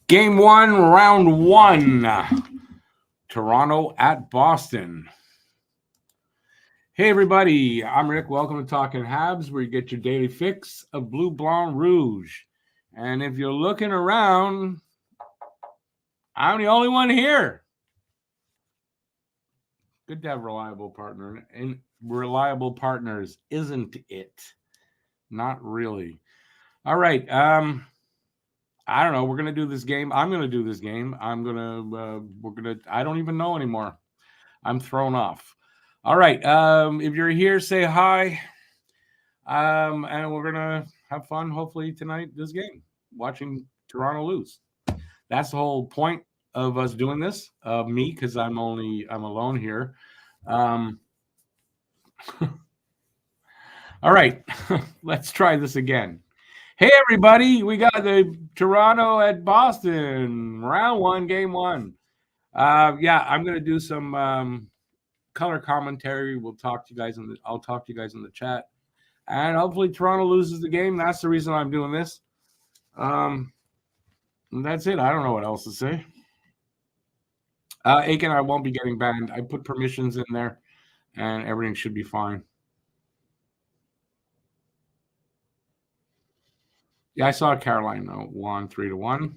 Game 1, round 1. Toronto at Boston. Hey, everybody. I'm Rick. Welcome to Talking Habs, where you get your daily fix of Bleu Blanc Rouge. And if you're looking around, I'm the only one here. Good to have reliable partner and reliable partners, isn't it? Not really. All right. I don't know. We're gonna do this game. I'm gonna do this game. I don't even know anymore. I'm thrown off. All right. If you're here, say hi. And we're gonna have fun. Hopefully tonight, this game, watching Toronto lose. That's the whole point of us doing this. Me, because I'm alone here. All right. Let's try this again. Hey, everybody, we got the Toronto at Boston, round 1, game 1. Yeah, I'm going to do some color commentary. I'll talk to you guys in the chat. And hopefully Toronto loses the game. That's the reason I'm doing this. That's it. I don't know what else to say. Aiken, I won't be getting banned. I put permissions in there, and everything should be fine. Yeah, I saw Carolina won 3-1.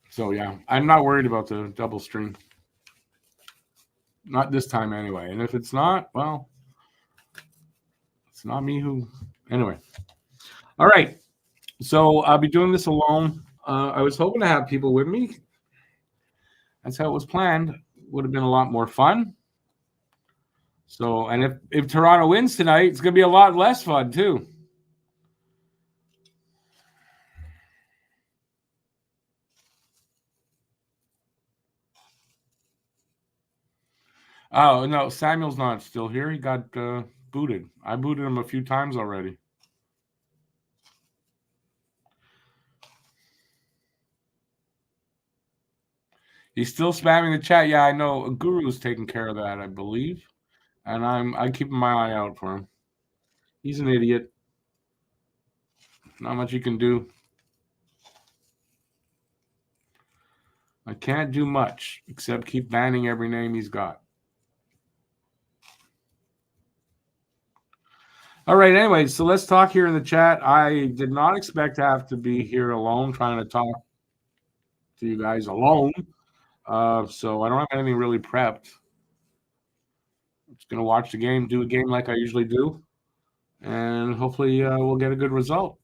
So, yeah, I'm not worried about the double stream. Not this time anyway. And if it's not, well, it's not me who... Anyway. All right. So I'll be doing this alone. I was hoping to have people with me. That's how it was planned. Would have been a lot more fun. So, and if Toronto wins tonight, it's going to be a lot less fun, too. Oh, no, Samuel's not still here. He got booted. I booted him a few times already. He's still spamming the chat. Yeah, I know. Guru's taking care of that, I believe. And I'm keeping my eye out for him. He's an idiot. Not much you can do. I can't do much except keep banning every name he's got. All right, anyway, so let's talk here in the chat. I did not expect to have to be here alone trying to talk to you guys alone. So I don't have anything really prepped. I'm just going to watch the game, do a game like I usually do, and hopefully we'll get a good result.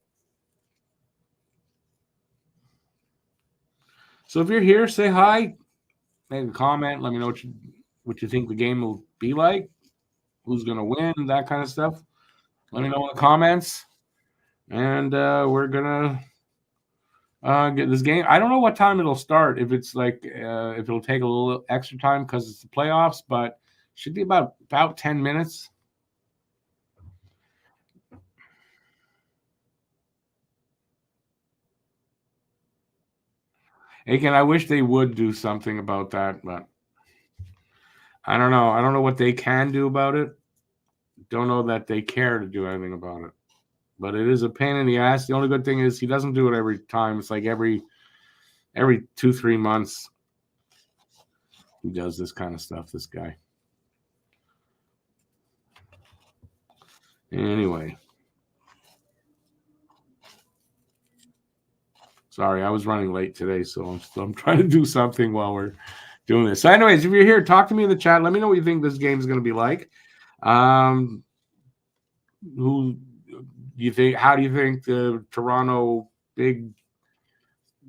So if you're here, say hi, make a comment, let me know what you think the game will be like, who's going to win, that kind of stuff. Let me know in the comments, and we're going to get this game. I don't know what time it'll start, if it's like if it'll take a little extra time because it's the playoffs, but should be about 10 minutes. Again, I wish they would do something about that, but I don't know. I don't know what they can do about it. Don't know that they care to do anything about it. But it is a pain in the ass. The only good thing is he doesn't do it every time. It's like every 2-3 months he does this kind of stuff, this guy. Anyway. Sorry, I was running late today, so I'm trying to do something while we're doing this. So anyways, if you're here, talk to me in the chat. Let me know what you think this game is going to be like. Who do you think? How do you think the Toronto big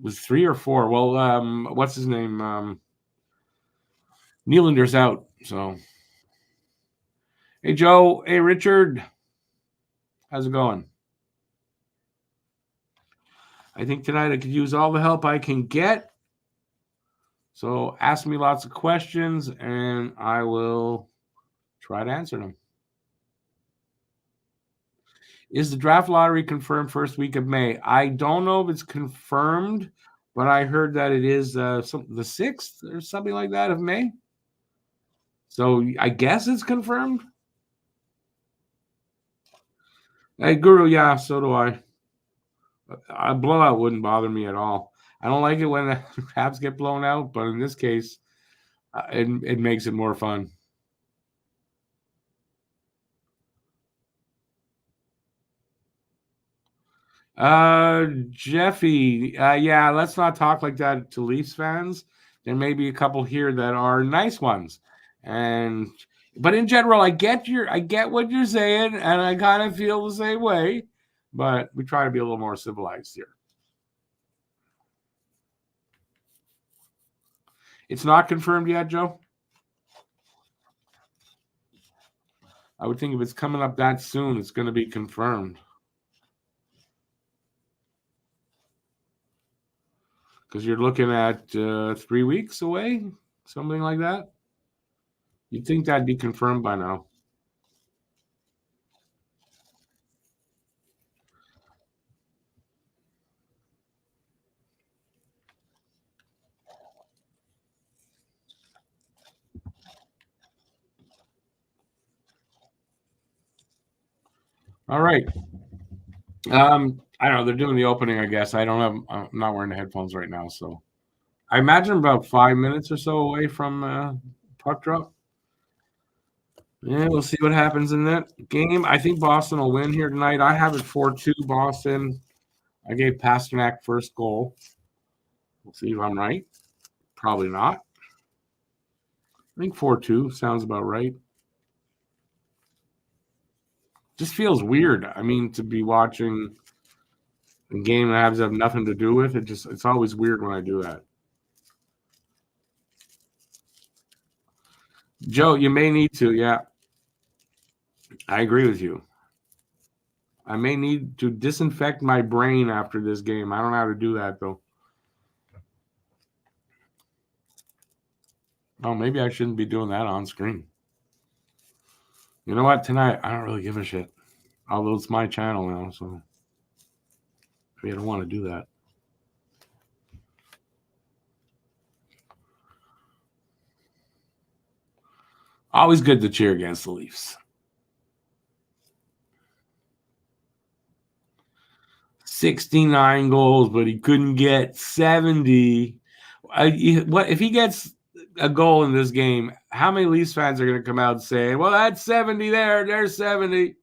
was 3 or 4? Well, what's his name? Nylander's out. So, hey Joe, hey Richard, how's it going? I think tonight I could use all the help I can get. So ask me lots of questions, and I will try to answer them. Is the draft lottery confirmed first week of May? I don't know if it's confirmed, but I heard that it is the 6th or something like that of May. So I guess it's confirmed. Hey, Guru, yeah, so do I. A blowout wouldn't bother me at all. I don't like it when the Habs get blown out, but in this case, it makes it more fun. Jeffy, yeah, let's not talk like that to Leafs fans. There may be a couple here that are nice ones, but in general, I get what you're saying, and I kind of feel the same way. But we try to be a little more civilized here. It's not confirmed yet, Joe. I would think if it's coming up that soon, it's going to be confirmed. Because you're looking at 3 weeks away, something like that. You'd think that'd be confirmed by now. All right. I don't know. They're doing the opening, I guess. I'm not wearing the headphones right now, so I imagine about 5 minutes or so away from puck drop. Yeah, we'll see what happens in that game. I think Boston will win here tonight. I have it 4-2 Boston. I gave Pasternak first goal. We'll see if I'm right. Probably not. I think 4-2 sounds about right. Just feels weird. I mean, to be watching a game that have nothing to do with it. It's always weird when I do that. Joe, you may need to. Yeah, I agree with you. I may need to disinfect my brain after this game. I don't know how to do that, though. Oh, maybe I shouldn't be doing that on screen. You know what? Tonight, I don't really give a shit. Although it's my channel now, so maybe I don't want to do that. Always good to cheer against the Leafs. 69 goals, but he couldn't get 70. What if he gets a goal in this game? How many Leafs fans are going to come out and say, "Well, that's 70 there. There's 70."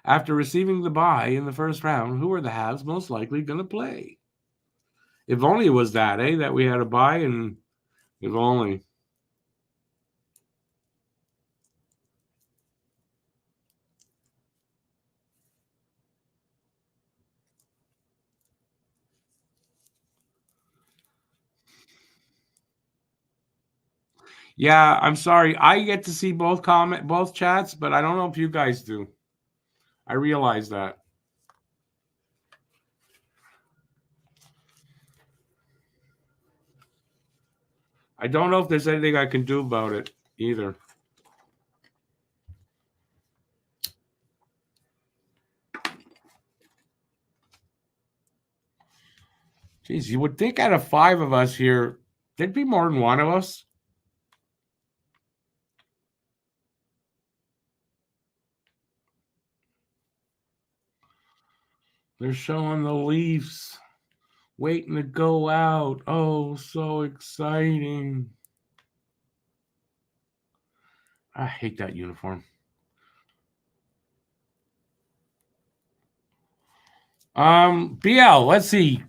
After receiving the bye in the first round, who are the Habs most likely going to play? If only it was that, that we had a bye, and if only. Yeah, I'm sorry. I get to see both chats, but I don't know if you guys do. I realize that. I don't know if there's anything I can do about it either. Geez, you would think out of 5 of us here, there'd be more than one of us. They're showing the Leafs waiting to go out. Oh, so exciting. I hate that uniform. BL, let's see.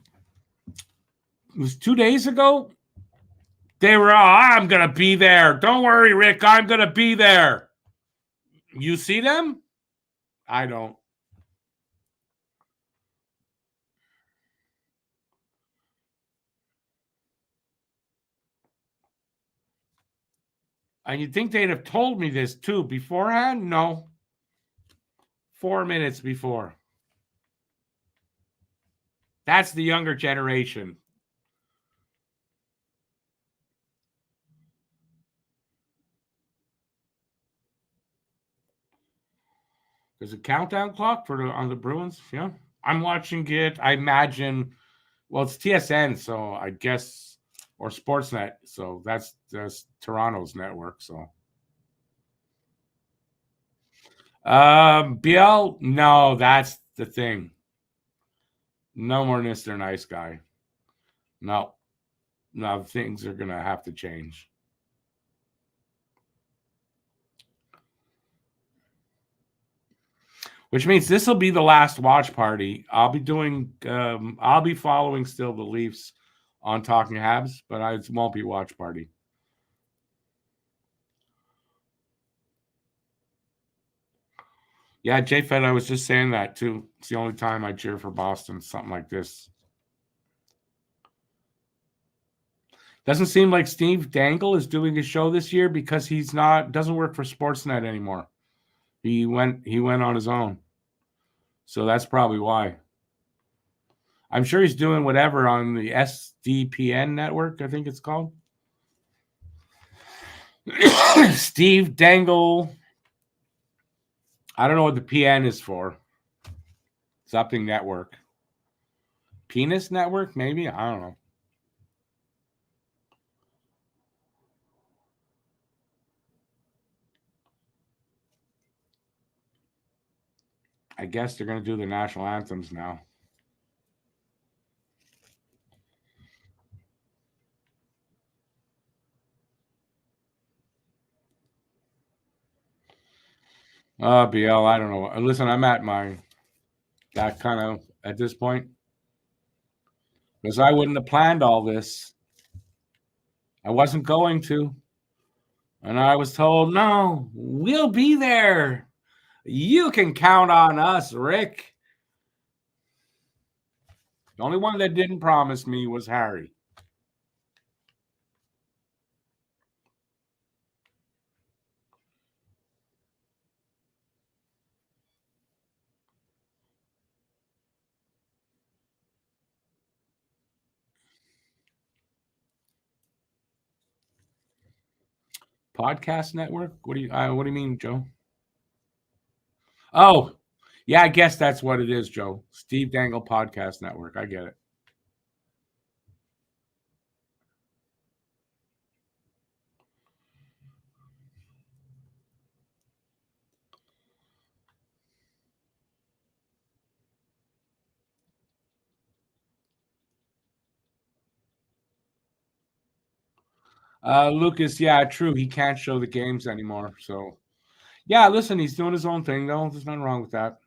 It was 2 days ago. They were, I'm going to be there. Don't worry, Rick. I'm going to be there. You see them? I don't. And you'd think they'd have told me this too beforehand? No. 4 minutes before. That's the younger generation. There's a countdown clock on the Bruins. Yeah, I'm watching it. I imagine. Well, it's TSN, so I guess, or Sportsnet. So that's Toronto's network. So Biel, no, that's the thing. No more Mr. Nice Guy. No, no, things are gonna have to change. Which means this will be the last watch party. I'll be doing. I'll be following still the Leafs on Talking Habs, but it won't be watch party. Yeah, Jay Fed, I was just saying that too. It's the only time I cheer for Boston, something like this. Doesn't seem like Steve Dangle is doing a show this year because doesn't work for Sportsnet anymore. He went on his own. So that's probably why. I'm sure he's doing whatever on the SDPN network, I think it's called. Steve Dangle. I don't know what the PN is for. Something network. Penis network, maybe? I don't know. I guess they're going to do the national anthems now. BL, I don't know. Listen, I'm at that kind of at this point. Because I wouldn't have planned all this. I wasn't going to. And I was told, no, we'll be there. You can count on us, Rick. The only one that didn't promise me was Harry. Podcast network? What do you mean, Joe? Oh, yeah, I guess that's what it is, Joe. Steve Dangle Podcast Network. I get it. Lucas, yeah, true. He can't show the games anymore. So, yeah, listen, he's doing his own thing, though. There's nothing wrong with that.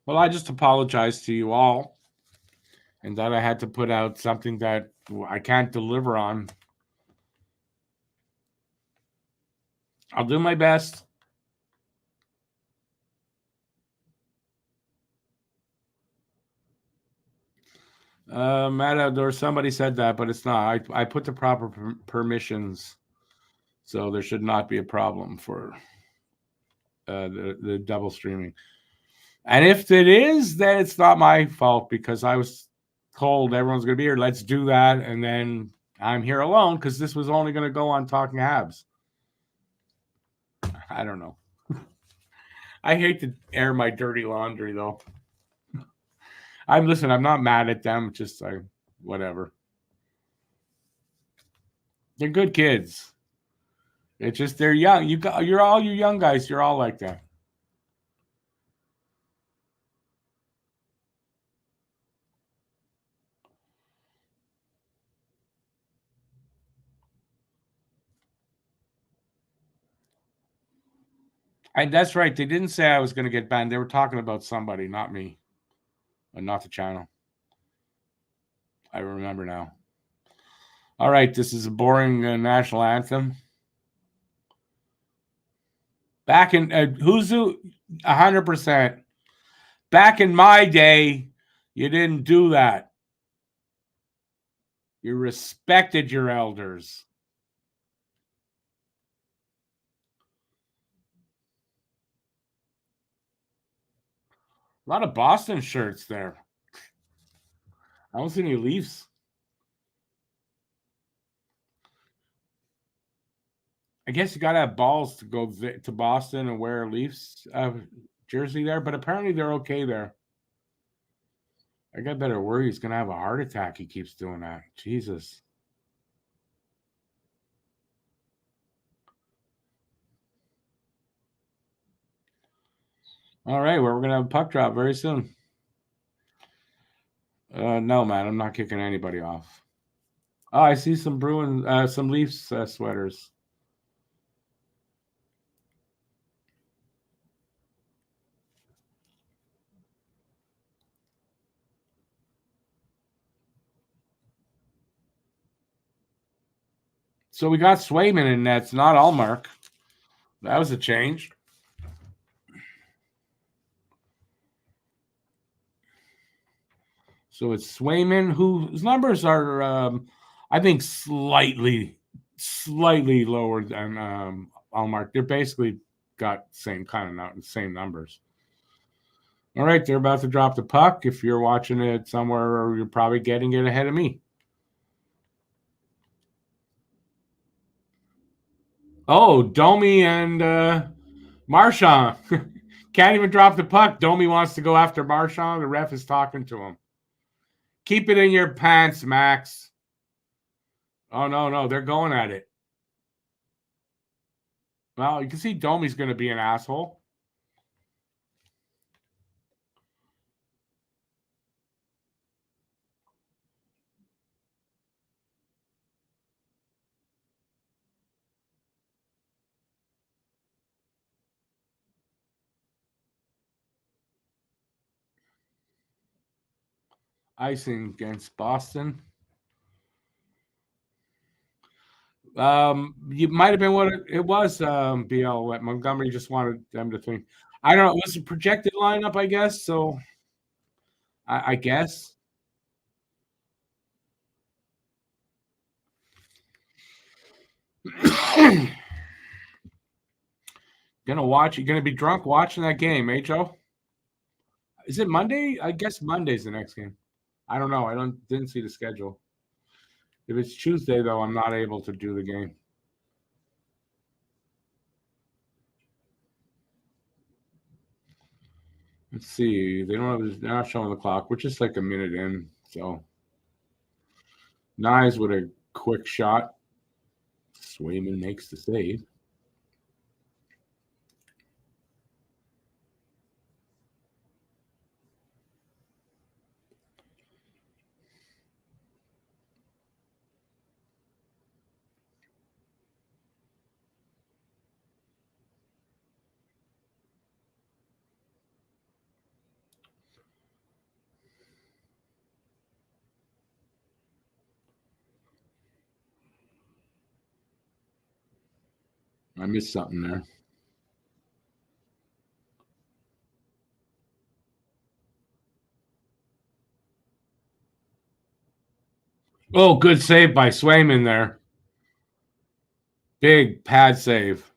Well, I just apologize to you all and that I had to put out something that I can't deliver on. I'll do my best. Matt Outdoor, somebody said that, but it's not. I put the proper permissions, so there should not be a problem for the double streaming. And if it is, then it's not my fault because I was told everyone's going to be here. Let's do that. And then I'm here alone because this was only going to go on Talking Habs. I don't know. I hate to air my dirty laundry, though. I'm not mad at them. Just whatever. They're good kids. It's just they're young. You're all you young guys. You're all like that. And that's right. They didn't say I was going to get banned. They were talking about somebody, not me, and not the channel. I remember now. All right, this is a boring national anthem. Back in who's 100%. Back in my day, you didn't do that. You respected your elders. A lot of Boston shirts there. I don't see any Leafs. I guess you got to have balls to go to Boston and wear a Leafs jersey there, but apparently they're okay there. I got better worry he's going to have a heart attack. He keeps doing that. Jesus. All right, well, we're going to have a puck drop very soon. No, man, I'm not kicking anybody off. Oh, I see some Bruins, some Leafs sweaters. So we got Swayman in nets, not Allmark. That was a change. So it's Swayman, whose numbers are, I think, slightly lower than Allmark. They're basically got same numbers. All right, they're about to drop the puck. If you're watching it somewhere, you're probably getting it ahead of me. Oh, Domi and Marchand can't even drop the puck. Domi wants to go after Marchand. The ref is talking to him. Keep it in your pants, Max. Oh, no, they're going at it. Well, you can see Domi's going to be an asshole. Icing against Boston. You might have been what it was, BL. Montgomery just wanted them to think. I don't know. It was a projected lineup, I guess. So I guess. Gonna watch. You're gonna be drunk watching that game, eh, Joe? Is it Monday? I guess Monday's the next game. I don't know. Didn't see the schedule. If it's Tuesday though, I'm not able to do the game. Let's see. They're not showing the clock. We're just like a minute in. So Nyes with a quick shot. Swayman makes the save. I missed something there. Oh, good save by Swayman there. Big pad save.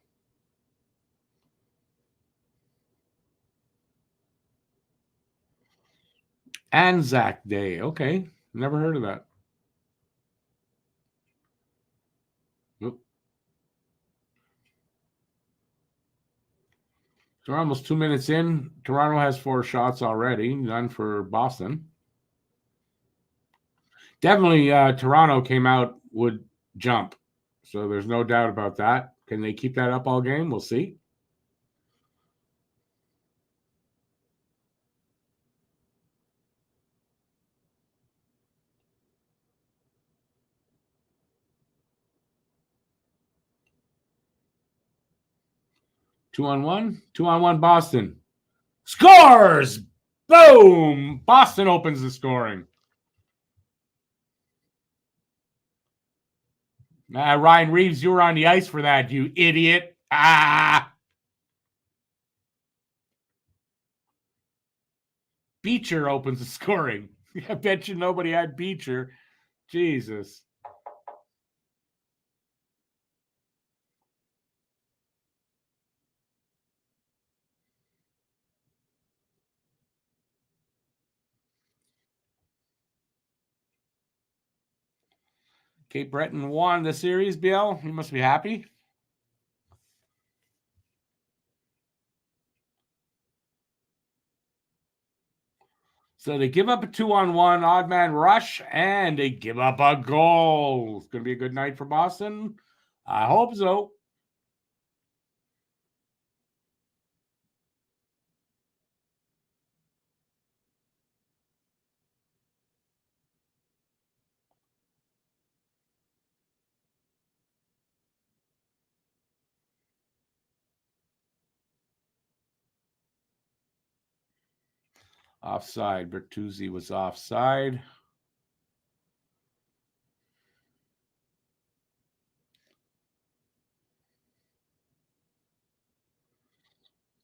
Anzac Day. Okay. Never heard of that. Nope. So we're almost 2 minutes in. Toronto has 4 shots already, none for Boston. Definitely, Toronto came out would jump. So there's no doubt about that. Can they keep that up all game? We'll see. Two on one, Boston. Scores! Boom! Boston opens the scoring. Ryan Reeves, you were on the ice for that, you idiot. Beecher opens the scoring. I bet you nobody had Beecher. Jesus. Cape Breton won the series, BL. You must be happy. So they give up a 2-on-1 odd man rush, and they give up a goal. It's going to be a good night for Boston. I hope so. Offside. Bertuzzi was offside.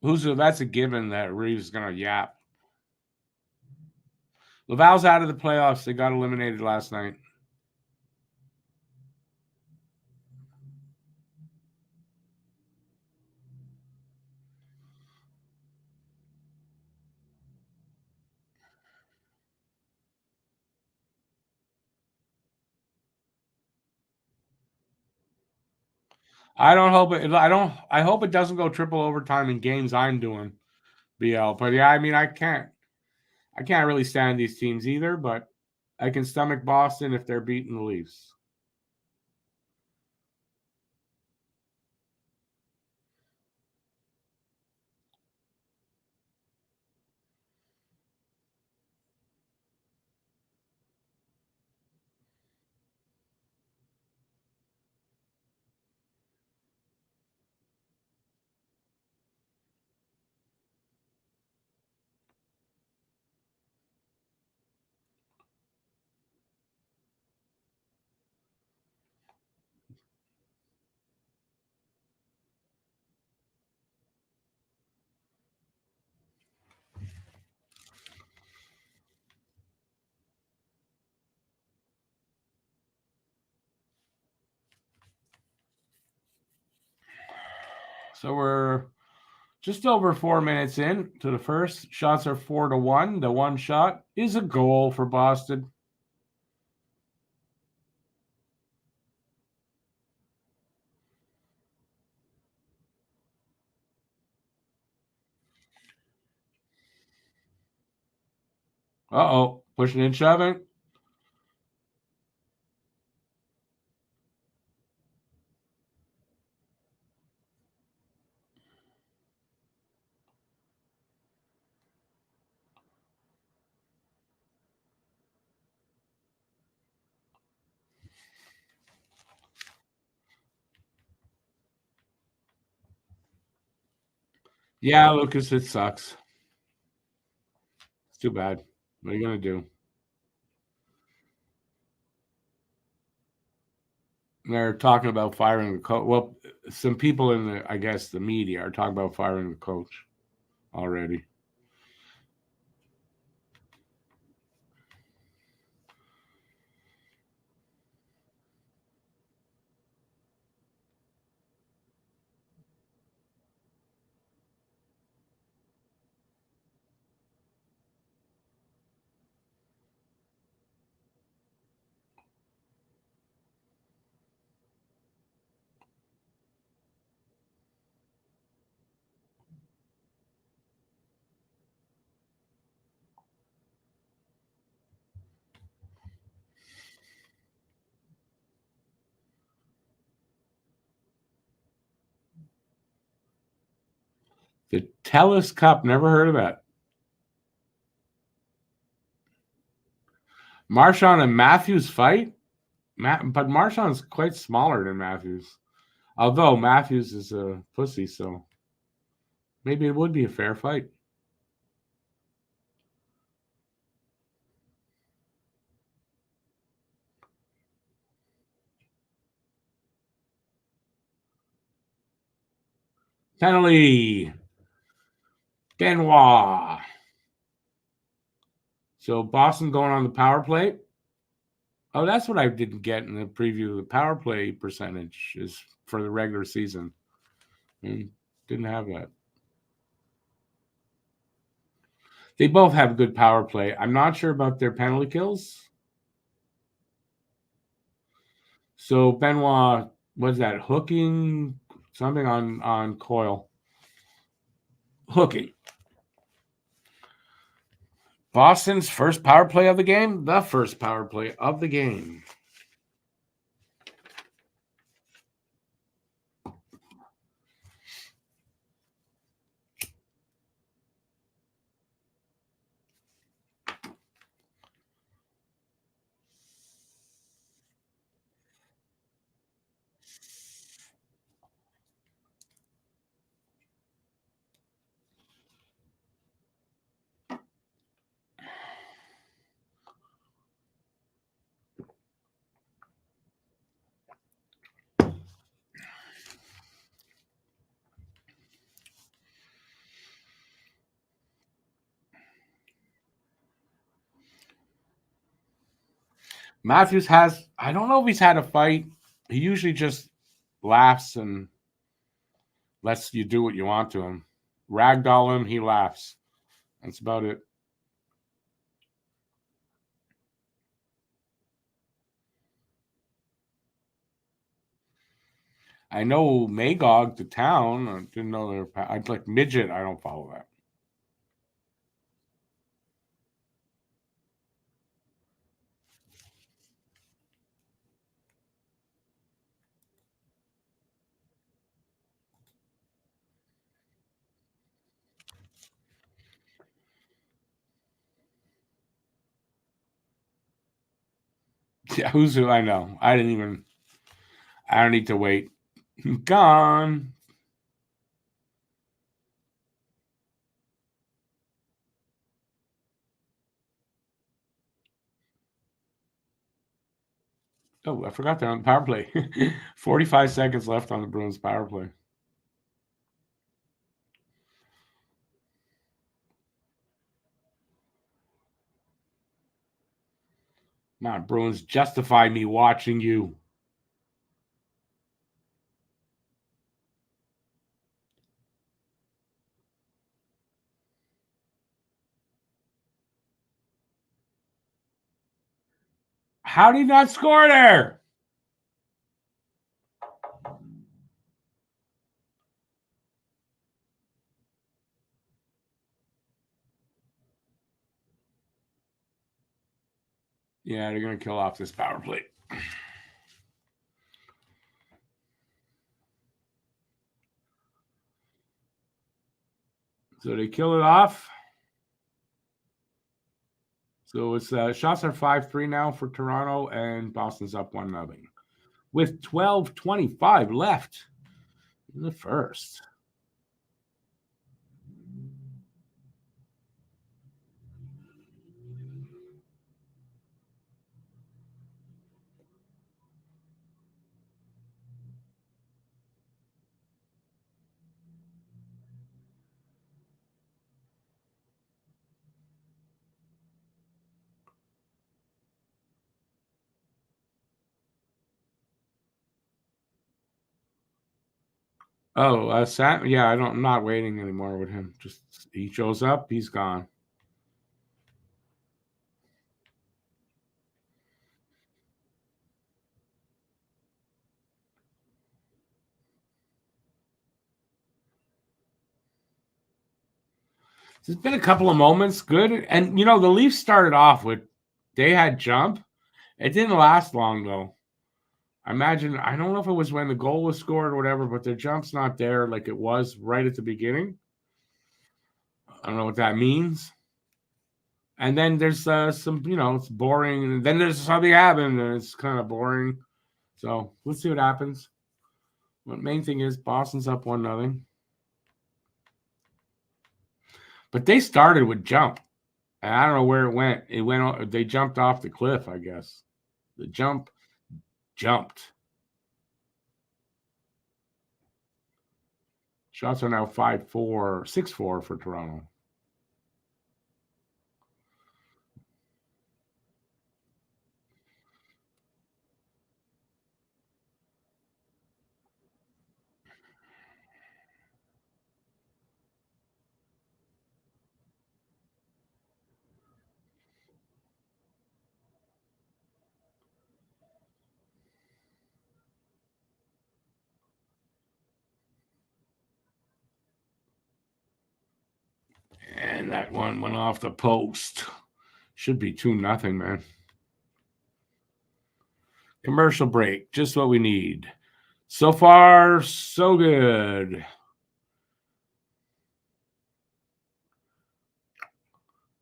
That's a given that Reeves is going to yap. Laval's out of the playoffs. They got eliminated last night. I hope it doesn't go triple overtime in games I'm doing, BL. But yeah, I mean, I can't really stand these teams either, but I can stomach Boston if they're beating the Leafs. So we're just over 4 minutes in to the first. Shots are 4-1. The one shot is a goal for Boston. Uh-oh. Pushing and shoving. Yeah, Lucas, it sucks. It's too bad. What are you going to do? They're talking about firing the coach. Well, some people in the media are talking about firing the coach already. The Telus Cup, never heard of that. Marchand and Matthews fight? But Marchand's quite smaller than Matthews. Although Matthews is a pussy, so maybe it would be a fair fight. Penalty. Benoit. So Boston going on the power play. Oh, that's what I didn't get in the preview. The power play percentage is for the regular season. Didn't have that. They both have good power play. I'm not sure about their penalty kills. So Benoit, was that hooking? Something on Coyle. Hooking. Boston's first power play of the game. The first power play of the game. Matthews has, I don't know if he's had a fight. He usually just laughs and lets you do what you want to him. Ragdoll him, he laughs. That's about it. I know Magog, the town. I didn't know they were. I'd like Midget. I don't follow that. Yeah, who's who? I know. I didn't even. I don't need to wait. Gone. Oh, I forgot they're on the power play. 45 seconds left on the Bruins power play. Come on, Bruins, justify me watching you. How did he not score there? Yeah, they're going to kill off this power play. So they kill it off. So it's shots are 5-3 now for Toronto, and Boston's up 1-0 with 12:25 left in the first. Oh, Sam. Yeah, I'm not waiting anymore with him. Just he shows up, he's gone. There's been a couple of moments, good, and the Leafs started off with they had jump. It didn't last long though. I don't know if it was when the goal was scored or whatever, but their jump's not there like it was right at the beginning. I don't know what that means. And then there's some, it's boring. And then there's something happened, and it's kind of boring. So let's see what happens. The main thing is Boston's up 1-0. But they started with jump. And I don't know where it went. They jumped off the cliff, I guess. The jump jumped. Shots are now 5-4, 6-4 for Toronto. And that one went off the post. Should be 2-0, man. Commercial break, just what we need. So far, so good.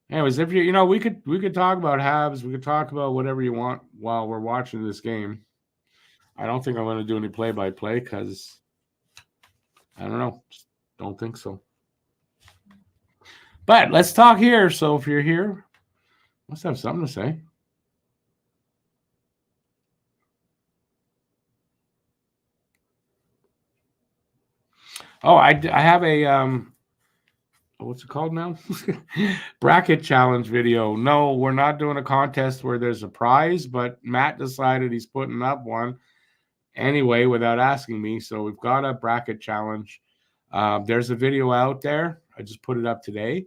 Anyways, if we could talk about Habs. We could talk about whatever you want while we're watching this game. I don't think I'm going to do any play-by-play because I don't know. Just don't think so. But let's talk here. So if you're here, must have something to say. Oh, I have a what's it called now? Bracket challenge video. No, we're not doing a contest where there's a prize, but Matt decided he's putting up one anyway without asking me. So we've got a bracket challenge. There's a video out there. I just put it up today.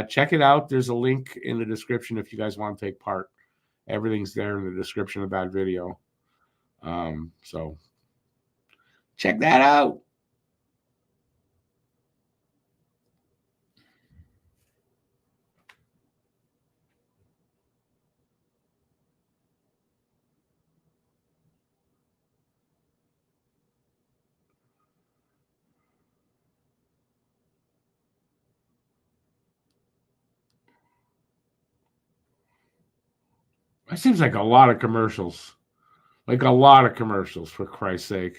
Check it out. There's a link in the description if you guys want to take part. Everything's there in the description of that video. So check that out. It seems like a lot of commercials. Like a lot of commercials, for Christ's sake.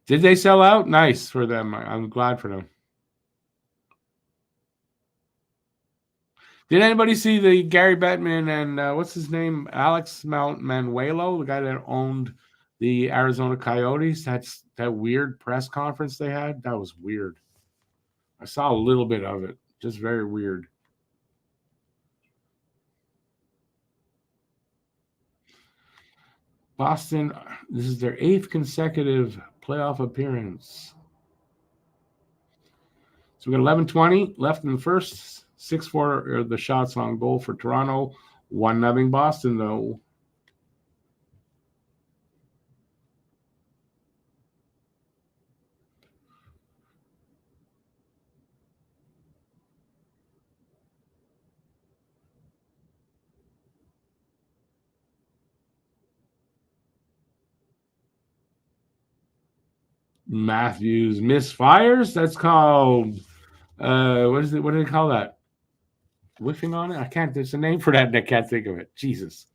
Did they sell out? Nice for them. I'm glad for them. Did anybody see the Gary Bettman and what's his name? Alex Manuelo, the guy that owned the Arizona Coyotes? That's that weird press conference they had. That was weird. I saw a little bit of it. Just very weird. Boston, this is their 8th consecutive playoff appearance. So we got 11:20 left in the first. 6-4 are the shots on goal for Toronto. 1-0 Boston, though. Matthews misfires. That's called what is it? What do they call that? Whiffing on it? I can't. There's a name for that, and I can't think of it. Jesus.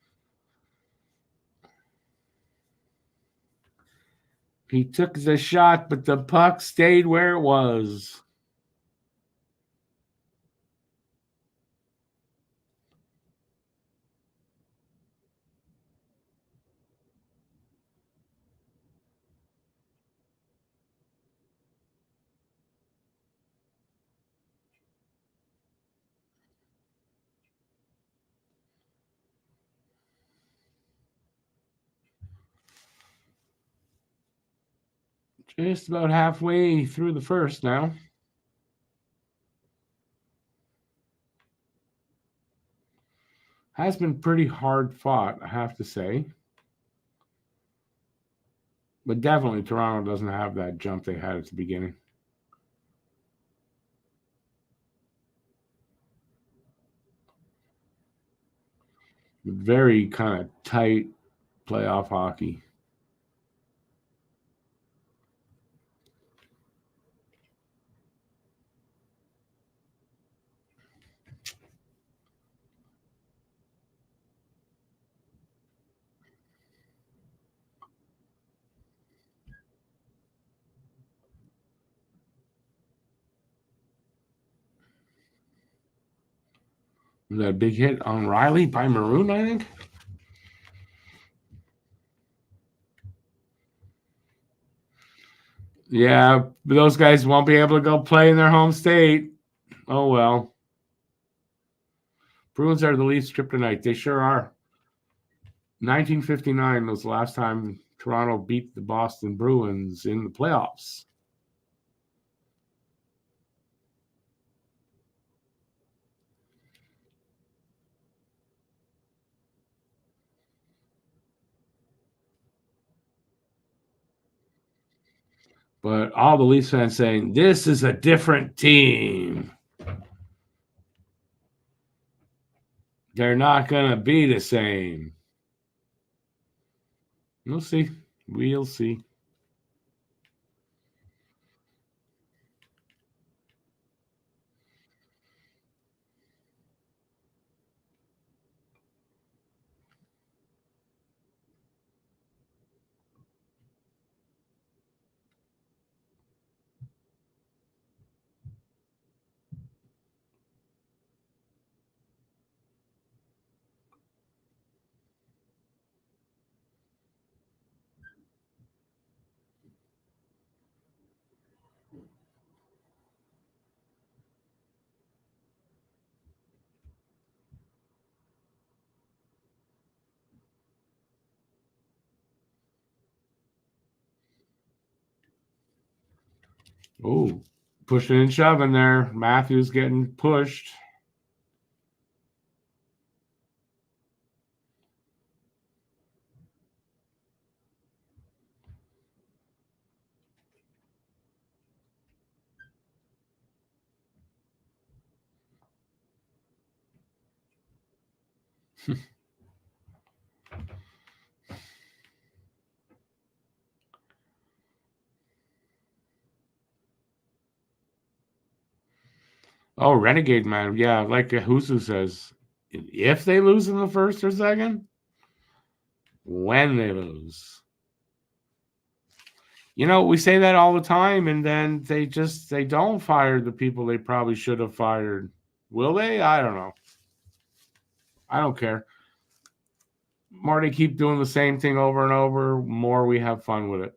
He took the shot, but the puck stayed where it was. Just about halfway through the first now. Has been pretty hard fought, I have to say. But definitely Toronto doesn't have that jump they had at the beginning. Very kind of tight playoff hockey. That big hit on Riley by Maroon, I think. Yeah, those guys won't be able to go play in their home state. Oh well. Bruins are the Leafs kryptonite. They sure are. 1959 was the last time Toronto beat the Boston Bruins in the playoffs. But all the Leafs fans saying, this is a different team. They're not going to be the same. We'll see. We'll see. Oh, pushing and shoving there. Matthews getting pushed. Oh, Renegade Man. Yeah, like Husu says, if they lose in the first or second, when they lose. You know, we say that all the time, and then they don't fire the people they probably should have fired. Will they? I don't know. I don't care. More they keep doing the same thing over and over, more we have fun with it.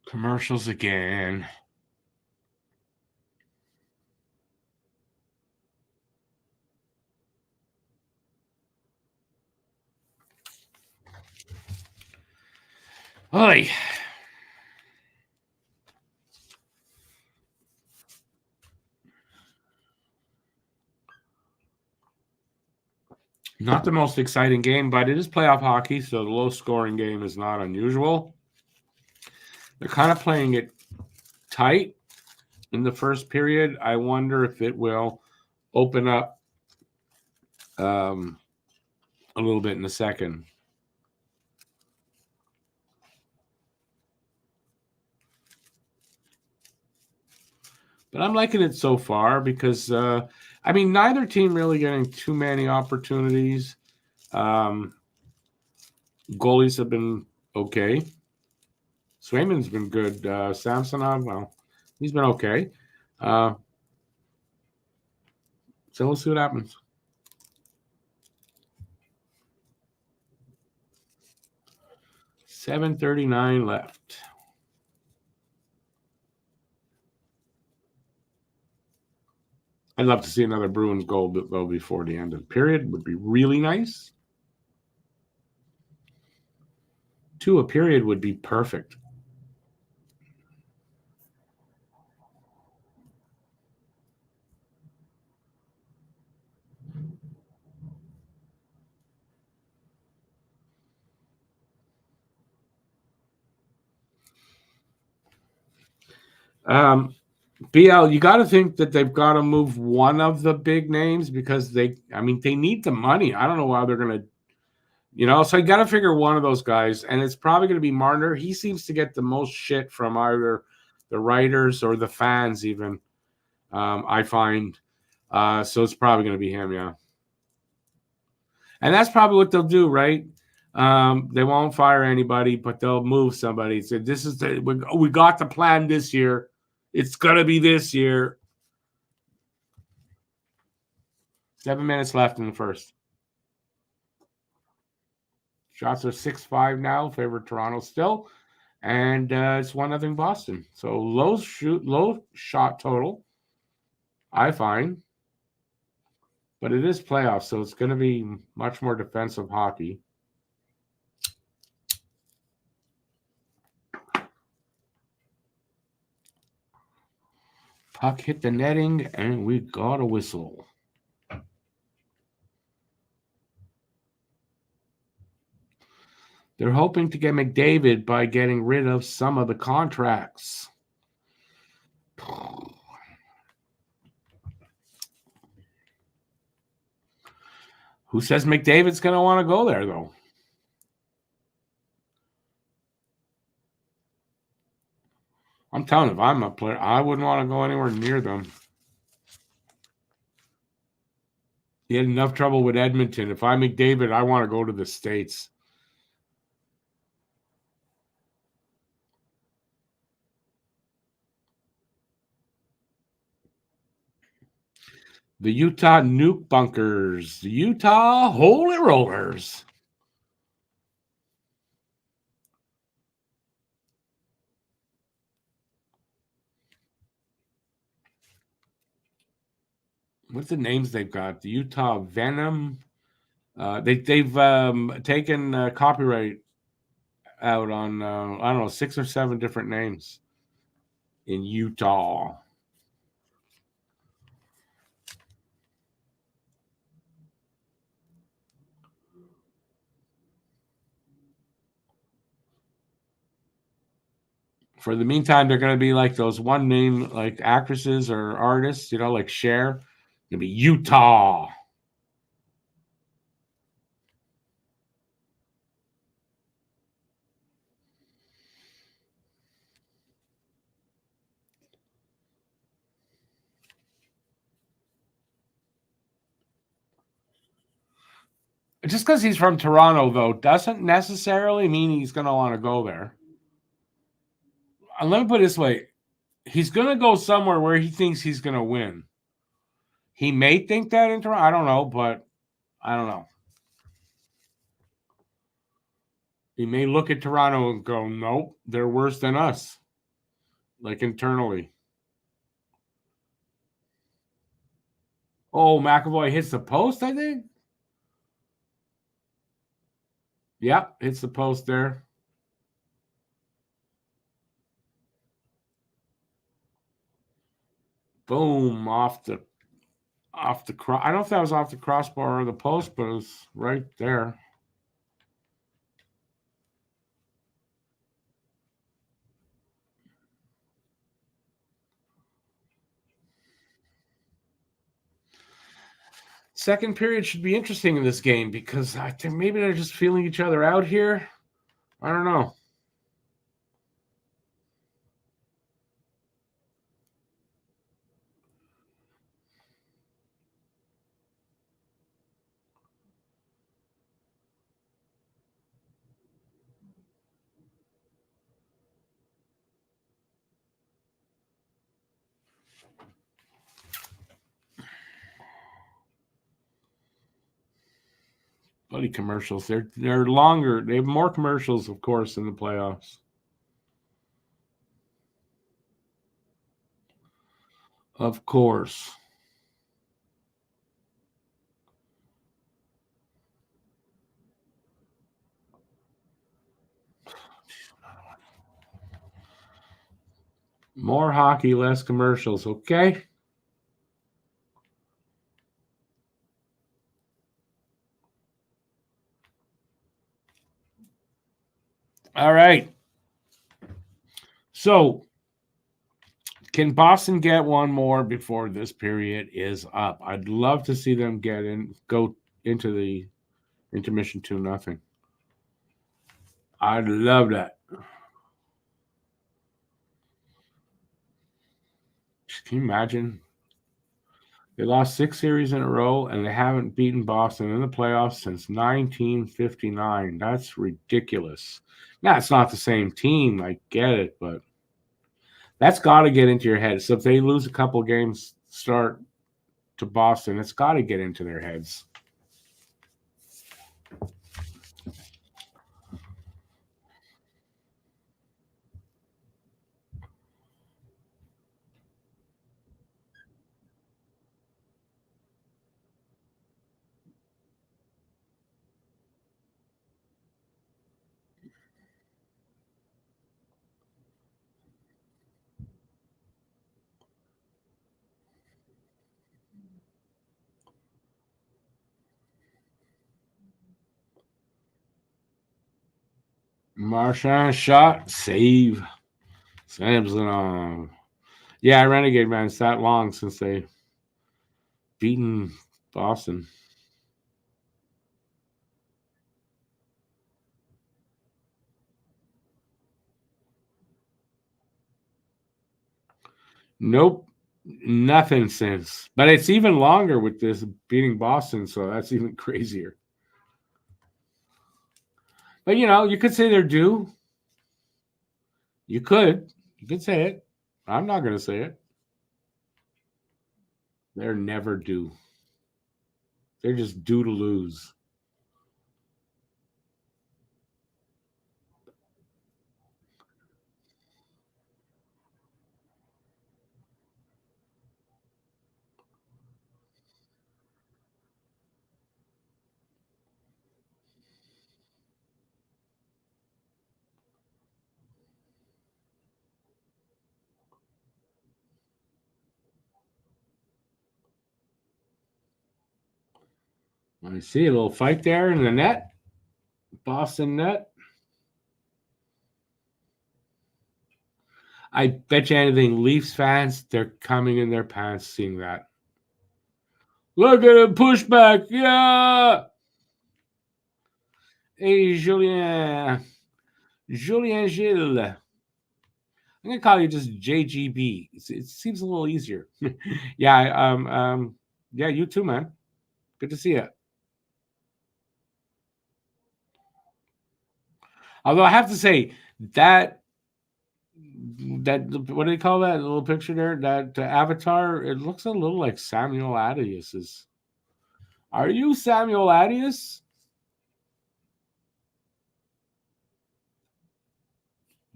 Commercials again. Oy. Not the most exciting game, but it is playoff hockey, so the low-scoring game is not unusual. They're kind of playing it tight in the first period. I wonder if it will open up a little bit in the second. But I'm liking it so far because, neither team really getting too many opportunities. Goalies have been okay. Swayman's been good. Samsonov, well, he's been okay. So we'll see what happens. $7:39 left. I'd love to see another Bruins goal though before the end of the period. Would be really nice. 2 a period would be perfect. BL, you got to think that they've got to move one of the big names because they need the money. I don't know how they're going to, so you got to figure one of those guys, and it's probably going to be Marner. He seems to get the most shit from either the writers or the fans, even, I find. So it's probably going to be him, yeah. And that's probably what they'll do, right? They won't fire anybody, but they'll move somebody. So this is we got the plan this year. It's gonna be this year. 7 minutes left in the first. Shots are 6-5 now, favor Toronto still, and it's 1-0 Boston. So low shot total, I find, but it is playoffs, so it's going to be much more defensive hockey. Puck hit the netting, and we got a whistle. They're hoping to get McDavid by getting rid of some of the contracts. Who says McDavid's going to want to go there, though? I'm telling you, if I'm a player, I wouldn't want to go anywhere near them. He had enough trouble with Edmonton. If I'm McDavid, I want to go to the States. The Utah Nuke Bunkers. The Utah Holy Rollers. What's the names they've got? The Utah Venom. They've taken copyright out on, I don't know, 6 or 7 different names in Utah. For the meantime, they're going to be like those one name like actresses or artists, like Cher. Going to be Utah. Just because he's from Toronto, though, doesn't necessarily mean he's going to want to go there. Let me put it this way. He's going to go somewhere where he thinks he's going to win. He may think that in Toronto. I don't know, but I don't know. He may look at Toronto and go, nope, they're worse than us. Like internally. Oh, McAvoy hits the post, I think. Yep, hits the post there. Boom, off the cross. I don't know if that was off the crossbar or the post, but it was right there. Second period should be interesting in this game because I think maybe they're just feeling each other out here. I don't know. Bloody commercials. They're longer. They have more commercials, of course, in the playoffs. Of course. More hockey, less commercials, okay? All right. So, can Boston get one more before this period is up? I'd love to see them go into the intermission 2-0. I'd love that. Can you imagine? They lost 6 series in a row, and they haven't beaten Boston in the playoffs since 1959. That's ridiculous. Now, it's not the same team. I get it, but that's got to get into your head. So if they lose a couple games start to Boston, it's got to get into their heads. Marchand shot, save. Samsonov. Yeah, Renegade, man. It's that long since they beaten Boston. Nope. Nothing since. But it's even longer with this beating Boston, so that's even crazier. But you could say they're due. You could. You could say it. I'm not going to say it. They're never due. They're just due to lose. I see a little fight there in the net. Boston net. I bet you anything, Leafs fans, they're coming in their pants seeing that. Look at him push back. Yeah. Hey, Julien. Julien Gilles. I'm going to call you just JGB. It seems a little easier. Yeah. Yeah, you too, man. Good to see you. Although I have to say that what do they call that little picture there? That avatar, it looks a little like Samuel Adias's. Are you Samuel Adias?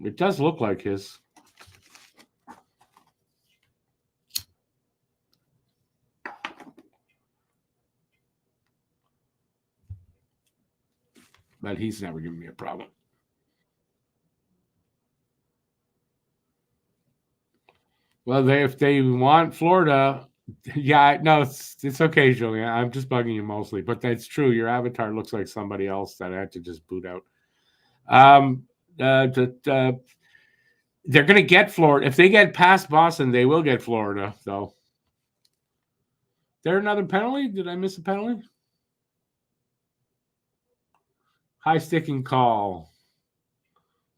It does look like his. But he's never given me a problem. Well, if they want Florida, yeah, no, it's okay, Julian. I'm just bugging you mostly, but that's true. Your avatar looks like somebody else that I had to just boot out. They're going to get Florida. If they get past Boston, they will get Florida, though. There another penalty? Did I miss a penalty? High sticking call.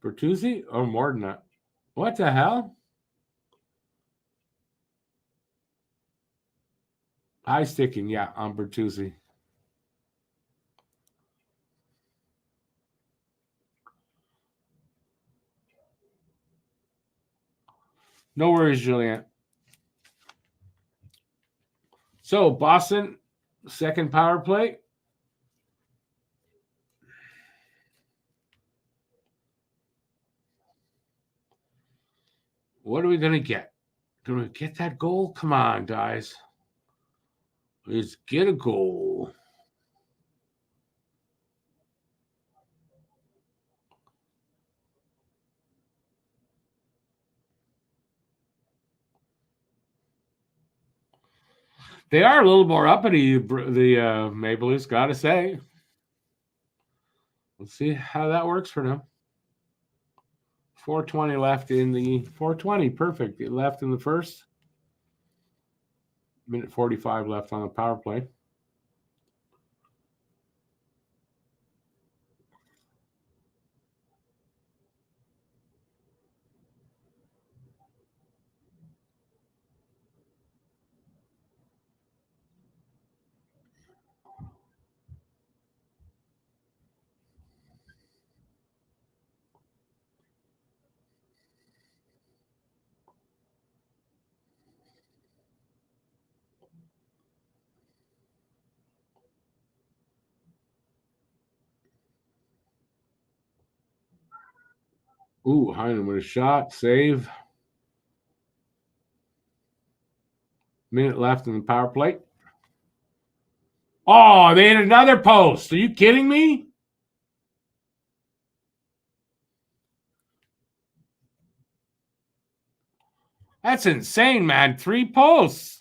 Bertuzzi or more than that? What the hell? High sticking, yeah, on Bertuzzi. No worries, Julian. So, Boston, second power play. What are we going to get? Going to get that goal? Come on, guys. Let's get a goal. They are a little more uppity, the Maple Leafs, got to say. Let's see how that works for them. 4:20 left in the 4:20. Perfect. It left in the first. Minute 45 left on the power play. Ooh, Heinen with a shot. Save. Minute left in the power play. Oh, they hit another post. Are you kidding me? That's insane, man. 3 posts.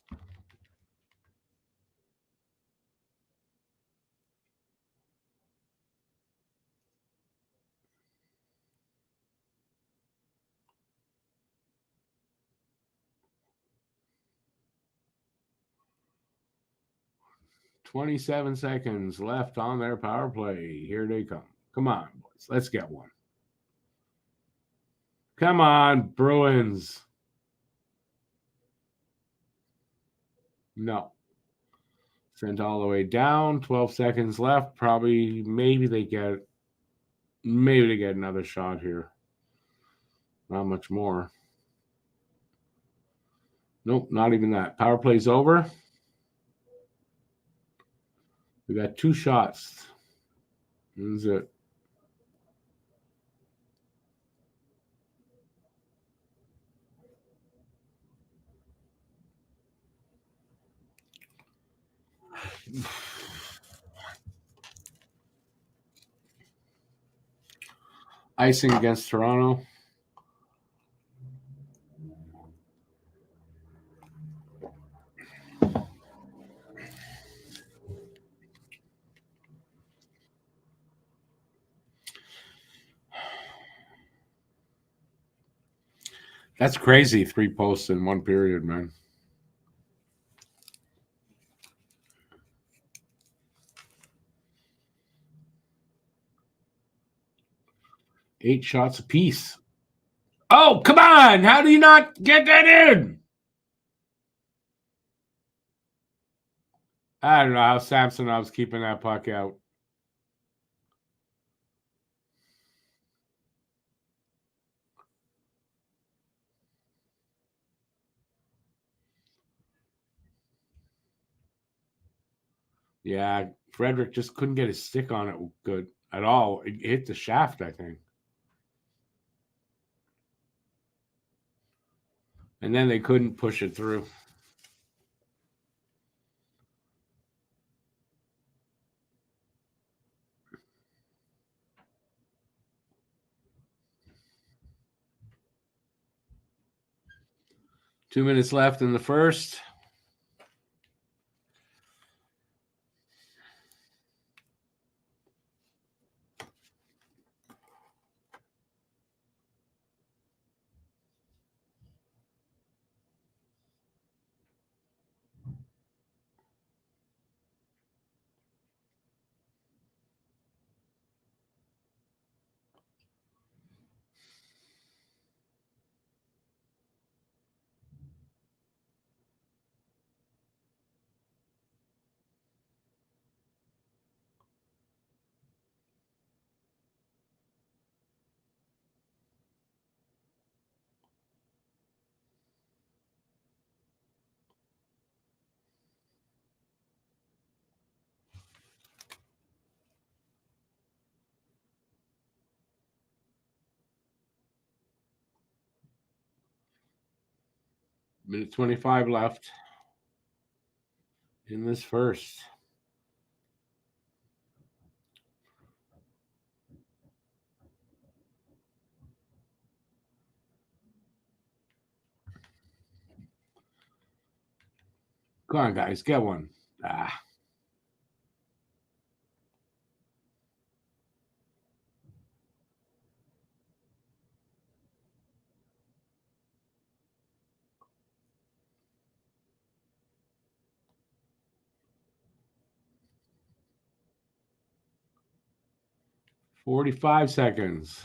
27 seconds left on their power play. Here they come. Come on, boys. Let's get one. Come on, Bruins. No. Sent all the way down. 12 seconds left. Probably, maybe they get another shot here. Not much more. Nope, not even that. Power play's over. We got 2 shots. That's it. Icing against Toronto. That's crazy. 3 posts in 1 period, man. Eight shots apiece. Oh, come on. How do you not get that in? I don't know how Samsonov's keeping that puck out. Yeah, Frederick just couldn't get his stick on it good at all. It hit the shaft, I think. And then they couldn't push it through. Two minutes left in the first. Minute 25 left in this first. Come on, guys, get one. 45 seconds.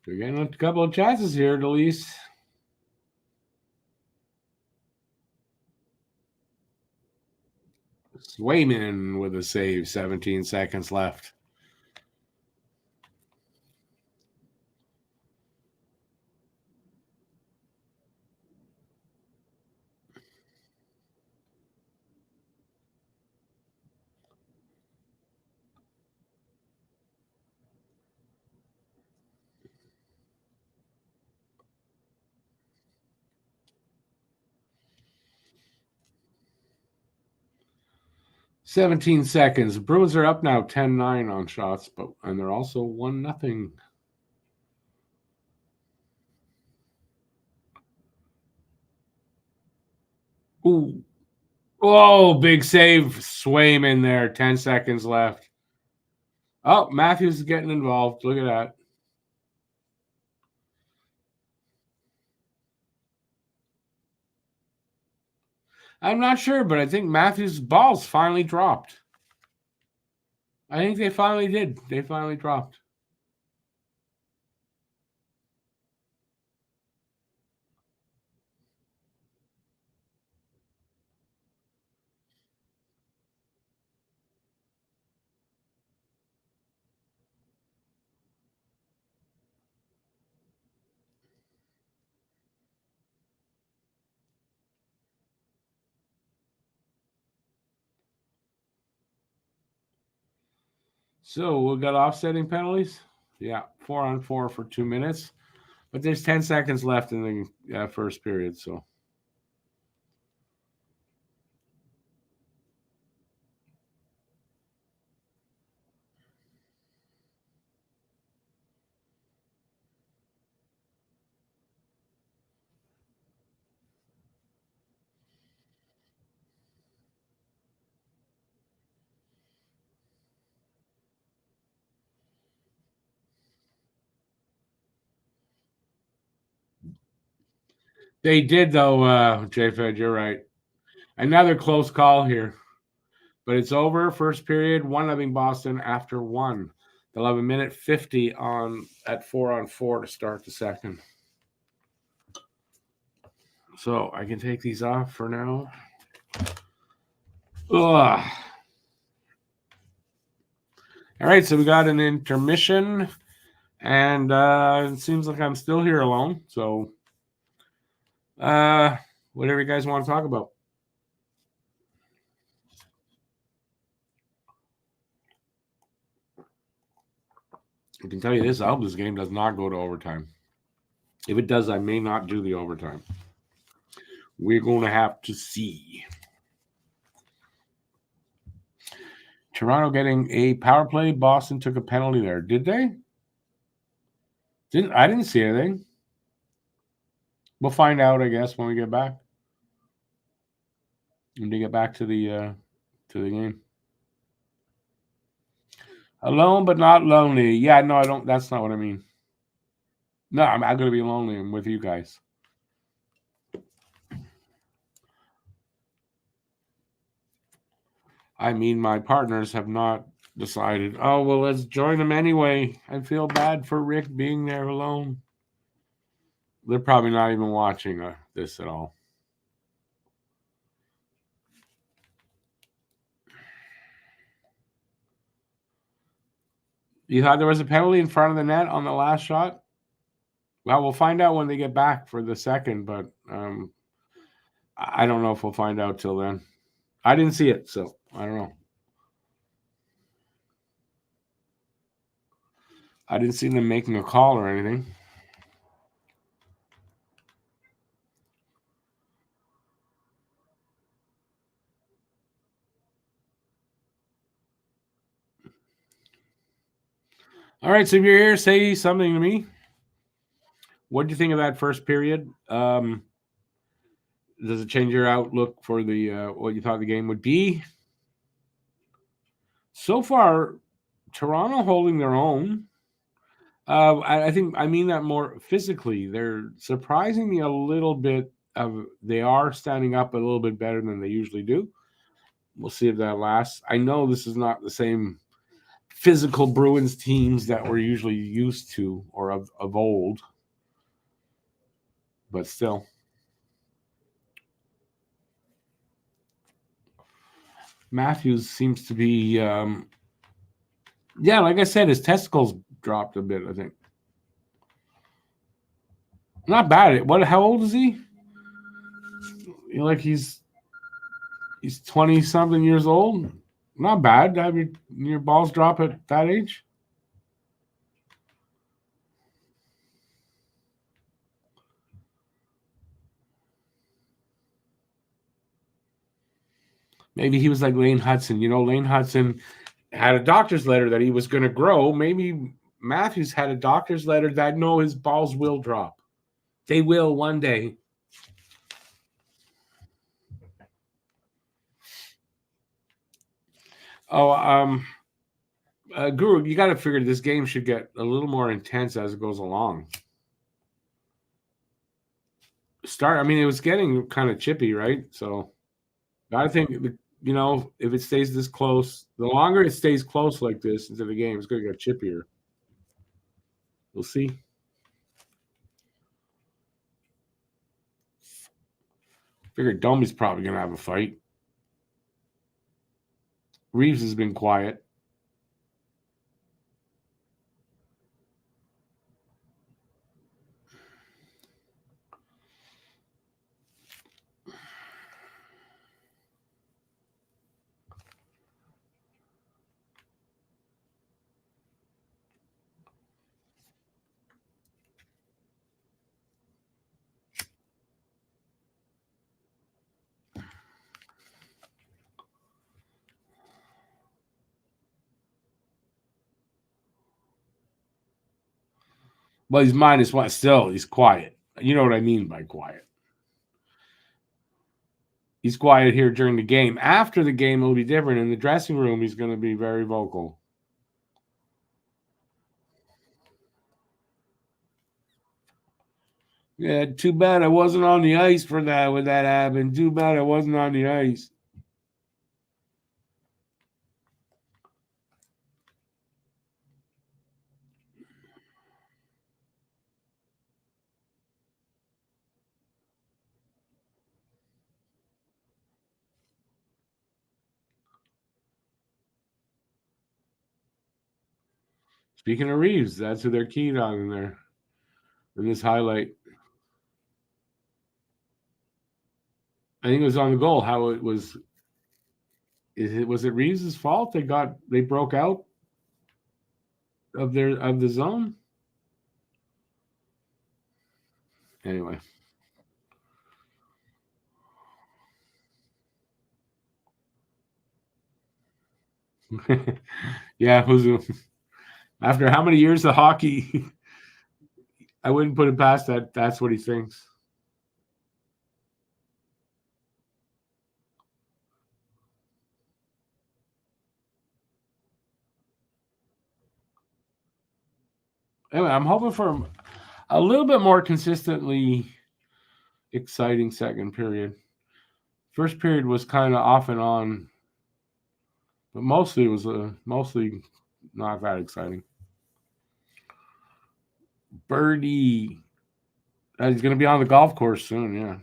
We're getting a couple of chances here, at least. Swayman with a save, 17 seconds left. "17 seconds. Bruins are up now 10-9 on shots, and they're also 1-0. Ooh. Oh, big save. Swayman there. 10 seconds left. Oh, Matthews is getting involved. Look at that. I'm not sure, but I think Matthews' balls finally dropped. I think they finally did. They finally dropped. So we got offsetting penalties. Yeah, 4-on-4 for 2 minutes. But there's 10 seconds left in the first period, so. They did, though, J-Fed, you're right. Another close call here. But it's over. First period, 1-0 Boston after 1. They'll have a minute 50 at 4-on-4 to start the second. So I can take these off for now. Ugh. All right, so we got an intermission, and it seems like I'm still here alone. So whatever you guys want to talk about. I can tell you this, Albus game does not go to overtime. If it does, I may not do the overtime. We're going to have to see. Toronto getting a power play. Boston took a penalty there. Did they? I didn't see anything. We'll find out, I guess, when we get back. When we get back to the game. Alone but not lonely. Yeah, no, I don't. That's not what I mean. No, I'm going to be lonely. I'm with you guys. I mean, my partners have not decided, oh, well, let's join them anyway. I feel bad for Rick being there alone. They're probably not even watching this at all. You thought there was a penalty in front of the net on the last shot? Well, we'll find out when they get back for the second, but I don't know if we'll find out till then. I didn't see it, so I don't know. I didn't see them making a call or anything. All right, so if you're here, say something to me. What do you think of that first period? Does it change your outlook for the what you thought the game would be? So far, Toronto holding their own. I think I mean that more physically. They're surprising me a little bit. They are standing up a little bit better than they usually do. We'll see if that lasts. I know this is not the same physical Bruins teams that we're usually used to or of old, but still. Matthews seems to be, like I said, his testicles dropped a bit, I think. Not bad. How old is he? Like he's 20-something years old. Not bad to have your balls drop at that age. Maybe he was like Lane Hudson. Lane Hudson had a doctor's letter that he was going to grow. Maybe Matthews had a doctor's letter that no, his balls will drop. They will one day. Oh, Guru, you got to figure this game should get a little more intense as it goes along. I mean, it was getting kind of chippy, right? So I think, if it stays this close, the longer it stays close like this into the game, it's going to get chippier. We'll see. Figure Domi's probably going to have a fight. Reeves has been quiet. But he's minus one. Still, he's quiet. You know what I mean by quiet. He's quiet here during the game. After the game, it'll be different. In the dressing room, he's going to be very vocal. Yeah, too bad I wasn't on the ice for that when that happened. Too bad I wasn't on the ice. Speaking of Reeves, that's who they're keyed on in there in this highlight. I think it was on the goal. How it was. Was it Reeves' fault? They broke out of the zone. Anyway. Yeah, after how many years of hockey, I wouldn't put it past that. That's what he thinks. Anyway, I'm hoping for a little bit more consistently exciting second period. First period was kind of off and on, but mostly it was mostly not that exciting. Birdie, he's going to be on the golf course soon. Yeah,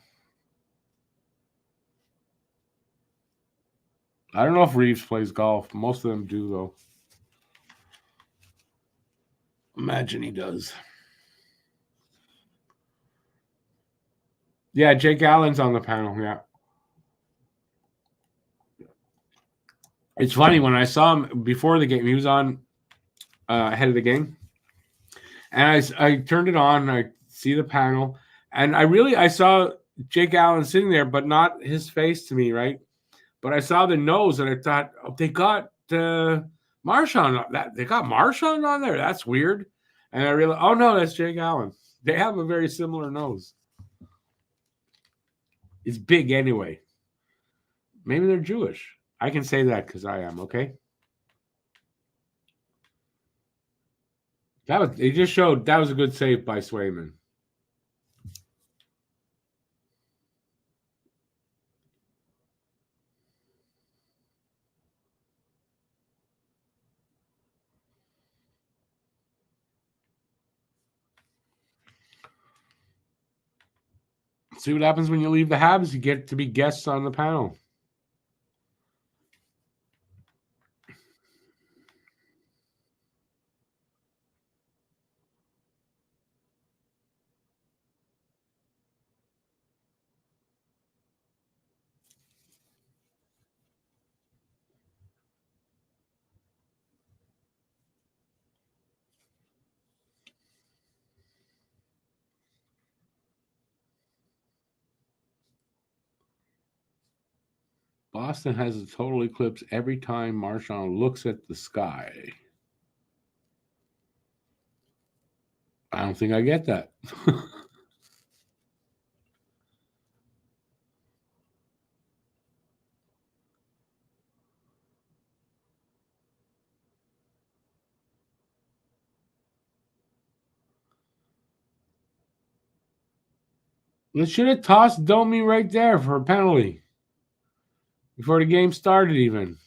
I don't know if Reeves plays golf. Most of them do, though. Imagine he does. Yeah, Jake Allen's on the panel. Yeah. It's funny, when I saw him before the game, he was on ahead of the game. And I turned it on, and I see the panel. And I saw Jake Allen sitting there, but not his face to me, right? But I saw the nose, and I thought, oh, they got Marchand. They got Marchand on there. That's weird. And I realized, oh no, that's Jake Allen. They have a very similar nose. It's big anyway. Maybe they're Jewish. I can say that because I am. Okay. They just showed that was a good save by Swayman. See what happens when you leave the Habs. You get to be guests on the panel. Boston has a total eclipse every time Marchand looks at the sky. I don't think I get that. They should have tossed Domi right there for a penalty before the game started even.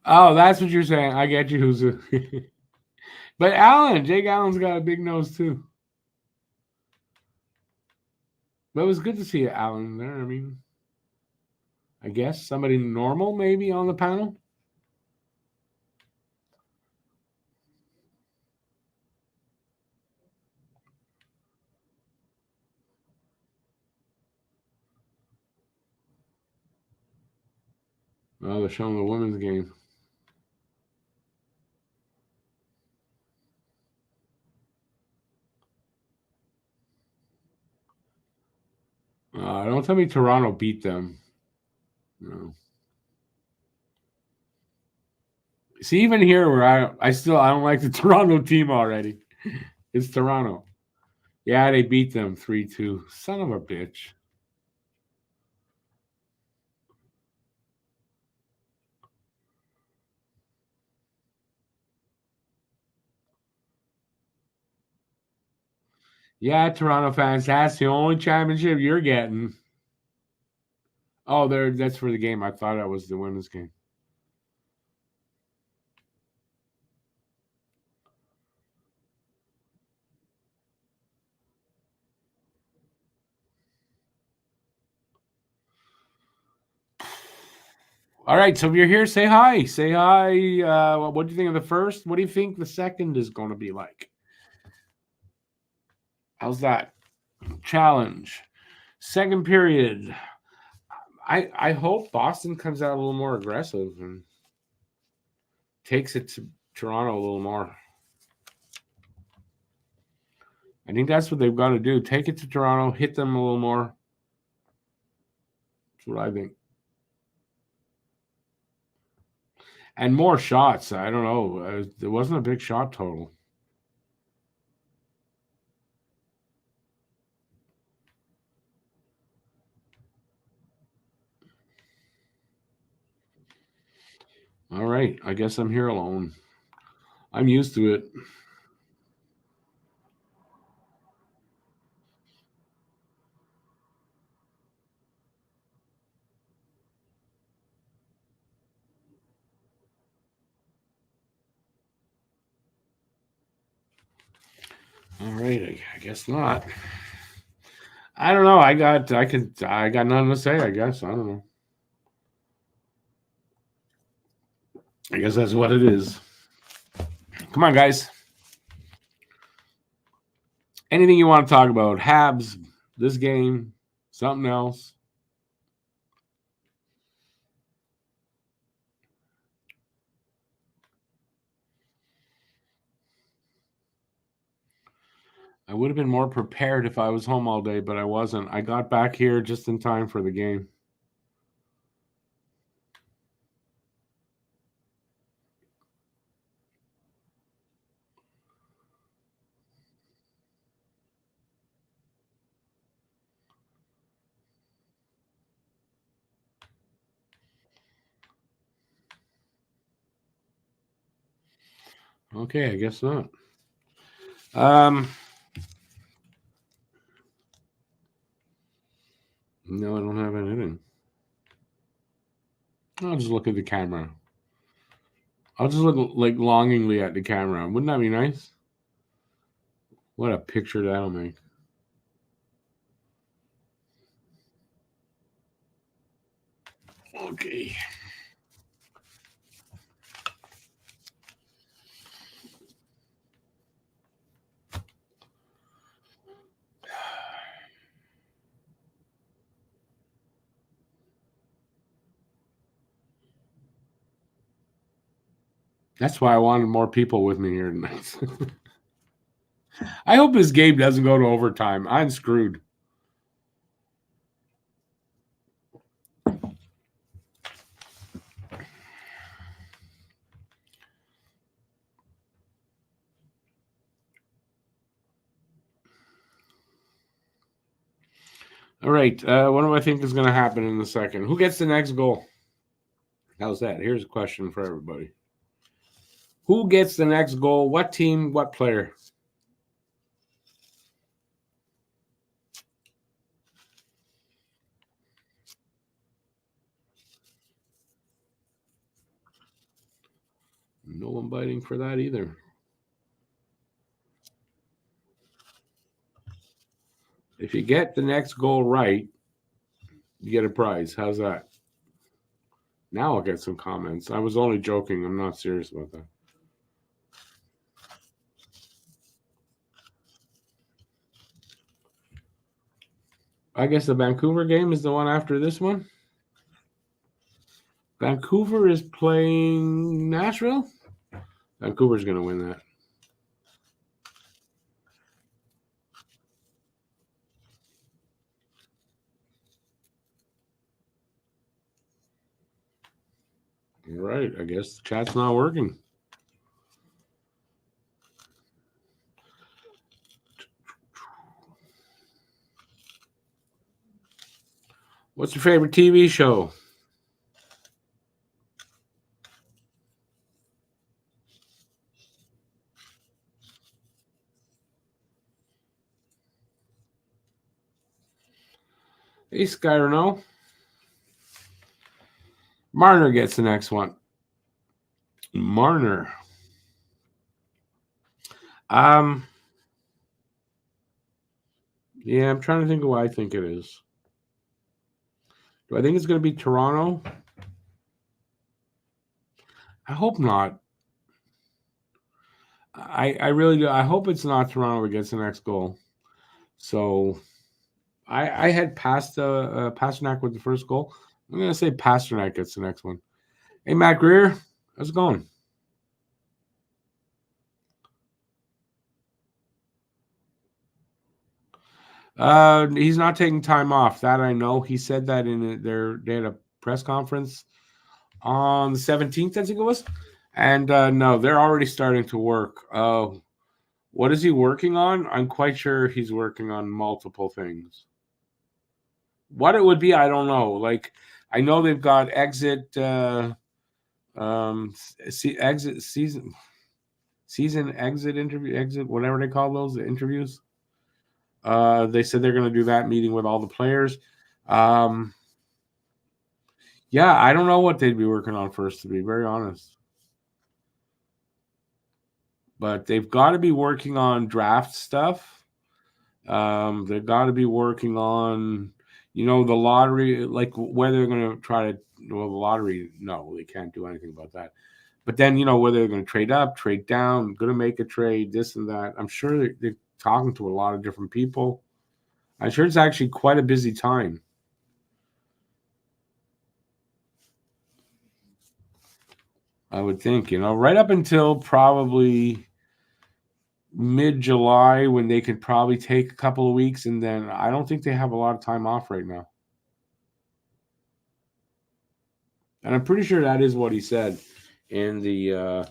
Oh, that's what you're saying. I get you. But Jake Allen's got a big nose too. But it was good to see Allen there. I mean, I guess somebody normal maybe on the panel. Oh, they're showing the women's game. Don't tell me Toronto beat them. No. See, even here where I don't like the Toronto team already. It's Toronto. Yeah, they beat them 3-2. Son of a bitch. Yeah, Toronto fans, that's the only championship you're getting. Oh, that's for the game. I thought that was the women's game. All right, so if you're here, say hi. Say hi. What do you think of the first? What do you think the second is going to be like? How's that? Challenge. Second period. I hope Boston comes out a little more aggressive and takes it to Toronto a little more. I think that's what they've got to do. Take it to Toronto, hit them a little more. That's what I think. And more shots. I don't know. There wasn't a big shot total. All right. I guess I'm here alone. I'm used to it. All right. I guess not. I don't know. I got nothing to say, I guess. I don't know. I guess that's what it is. Come on, guys. Anything you want to talk about? Habs, this game, something else. I would have been more prepared if I was home all day, but I wasn't. I got back here just in time for the game. Okay, I guess not. No, I don't have anything. I'll just look at the camera. I'll just look like longingly at the camera. Wouldn't that be nice? What a picture that'll make. Okay. That's why I wanted more people with me here tonight. I hope this game doesn't go to overtime. I'm screwed. All right. What do I think is going to happen in the second? Who gets the next goal? How's that? Here's a question for everybody. Who gets the next goal? What team? What player? No one biting for that either. If you get the next goal right, you get a prize. How's that? Now I'll get some comments. I was only joking. I'm not serious about that. I guess the Vancouver game is the one after this one. Vancouver is playing Nashville. Vancouver's going to win that. All right. I guess the chat's not working. What's your favorite TV show? Hey, Skyro. Marner gets the next one. Marner. Yeah, I'm trying to think of what I think it is. Do I think it's going to be Toronto? I hope not. I really do. I hope it's not Toronto that gets the next goal. So I had Pasternak with the first goal. I'm going to say Pasternak gets the next one. Hey, Matt Greer, how's it going? He's not taking time off. That I know. He said that they had a press conference on the 17th, I think it was. And no, they're already starting to work. What is he working on? I'm quite sure he's working on multiple things. What it would be, I don't know. Like, I know they've got exit season exit interview, whatever they call those, the interviews. They said they're going to do that meeting with all the players. Yeah, I don't know what they'd be working on first, to be very honest. But they've got to be working on draft stuff. They've got to be working on, the lottery, like whether they're going to try to, the lottery, no, they can't do anything about that. But then, whether they're going to trade up, trade down, going to make a trade, this and that. I'm sure they're talking to a lot of different people. I'm sure it's actually quite a busy time. I would think, right up until probably mid-July when they could probably take a couple of weeks, and then I don't think they have a lot of time off right now. And I'm pretty sure that is what he said in the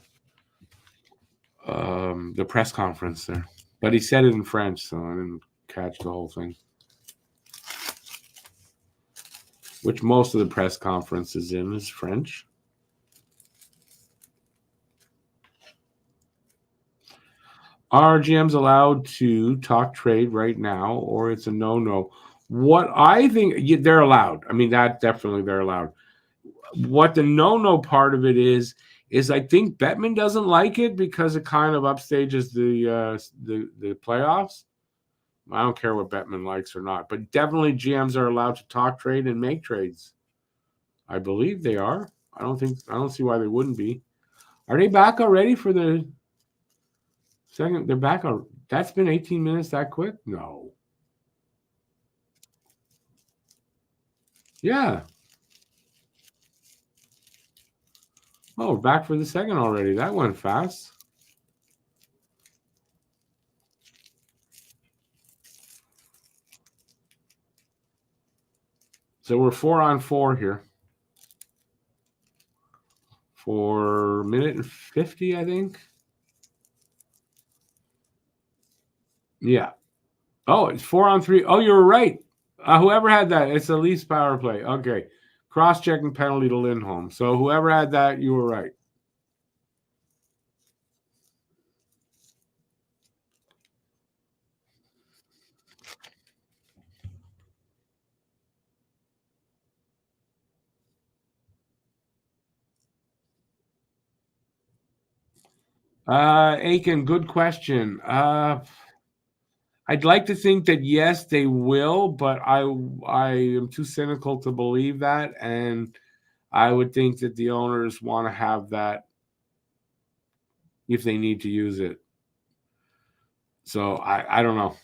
press conference there. But he said it in French, so I didn't catch the whole thing. Which most of the press conference is in is French. Are GMs allowed to talk trade right now, or it's a no-no? What I think, they're allowed. I mean, that definitely they're allowed. What the no-no part of it is I think Bettman doesn't like it because it kind of upstages the playoffs. I don't care what Bettman likes or not, but definitely GMs are allowed to talk trade and make trades. I believe they are. I don't see why they wouldn't be. Are they back already for the second? They're back. That's been 18 minutes that quick? No. Yeah. Oh, back for the second already. That went fast. So we're 4-on-4 here for a minute and 50, I think. Yeah. Oh, it's 4-on-3. Oh, you were right. Whoever had that, it's the least power play. Okay. Cross-checking penalty to Lindholm. So whoever had that, you were right. Aiken, good question. I'd like to think that yes, they will, but I am too cynical to believe that, and I would think that the owners want to have that if they need to use it. So I don't know.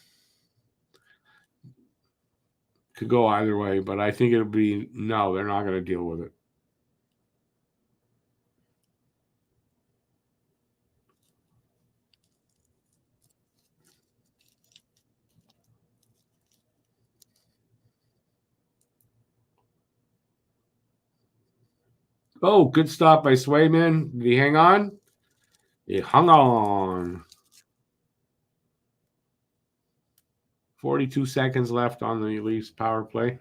Could go either way, but I think it'll be no, they're not going to deal with it. Oh, good stop by Swayman. Did he hang on? He hung on. 42 seconds left on the Leafs power play.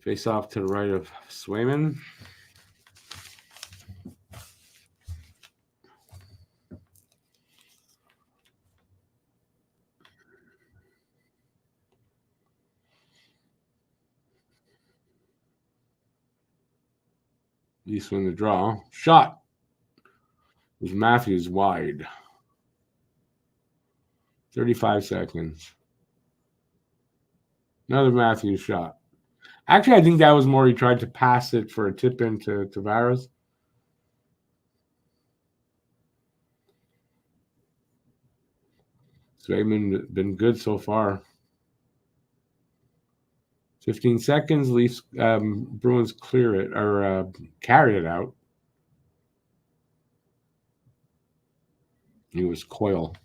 Face off to the right of Swayman. Leafs win the draw. Shot. It was Matthews wide. 35 seconds. Another Matthews shot. Actually, I think that was more he tried to pass it for a tip in to Tavares. Swayman been good so far. 15 seconds. Leafs Bruins clear it or carry it out. He was Coyle.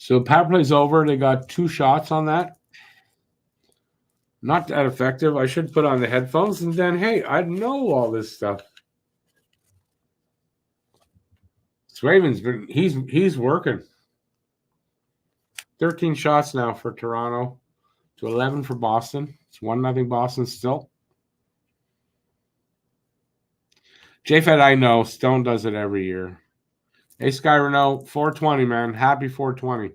So power play's over. They got 2 shots on that. Not that effective. I should put on the headphones and then, hey, I know all this stuff. Swayman's been he's working. 13 shots now for Toronto to 11 for Boston. It's 1-0 Boston still. JFed, I know. Stone does it every year. Hey, Sky Renault, 420, man. Happy 420.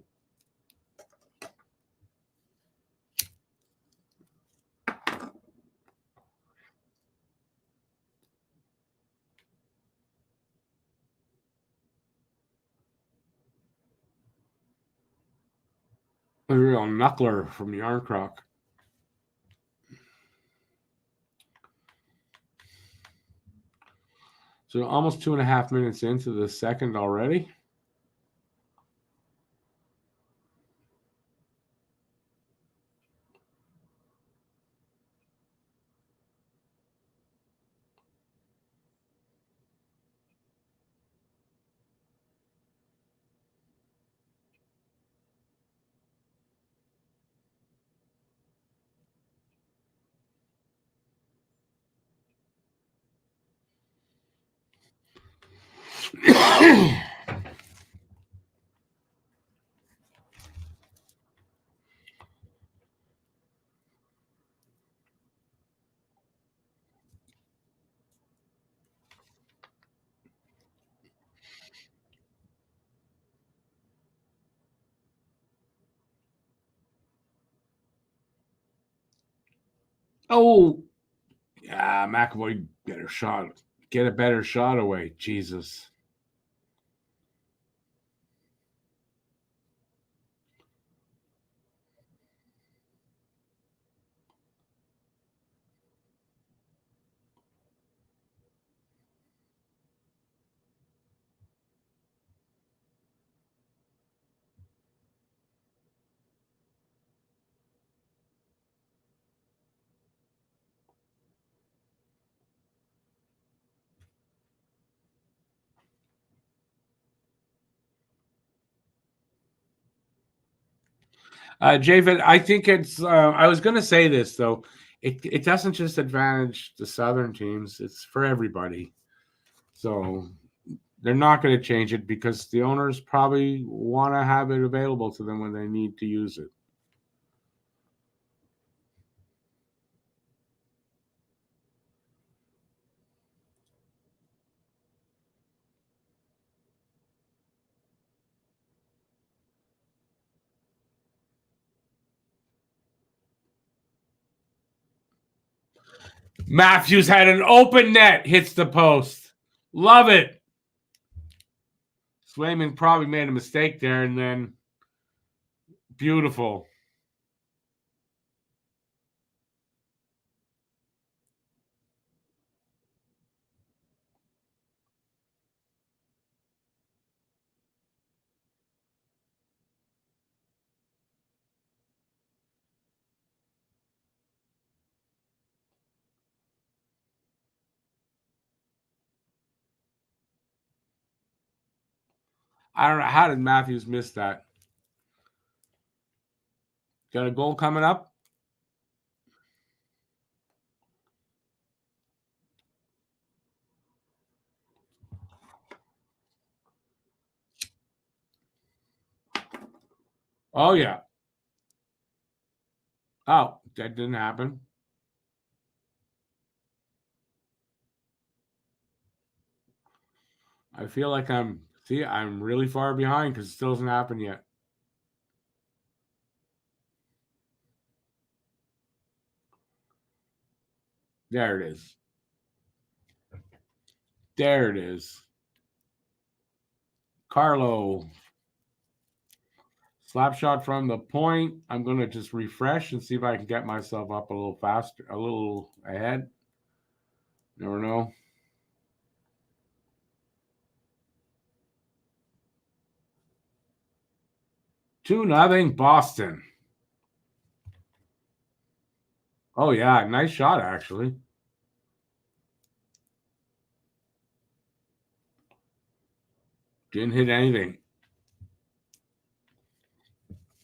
A real knuckler from Yarncroc. So almost 2.5 minutes into the second already. Oh, yeah, McAvoy better shot. Get a better shot away. Jesus. Javid, I think it's. I was going to say this though. It doesn't just advantage the Southern teams; it's for everybody. So they're not going to change it because the owners probably want to have it available to them when they need to use it. Matthews had an open net, hits the post. Love it. Swayman probably made a mistake there, and then beautiful. I don't know how did Matthews miss that. Got a goal coming up. Oh yeah. Oh, that didn't happen. I feel like I'm really far behind because it still hasn't happened yet. There it is. There it is. Carlo. Slap shot from the point. I'm going to just refresh and see if I can get myself up a little faster, a little ahead. Never know. 2-0 Boston. Oh, yeah. Nice shot, actually. Didn't hit anything.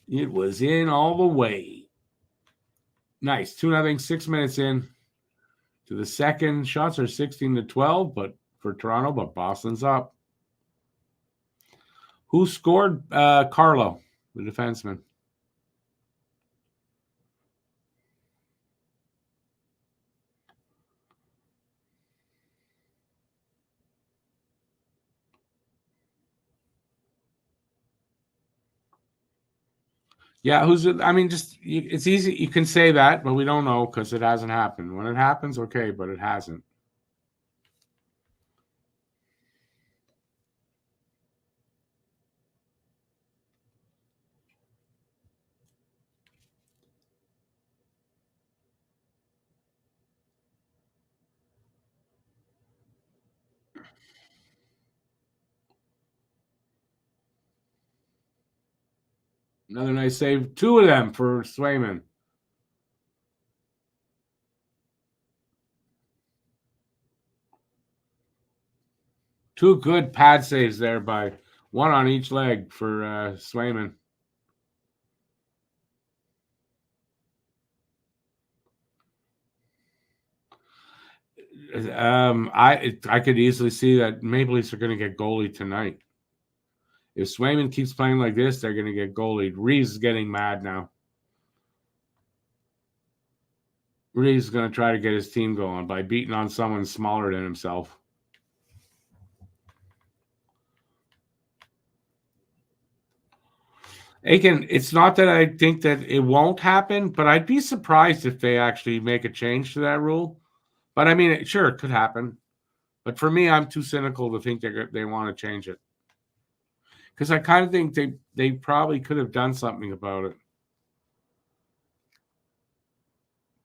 It was in all the way. Nice. 2-0, 6 minutes in to the second. Shots are 16-12, but for Toronto, but Boston's up. Who scored? Carlo, the defenseman. Yeah, who's it? I mean, it's easy. You can say that, but we don't know because it hasn't happened. When it happens, okay, but it hasn't. Another nice save. Two of them for Swayman. Two good pad saves there by one on each leg for Swayman. I could easily see that Maple Leafs are going to get goalie tonight. If Swayman keeps playing like this, they're going to get goalied. Reeves is getting mad now. Reeves is going to try to get his team going by beating on someone smaller than himself. Aiken, it's not that I think that it won't happen, but I'd be surprised if they actually make a change to that rule. But I mean, sure, it could happen. But for me, I'm too cynical to think they want to change it, because I kind of think they probably could have done something about it.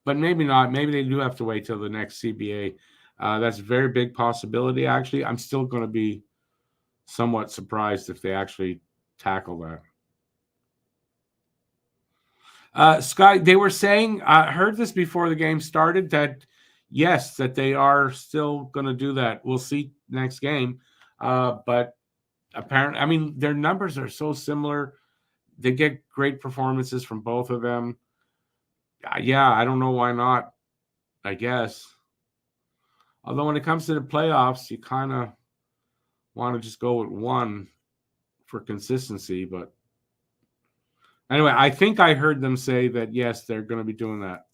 But maybe not. Maybe they do have to wait till the next CBA. That's a very big possibility, actually. I'm still going to be somewhat surprised if they actually tackle that. Sky, they were saying, I heard this before the game started, that yes, that they are still going to do that. We'll see next game. But apparently, I mean, their numbers are so similar. They get great performances from both of them. Yeah, I don't know why not, I guess. Although when it comes to the playoffs, you kind of want to just go with one for consistency. But anyway, I think I heard them say that, yes, they're going to be doing that.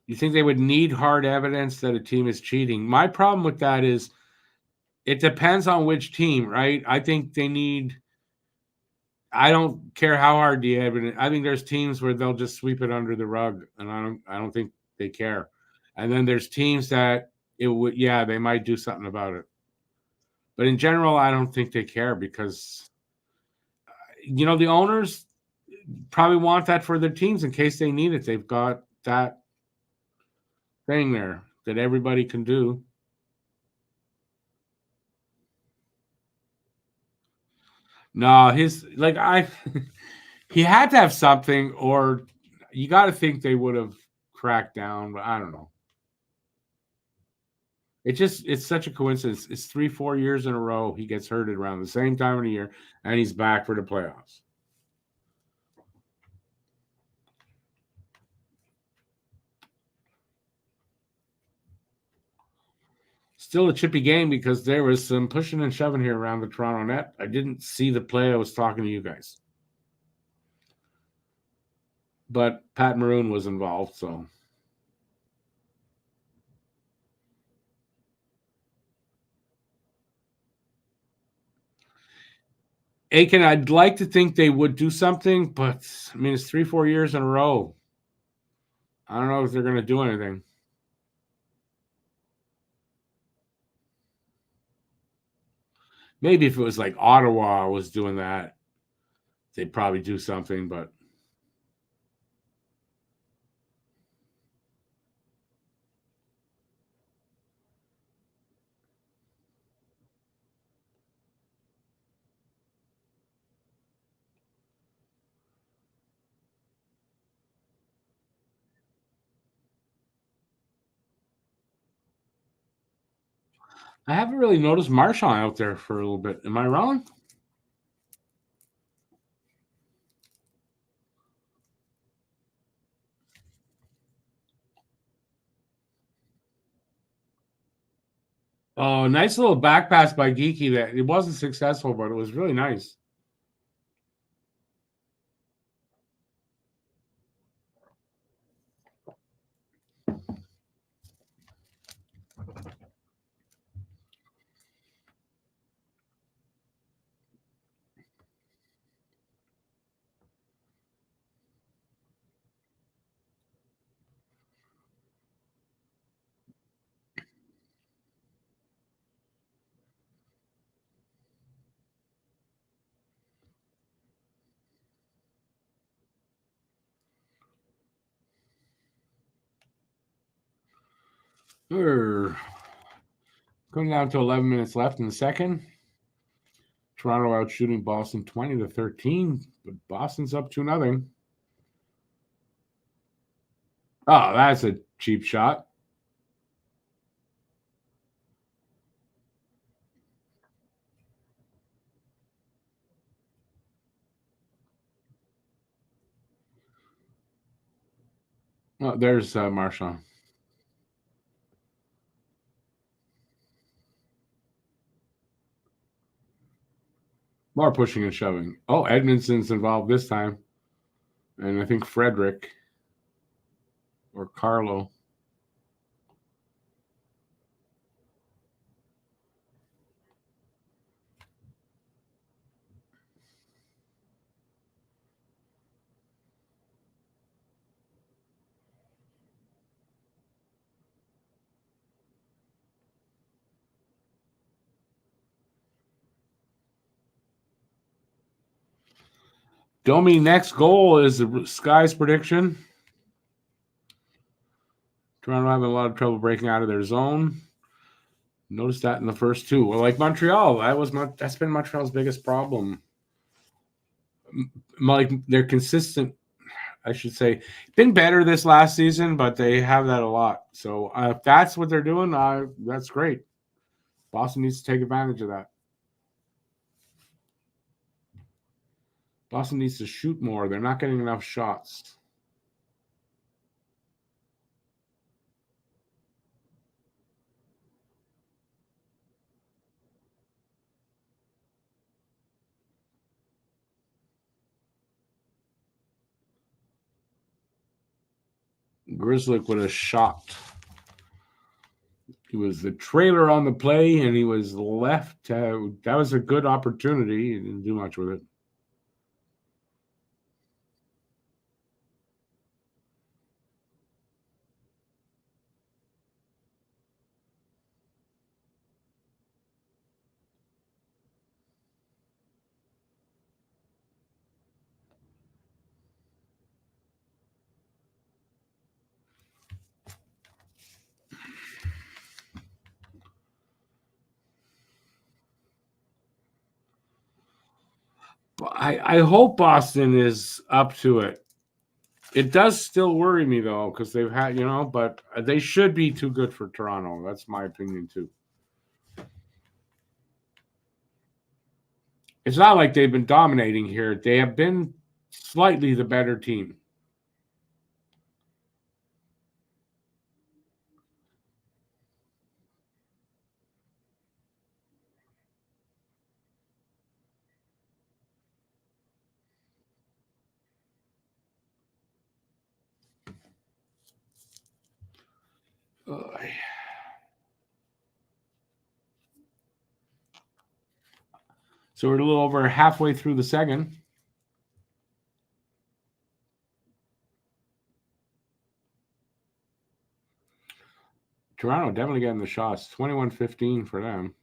You think they would need hard evidence that a team is cheating? My problem with that is it depends on which team, right? I think they need. I don't care how hard the evidence. I think there's teams where they'll just sweep it under the rug, and I don't think they care. And then there's teams that it would, yeah, they might do something about it. But in general, I don't think they care because the owners probably want that for their teams in case they need it. They've got that thing there that everybody can do. No, his like I he had to have something, or you got to think they would have cracked down, but I don't know. It's such a coincidence. It's 3-4 years in a row he gets hurt around the same time of the year, and he's back for the playoffs. Still a chippy game because there was some pushing and shoving here around the Toronto net. I didn't see the play. I was talking to you guys, but Pat Maroon was involved, so. Aiken, I'd like to think they would do something, but I mean, it's 3-4 years in a row. I don't know if they're going to do anything. Maybe if it was like Ottawa was doing that, they'd probably do something, but I haven't really noticed Marchand out there for a little bit. Am I wrong? Oh, nice little back pass by Geeky. That it wasn't successful, but it was really nice. We're going down to 11 minutes left in the second. Toronto out shooting Boston 20-13, but Boston's up 2-0. Oh, that's a cheap shot. Oh, there's Marchand. More pushing and shoving. Oh, Edmondson's involved this time. And I think Frederick or Carlo. Domi next goal is the Sky's prediction. Toronto having a lot of trouble breaking out of their zone. Notice that in the first two. Well, like Montreal, that's been Montreal's biggest problem. Like they're consistent. I should say, been better this last season, but they have that a lot. So if that's what they're doing, that's great. Boston needs to take advantage of that. Boston needs to shoot more. They're not getting enough shots. Grzelcyk with a shot. He was the trailer on the play, and he was left. That was a good opportunity. He didn't do much with it. I hope Boston is up to it. It does still worry me though, because they've had, but they should be too good for Toronto. That's my opinion too. It's not like they've been dominating here. They have been slightly the better team. So we're a little over halfway through the second. Toronto definitely getting the shots. 21-15 for them.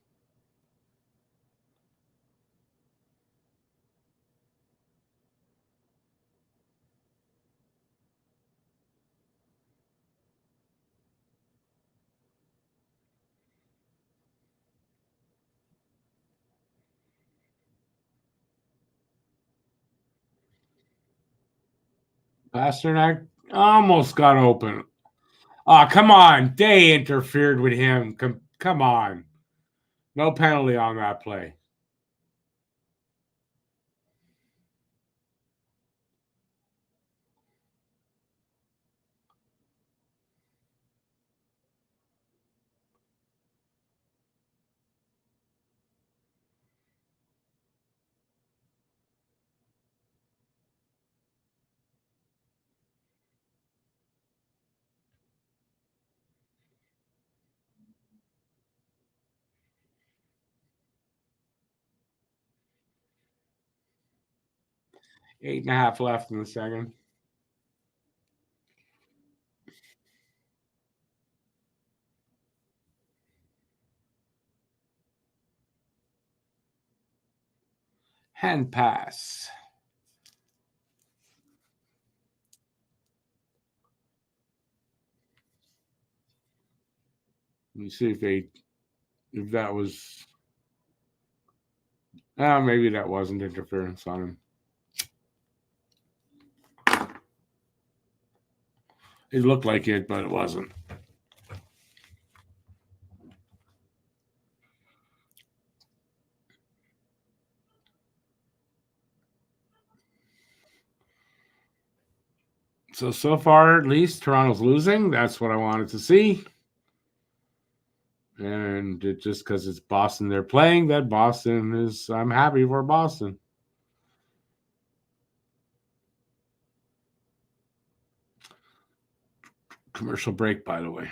Pasternak almost got open. Oh, come on. They interfered with him. Come on. No penalty on that play. Eight and a half left in the second. Hand pass. Let me see if that was. Maybe that wasn't interference on him. It looked like it, but it wasn't. So far, at least, Toronto's losing. That's what I wanted to see. And just because it's Boston they're playing, that Boston is, I'm happy for Boston. Commercial break, by the way.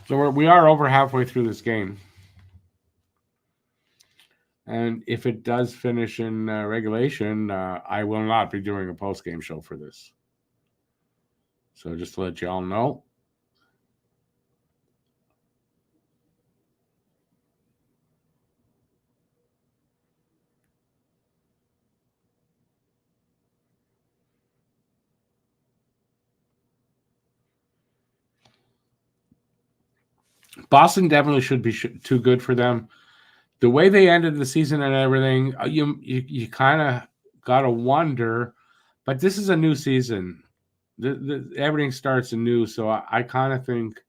So we are over halfway through this game. And if it does finish in regulation, I will not be doing a post-game show for this. So just to let you all know. Boston definitely should be too good for them. The way they ended the season and everything, you kind of got to wonder. But this is a new season. Everything starts anew, so I kind of think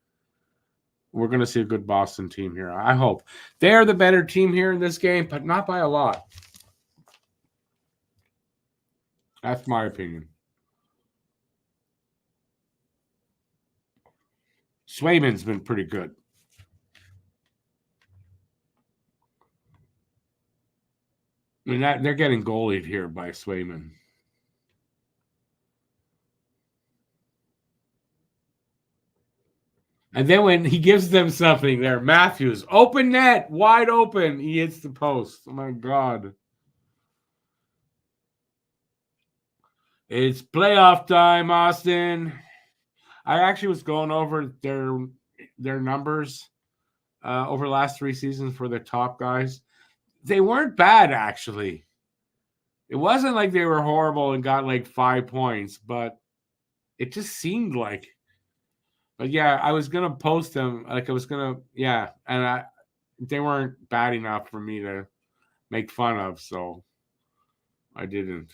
we're going to see a good Boston team here. I hope. They're the better team here in this game, but not by a lot. That's my opinion. Swayman's been pretty good. I mean, they're getting goalied here by Swayman. And then when he gives them something there, Matthews, open net, wide open, he hits the post. Oh, my God. It's playoff time, Austin. I actually was going over their numbers over the last 3 seasons for the top guys. They weren't bad, actually. It wasn't like they were horrible and got like 5 points, but it just seemed like. But yeah, I was gonna post them. Like I was gonna, yeah, and they weren't bad enough for me to make fun of, so I didn't.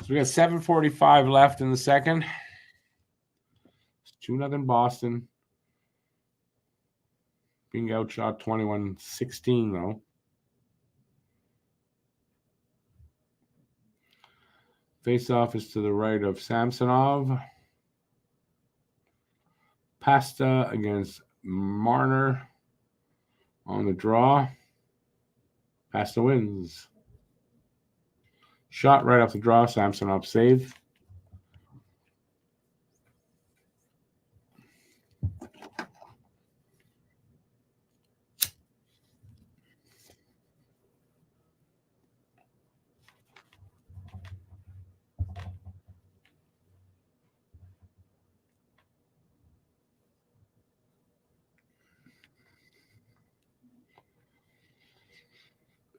So we got 7:45 left in the second. 2-0 Boston. Being outshot 21-16 though. Face-off is to the right of Samsonov. Pasta against Marner on the draw. Pasta wins. Shot right off the draw. Samsonov save.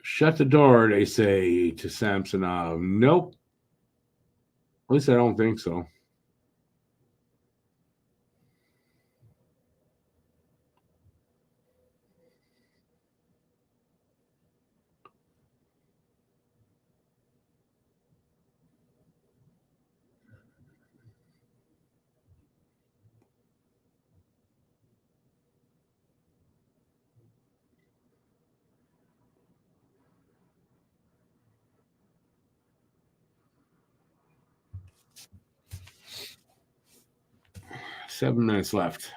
Shut the door, they say to Samsonov. Nope. At least I don't think so. Seven minutes left.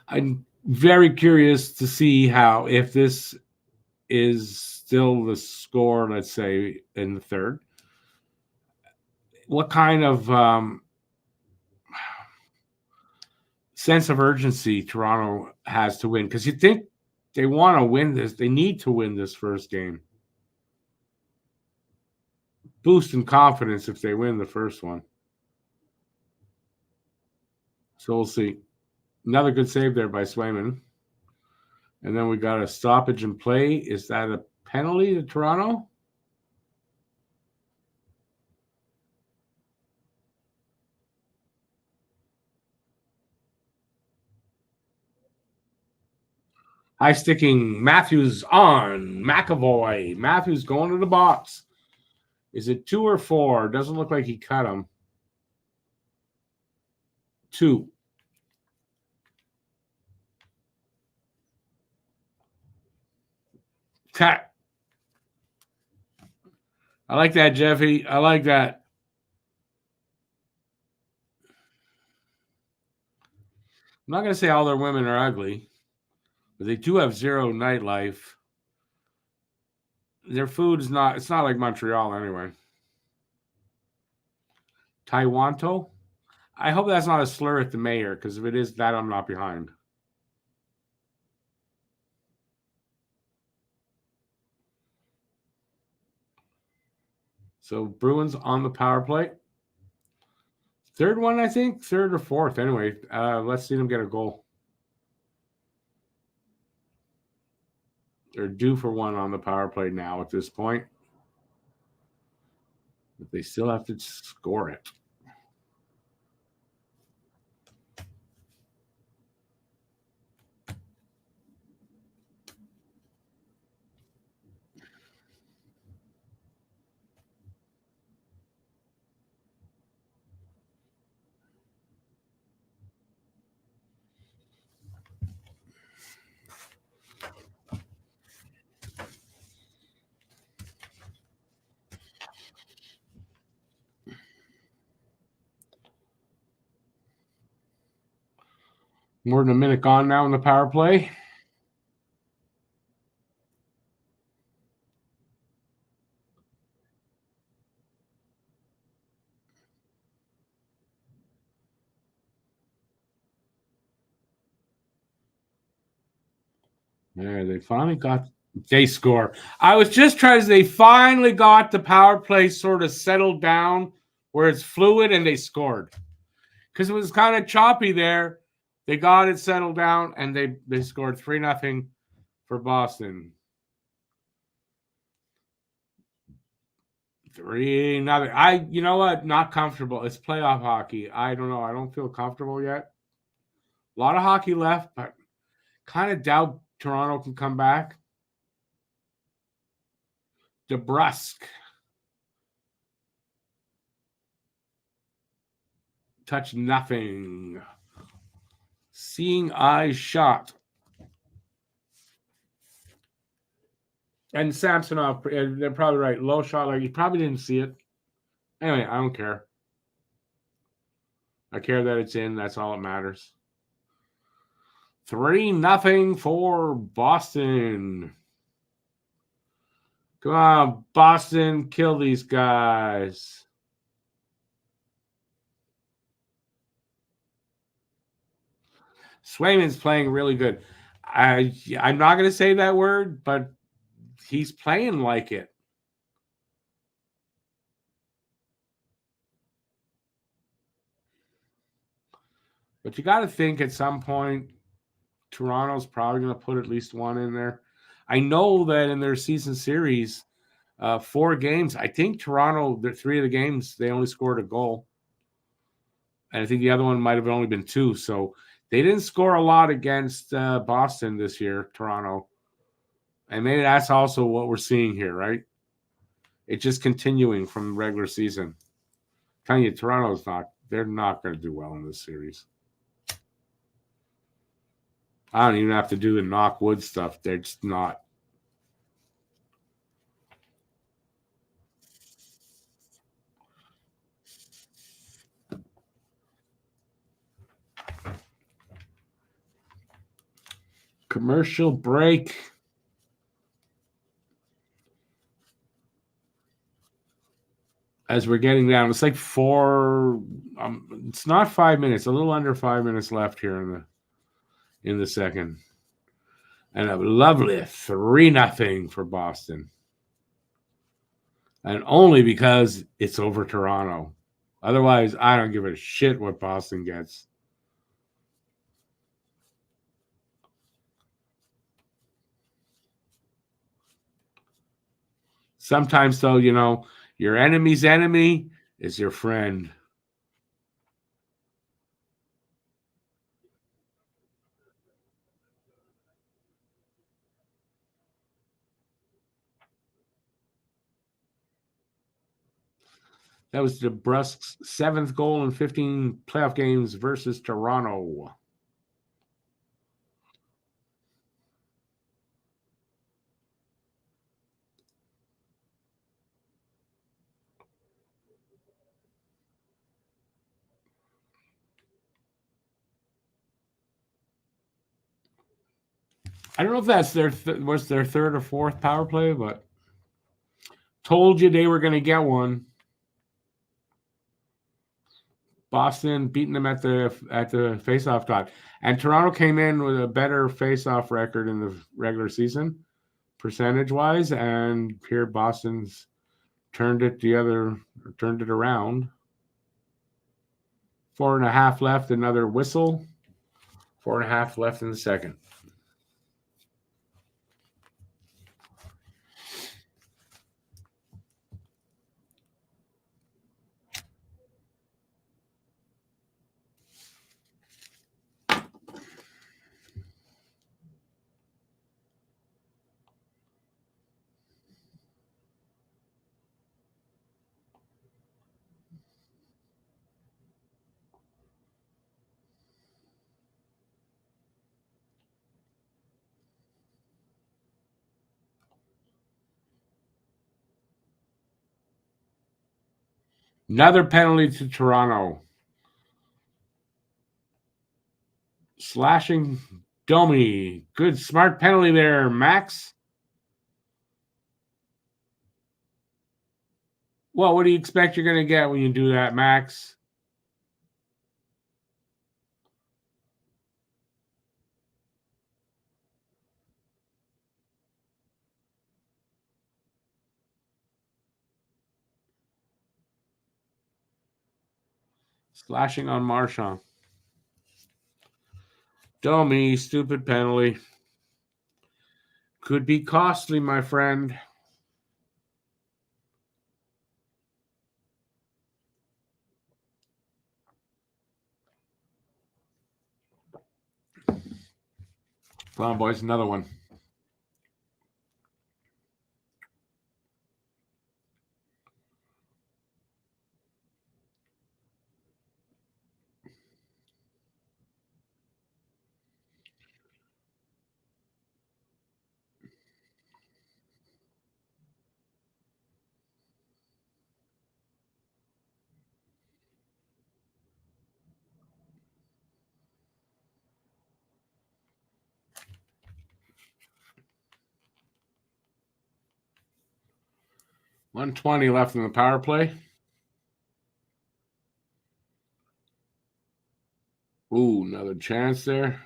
I'm very curious to see how, if this is still the score, let's say, in the third, what kind of sense of urgency Toronto has to win, because you think they want to win this. They need to win this first game. Boost in confidence if they win the first one. So we'll see. Another good save there by Swayman. And then we got a stoppage in play. Is that a penalty to Toronto? High sticking. Matthews on. McAvoy. Matthews going to the box. Is it 2 or 4? Doesn't look like he cut him. 2. Cut. I like that, Jeffy. I like that. I'm not going to say all their women are ugly, but they do have zero nightlife. Their food is not, it's not like Montreal anyway. Taiwanto? I hope that's not a slur at the mayor, because if it is, that I'm not behind. So Bruins on the power play. Third one, I think. Third or fourth. Anyway, let's see them get a goal. They're due for one on the power play now at this point. But they still have to score it. More than a minute gone now in the power play. There, they finally got, they score. I was just trying to, they finally got the power play sort of settled down where it's fluid, and they scored. Because it was kind of choppy there. They got it settled down, and they scored 3-0 for Boston. 3-0. You know what? Not comfortable. It's playoff hockey. I don't know. I don't feel comfortable yet. A lot of hockey left, but kind of doubt Toronto can come back. DeBrusk. Touch nothing. Seeing eyes shot. And Samsonov, they're probably right. Low shot, like he probably didn't see it. Anyway, I don't care. I care that it's in. That's all that matters. 3-0 for Boston. Come on, Boston, kill these guys. Swayman's playing really good. I'm not going to say that word, but he's playing like it. But you got to think at some point, Toronto's probably going to put at least one in there. I know that in their season series, 4 games, I think Toronto, 3 of the games, they only scored a goal. And I think the other one might have only been 2. So they didn't score a lot against Boston this year, Toronto. And maybe that's also what we're seeing here, right? It's just continuing from the regular season. I'm telling you, Toronto's they're not going to do well in this series. I don't even have to do the knock wood stuff. They're just not. Commercial break. as we're getting down. It's like it's not 5 minutes, a little under 5 minutes left here in the second. And a lovely 3-0 for Boston. And only because it's over Toronto. Otherwise, I don't give a shit what Boston gets. Sometimes, though, your enemy's enemy is your friend. That was DeBrusk's 7th goal in 15 playoff games versus Toronto. I don't know if that's was their third or fourth power play, but told you they were going to get one. Boston beating them at the faceoff dot, and Toronto came in with a better faceoff record in the regular season, percentage wise, and here Boston's turned it around. 4.5 left, another whistle. 4.5 left in the second. Another penalty to Toronto. Slashing Domi. Good, smart penalty there, Max. Well, what do you expect you're going to get when you do that, Max? Slashing on Marchand. Domi, stupid penalty. Could be costly, my friend. Come on, boys, another one. $120 left in the power play. Ooh, another chance there.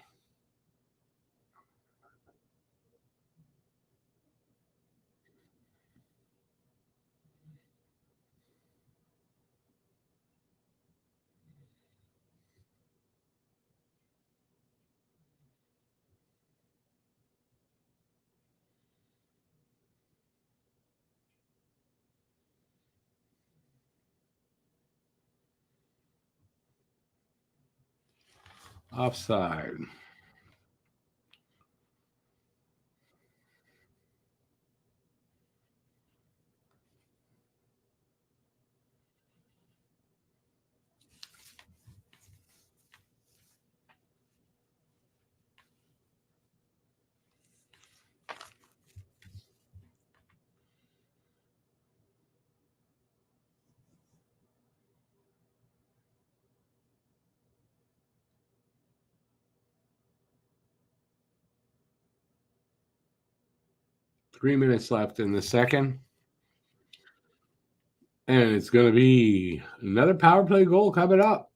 Offside. Three minutes left in the second. And it's going to be another power play goal coming up.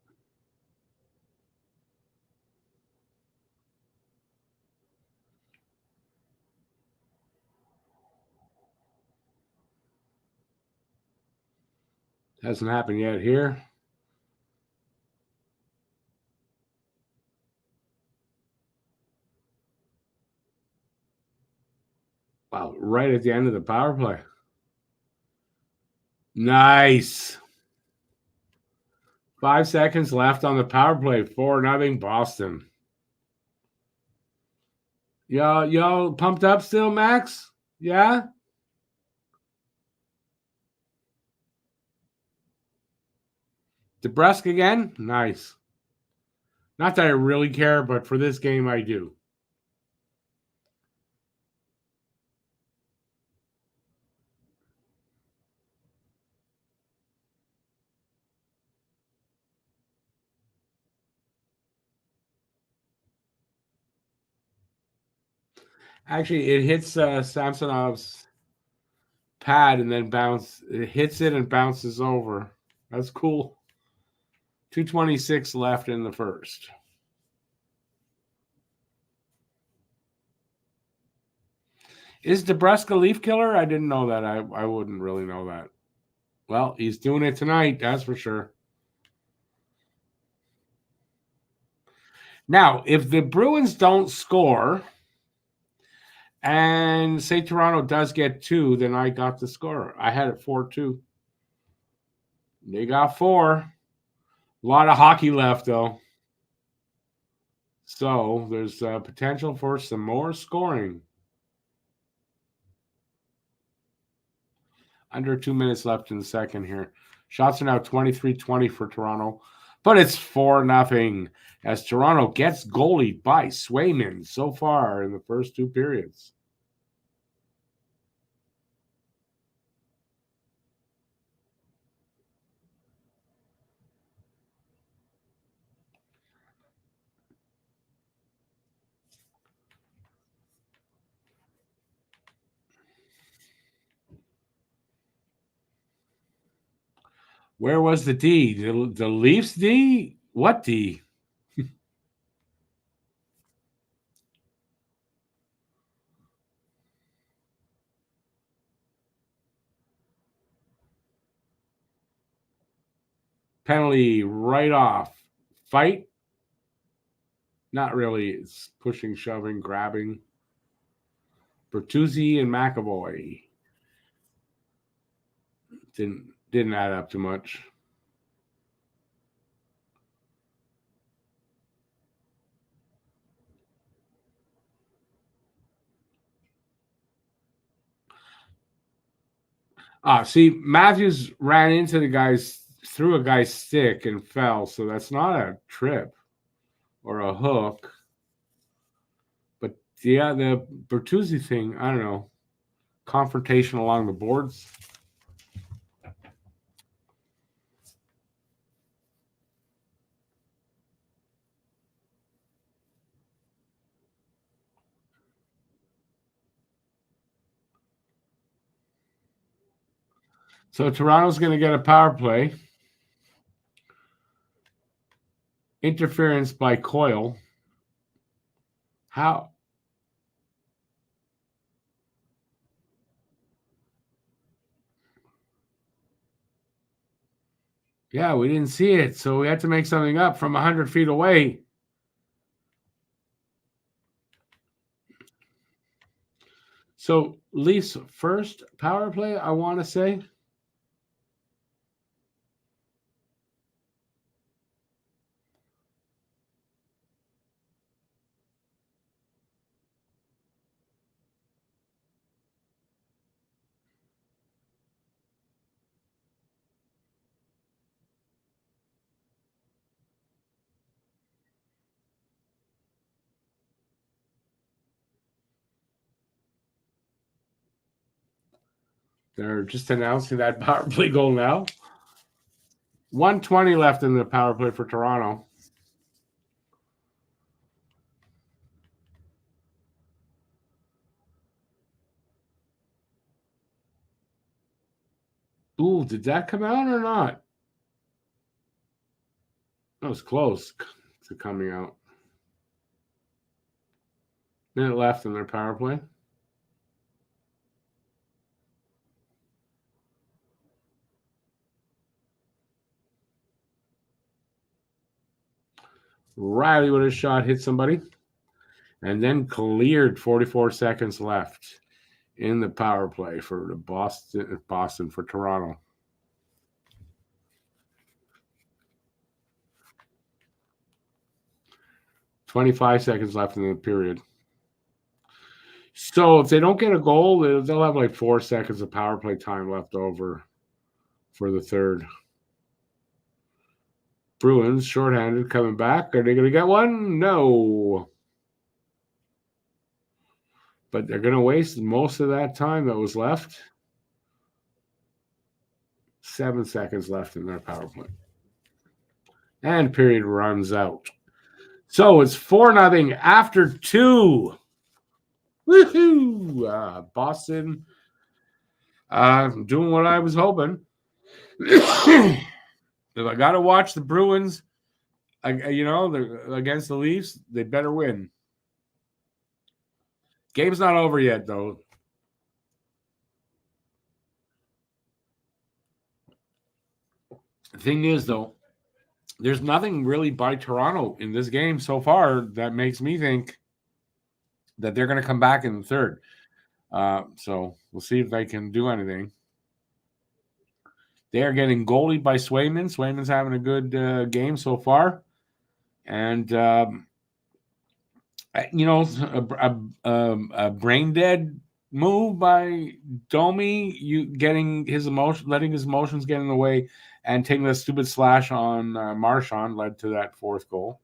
Hasn't happened yet here. Wow, right at the end of the power play. Nice. 5 seconds left on the power play. 4-0 Boston. Y'all pumped up still, Max? Yeah? DeBrusque again? Nice. Not that I really care, but for this game, I do. Actually, it hits Samsonov's pad and then it hits it and bounces over. That's cool. 2:26 left in the first. Is DeBrusque a leaf killer? I didn't know that. I wouldn't really know that. Well, he's doing it tonight, that's for sure. Now, if the Bruins don't score and say Toronto does get 2, then I got the score. I had it 4-2. They got 4. A lot of hockey left, though. So there's potential for some more scoring. Under 2 minutes left in the second here. Shots are now 23-20 for Toronto, but it's 4-0 as Toronto gets goalied by Swayman so far in the first 2 periods. Where was the D? The Leafs D? What D? Penalty right off. Fight? Not really. It's pushing, shoving, grabbing. Bertuzzi and McAvoy. Didn't add up too much. See, Matthews ran into the guy's, threw a guy's stick and fell, so that's not a trip or a hook. But yeah, the Bertuzzi thing, I don't know. Confrontation along the boards. So Toronto's going to get a power play. Interference by Coyle. How? Yeah, we didn't see it, so we had to make something up from 100 feet away. So Leafs first power play, I want to say. They're just announcing that power play goal now. 1:20 left in the power play for Toronto. Ooh, Oh, did that come out or not? That was close to coming out. Minute left in their power play. Riley with a shot hit somebody and then cleared. 44 seconds left in the power play for the Boston for Toronto. $25 seconds left in the period. So if they don't get a goal, they'll have like 4 seconds of power play time left over for the third. Bruins shorthanded coming back. Are they going to get one? No. But they're going to waste most of that time that was left. 7 seconds left in their power play. And period runs out. So it's 4-0 after 2. Woohoo! Boston doing what I was hoping. If I got to watch the Bruins, against the Leafs, they better win. Game's not over yet, though. The thing is, though, there's nothing really by Toronto in this game so far that makes me think that they're going to come back in the third. So we'll see if they can do anything. They are getting goalied by Swayman. Swayman's having a good game so far. And, a brain dead move by Domi, letting his emotions get in the way and taking the stupid slash on Marchand led to that fourth goal.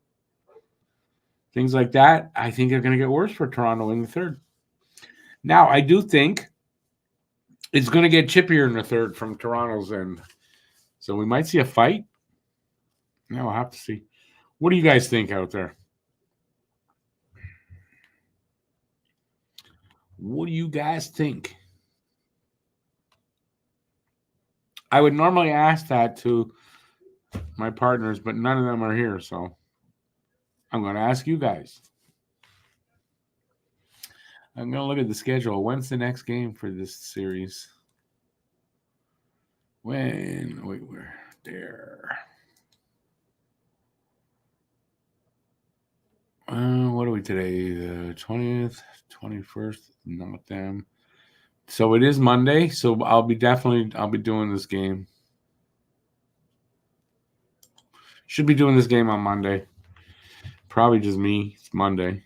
Things like that, I think, are going to get worse for Toronto in the third. Now, I do think it's going to get chippier in the third from Toronto's end. So we might see a fight. Yeah, we'll have to see. What do you guys think out there? What do you guys think? I would normally ask that to my partners, but none of them are here, so I'm going to ask you guys. I'm going to look at the schedule. When's the next game for this series? We're there. What are we today? The 20th, 21st, not them. So it is Monday, so I'll be doing this game. Should be doing this game on Monday. Probably just me. It's Monday.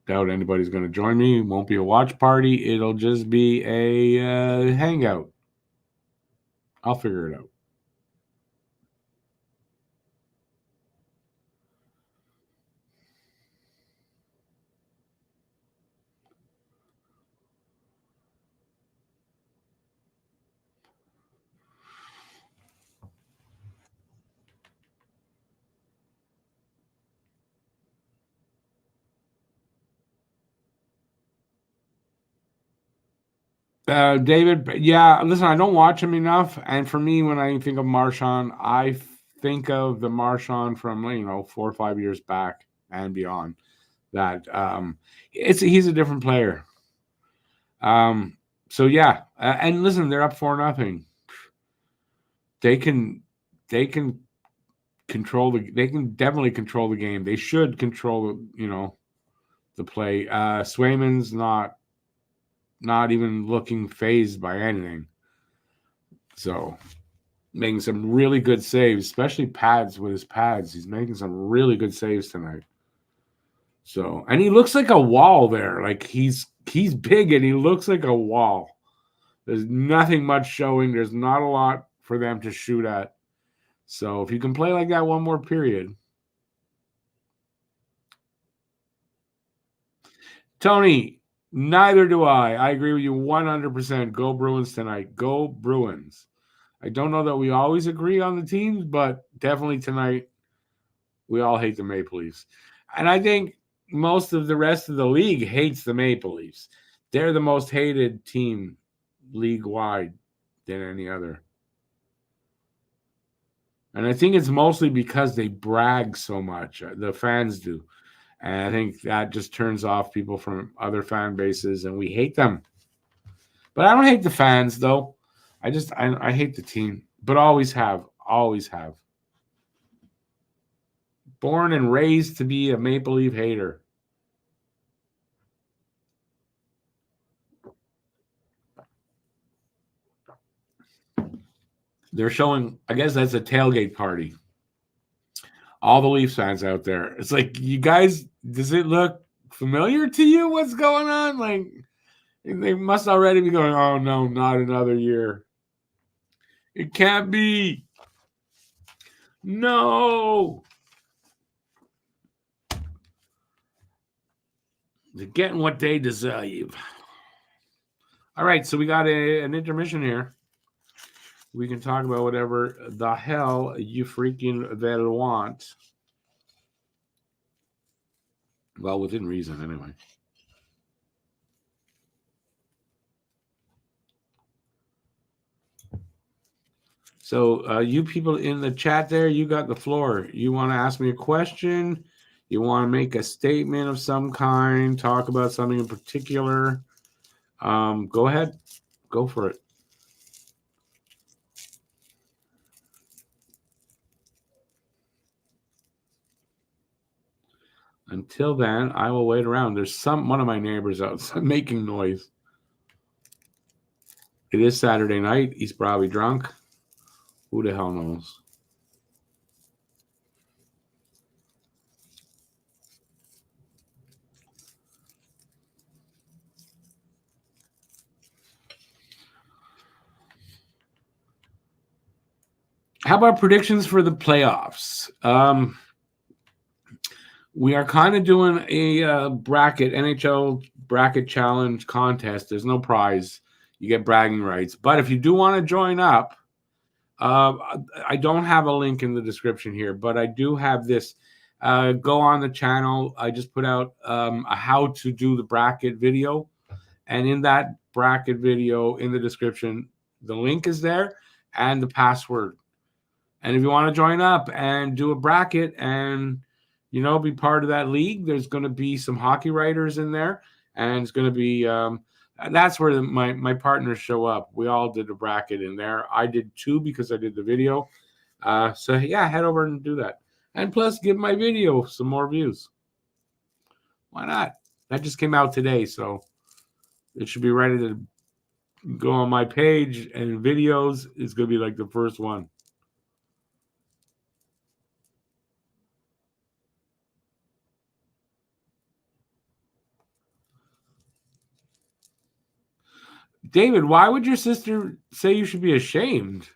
Doubt anybody's going to join me. It won't be a watch party. It'll just be a hangout. I'll figure it out. David, yeah, listen, I don't watch him enough. And for me, when I think of Marchand, I think of the Marchand from, 4 or 5 years back and beyond. That he's a different player. So yeah, and listen, they're up 4-0. They can definitely control the game. They should control, the play. Swayman's not even looking phased by anything. So making some really good saves, especially pads with his pads. He's making some really good saves tonight. So, and he looks like a wall there. Like he's big and he looks like a wall. There's nothing much showing. There's not a lot for them to shoot at. So if you can play like that one more period. Tony, neither do I. I agree with you 100%. Go Bruins tonight. Go Bruins. I don't know that we always agree on the teams, but definitely tonight we all hate the Maple Leafs. And I think most of the rest of the league hates the Maple Leafs. They're the most hated team league-wide than any other. And I think it's mostly because they brag so much. The fans do. And I think that just turns off people from other fan bases, and we hate them. But I don't hate the fans, though. I hate the team, but always have. Always have. Born and raised to be a Maple Leaf hater. They're showing, I guess that's a tailgate party. All the Leafs fans out there. It's like, you guys, does it look familiar to you? What's going on? Like, they must already be going, oh no, not another year. It can't be. No. They're getting what they deserve. All right, so we got an intermission here. We can talk about whatever the hell you freaking will want. Well, within reason, anyway. So you people in the chat there, you got the floor. You want to ask me a question? You want to make a statement of some kind, talk about something in particular? Go ahead. Go for it. Until then, I will wait around. There's one of my neighbors outside making noise. It is Saturday night. He's probably drunk. Who the hell knows? How about predictions for the playoffs? We are kind of doing a bracket, NHL bracket challenge contest. There's no prize. You get bragging rights. But if you do want to join up, I don't have a link in the description here, but I do have this. Go on the channel. I just put out a how to do the bracket video. And in that bracket video, in the description, the link is there and the password. And if you want to join up and do a bracket and, you know, be part of that league, there's going to be some hockey writers in there. And it's going to be that's where my partners show up. We all did a bracket in there. I did 2 because I did the video. So, yeah, head over and do that. And plus, give my video some more views. Why not? That just came out today, so it should be ready to go on my page. And videos is going to be like the first one. David, why would your sister say you should be ashamed?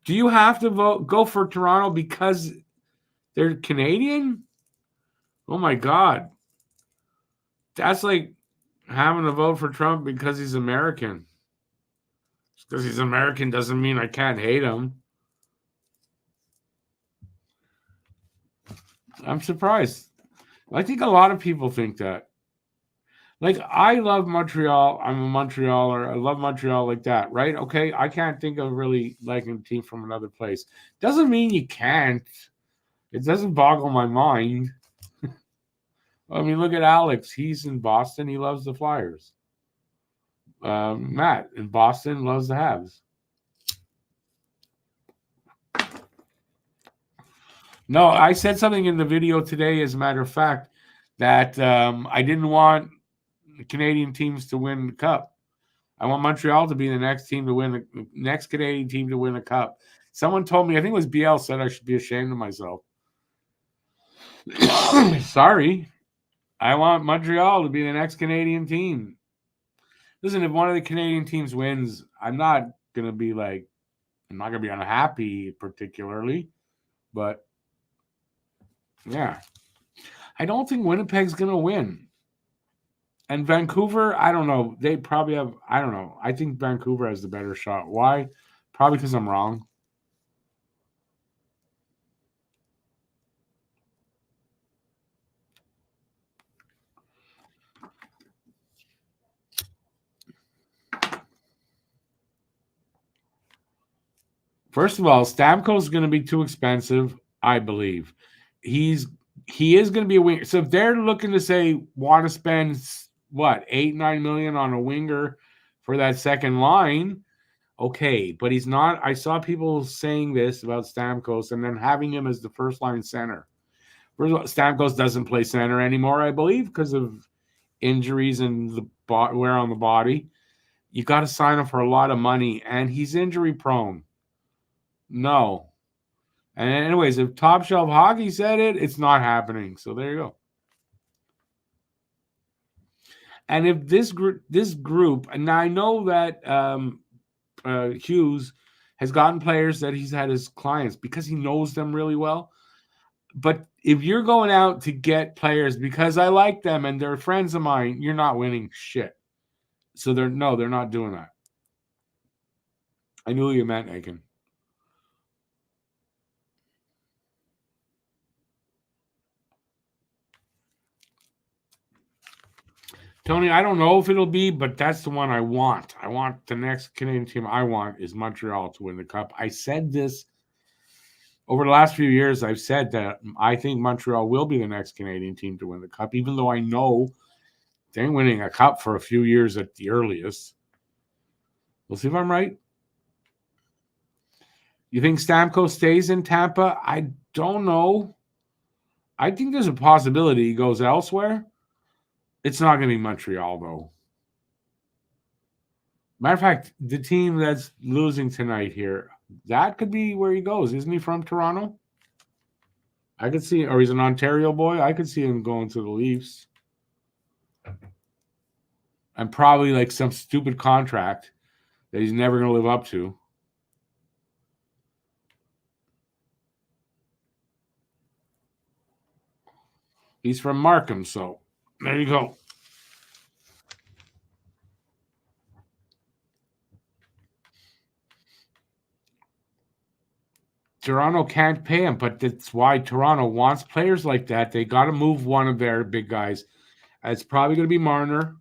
Do you have to go for Toronto because they're Canadian? Oh my God. That's like having to vote for Trump because he's American. Just because he's American doesn't mean I can't hate him. I'm surprised. I think a lot of people think that. Like, I love Montreal. I'm a Montrealer. I love Montreal like that, right? Okay, I can't think of really liking a team from another place. Doesn't mean you can't. It doesn't boggle my mind. I mean, look at Alex. He's in Boston. He loves the Flyers. Matt in Boston loves the Habs. No, I said something in the video today, as a matter of fact, that I didn't want Canadian teams to win the cup. I want Montreal to be the next team to win the next Canadian team to win the cup. Someone told me, I think it was BL, said I should be ashamed of myself. Sorry. I want Montreal to be the next Canadian team. Listen, if one of the Canadian teams wins, I'm not going to be unhappy particularly, but yeah. I don't think Winnipeg's going to win. And Vancouver, I don't know. They probably have, I don't know. I think Vancouver has the better shot. Why? Probably because I'm wrong. First of all, Stamkos is going to be too expensive, I believe. He is going to be a winger. So if they're looking to say want to spend what 8-9 million on a winger for that second line, okay, but he's not. I saw people saying this about Stamkos and then having him as the first line center. First of all, Stamkos doesn't play center anymore, I believe, because of injuries and the wear on the body. You got to sign him for a lot of money, and he's injury prone. No. And anyways, if Top Shelf Hockey said it, it's not happening. So there you go. And if this group, and I know that Hughes has gotten players that he's had as clients because he knows them really well. But if you're going out to get players because I like them and they're friends of mine, you're not winning shit. So they're not doing that. I knew what you meant, Aiken. Tony, I don't know if it'll be, but that's the one I want. I want the next Canadian team I want is Montreal to win the cup. I said this over the last few years. I've said that I think Montreal will be the next Canadian team to win the cup, even though I know they ain't winning a cup for a few years at the earliest. We'll see if I'm right. You think Stamkos stays in Tampa? I don't know. I think there's a possibility he goes elsewhere. It's not going to be Montreal, though. Matter of fact, the team that's losing tonight here, that could be where he goes. Isn't he from Toronto? I could see, or he's an Ontario boy. I could see him going to the Leafs. And probably like some stupid contract that he's never going to live up to. He's from Markham, so there you go. Toronto can't pay him, but that's why Toronto wants players like that. They got to move one of their big guys. It's probably going to be Marner.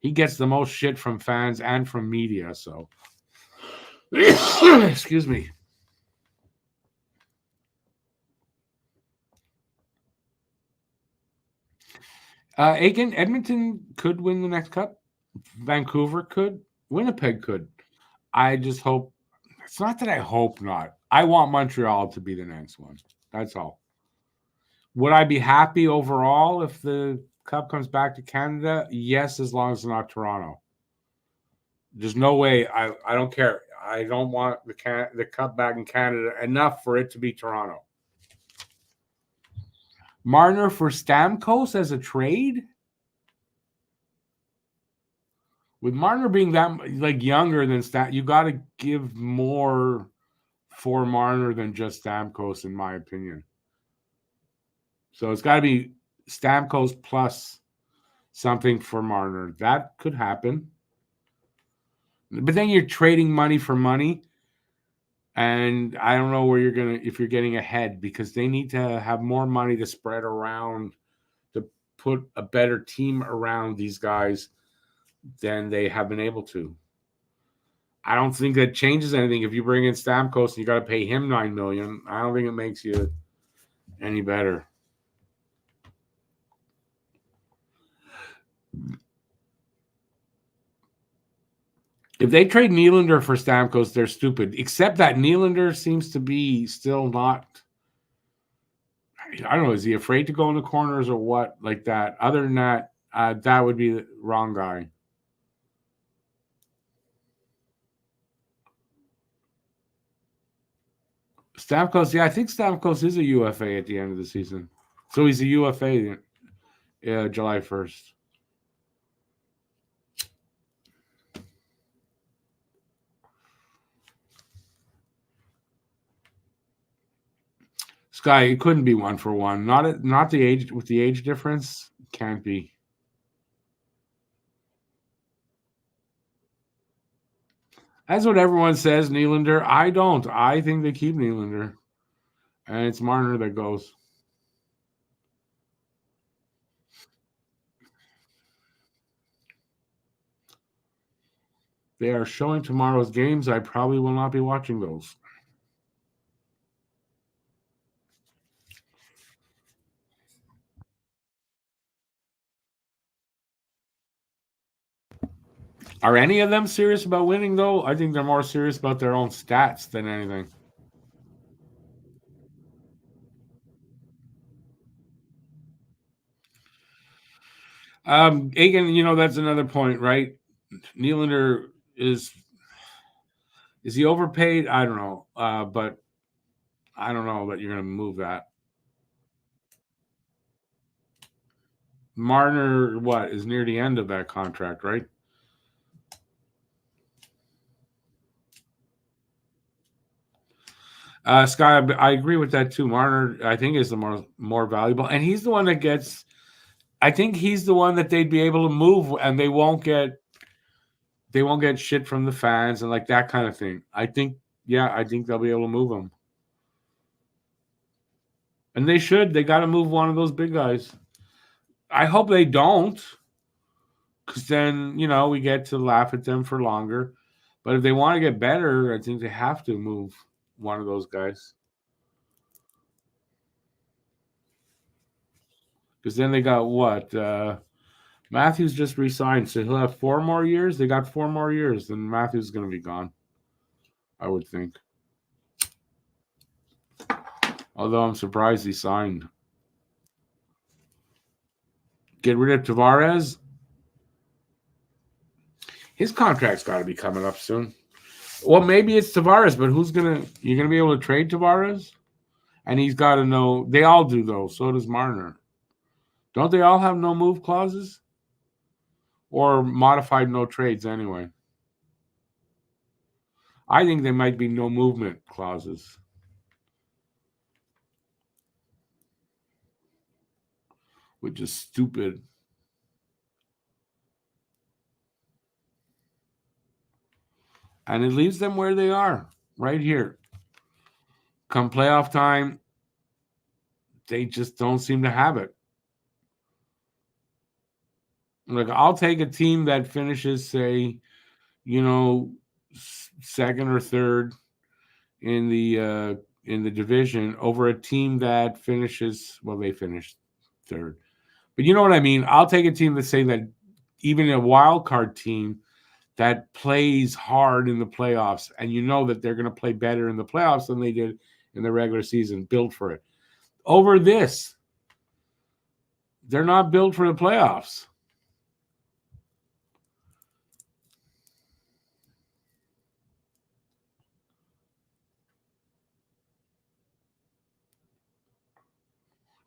He gets the most shit from fans and from media, so excuse me. Aiken, Edmonton could win the next cup. Vancouver could. Winnipeg could. I just hope. It's not that I hope not. I want Montreal to be the next one. That's all. Would I be happy overall if the cup comes back to Canada? Yes, as long as it's not Toronto. There's no way. I don't care. I don't want the cup back in Canada enough for it to be Toronto. Marner for Stamkos as a trade? With Marner being that like younger than Stam, you got to give more for Marner than just Stamkos, in my opinion. So it's got to be Stamkos plus something for Marner. That could happen. But then you're trading money for money. And I don't know where if you're getting ahead, because they need to have more money to spread around to put a better team around these guys than they have been able to. I don't think that changes anything. If you bring in Stamkos and you got to pay him $9 million, I don't think it makes you any better. If they trade Nylander for Stamkos, they're stupid. Except that Nylander seems to be still not. I don't know. Is he afraid to go in the corners or what? Like that. Other than that, that would be the wrong guy. Stamkos, yeah, I think Stamkos is a UFA at the end of the season. So he's a UFA July 1st. Sky, it couldn't be 1-for-1. Not the age with the age difference. Can't be. That's what everyone says, Nylander. I don't. I think they keep Nylander. And it's Marner that goes. They are showing tomorrow's games. I probably will not be watching those. Are any of them serious about winning, though? I think they're more serious about their own stats than anything. Aiken, that's another point, right? Nylander is he overpaid? I don't know. But I don't know that you're going to move that. Marner, is near the end of that contract, right? Scott, I agree with that too. Marner, I think, is the more valuable, and he's the one that gets. I think he's the one that they'd be able to move, and they won't get shit from the fans and like that kind of thing. I think they'll be able to move him, and they should. They got to move one of those big guys. I hope they don't, because then we get to laugh at them for longer. But if they want to get better, I think they have to move one of those guys. Because then they got what? Matthews just re-signed, so he'll have 4 more years. They got 4 more years, then Matthews is going to be gone, I would think. Although I'm surprised he signed. Get rid of Tavares. His contract's got to be coming up soon. Well, maybe it's Tavares, but you're gonna be able to trade Tavares? And he's got to know. They all do, though. So does Marner. Don't they all have no move clauses? Or modified no trades anyway? I think there might be no movement clauses. Which is stupid. And it leaves them where they are, right here. Come playoff time, they just don't seem to have it. Like, I'll take a team that finishes, say, second or third in the division over a team that finishes. Well, they finished third, but you know what I mean. I'll take a team that say that even a wild card team that plays hard in the playoffs, and that they're going to play better in the playoffs than they did in the regular season, built for it. Over this, they're not built for the playoffs.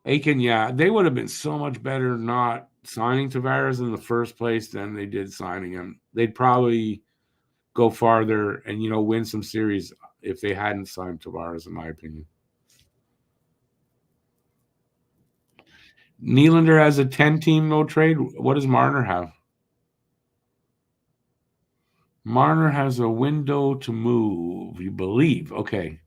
Aiken, yeah, they would have been so much better not signing Tavares in the first place than they did signing him. They'd probably go farther and win some series if they hadn't signed Tavares, in my opinion. Nylander has a 10-team no trade. What does Marner have? Marner has a window to move, you believe. Okay.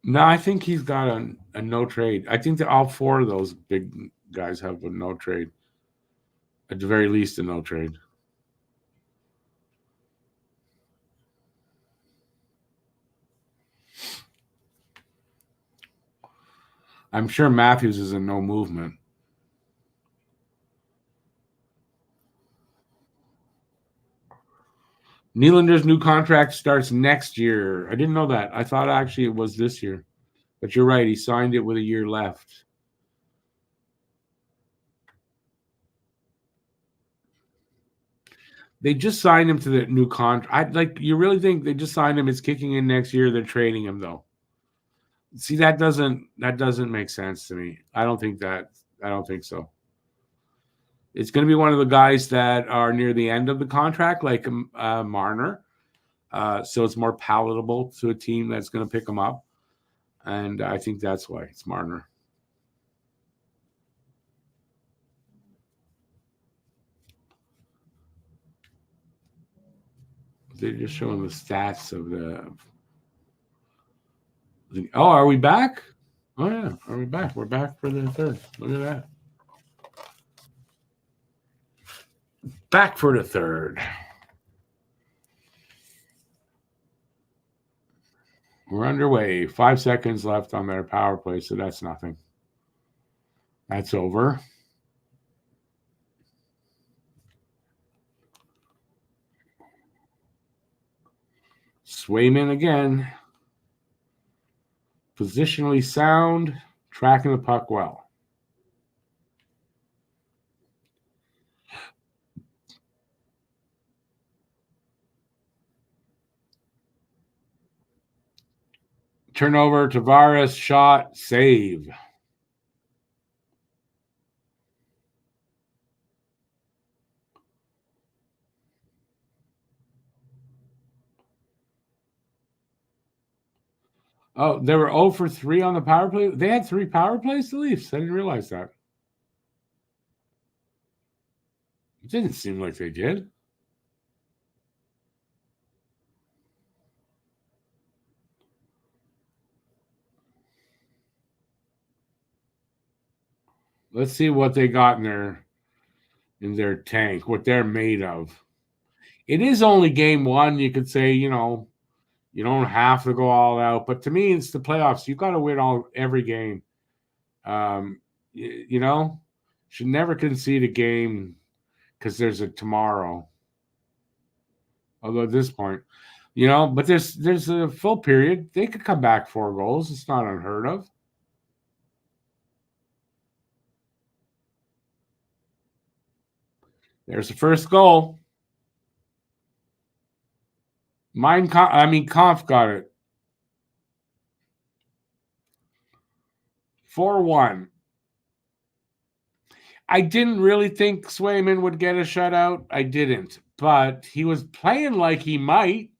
No, I think he's got a no trade. I think that all 4 of those big guys have a no trade. At the very least, a no trade. I'm sure Matthews is in no movement. Nylander's new contract starts next year. I didn't know that. I thought actually it was this year. But you're right. He signed it with a year left. They just signed him to the new contract. You really think they just signed him? It's kicking in next year. They're trading him, though. See, that doesn't make sense to me. I don't think so. It's going to be one of the guys that are near the end of the contract, like Marner. So it's more palatable to a team that's going to pick him up. And I think that's why it's Marner. They're just showing the stats of the. Oh, are we back? Oh, yeah. Are we back? We're back for the third. Look at that. Back for the third. We're underway. 5 seconds left on their power play, so that's nothing. That's over. Swayman again. Positionally sound, tracking the puck well. Turnover, Tavares, shot, save. Oh, they were 0 for 3 on the power play? They had 3 power plays, the Leafs. I didn't realize that. It didn't seem like they did. Let's see what they got in their tank, what they're made of. It is only game 1. You could say, you don't have to go all out. But to me, it's the playoffs. You got to win every game. Should never concede a game because there's a tomorrow. Although at this point, but there's a full period. They could come back 4 goals. It's not unheard of. There's the first goal. Kampf got it. 4-1. I didn't really think Swayman would get a shutout. I didn't. But he was playing like he might.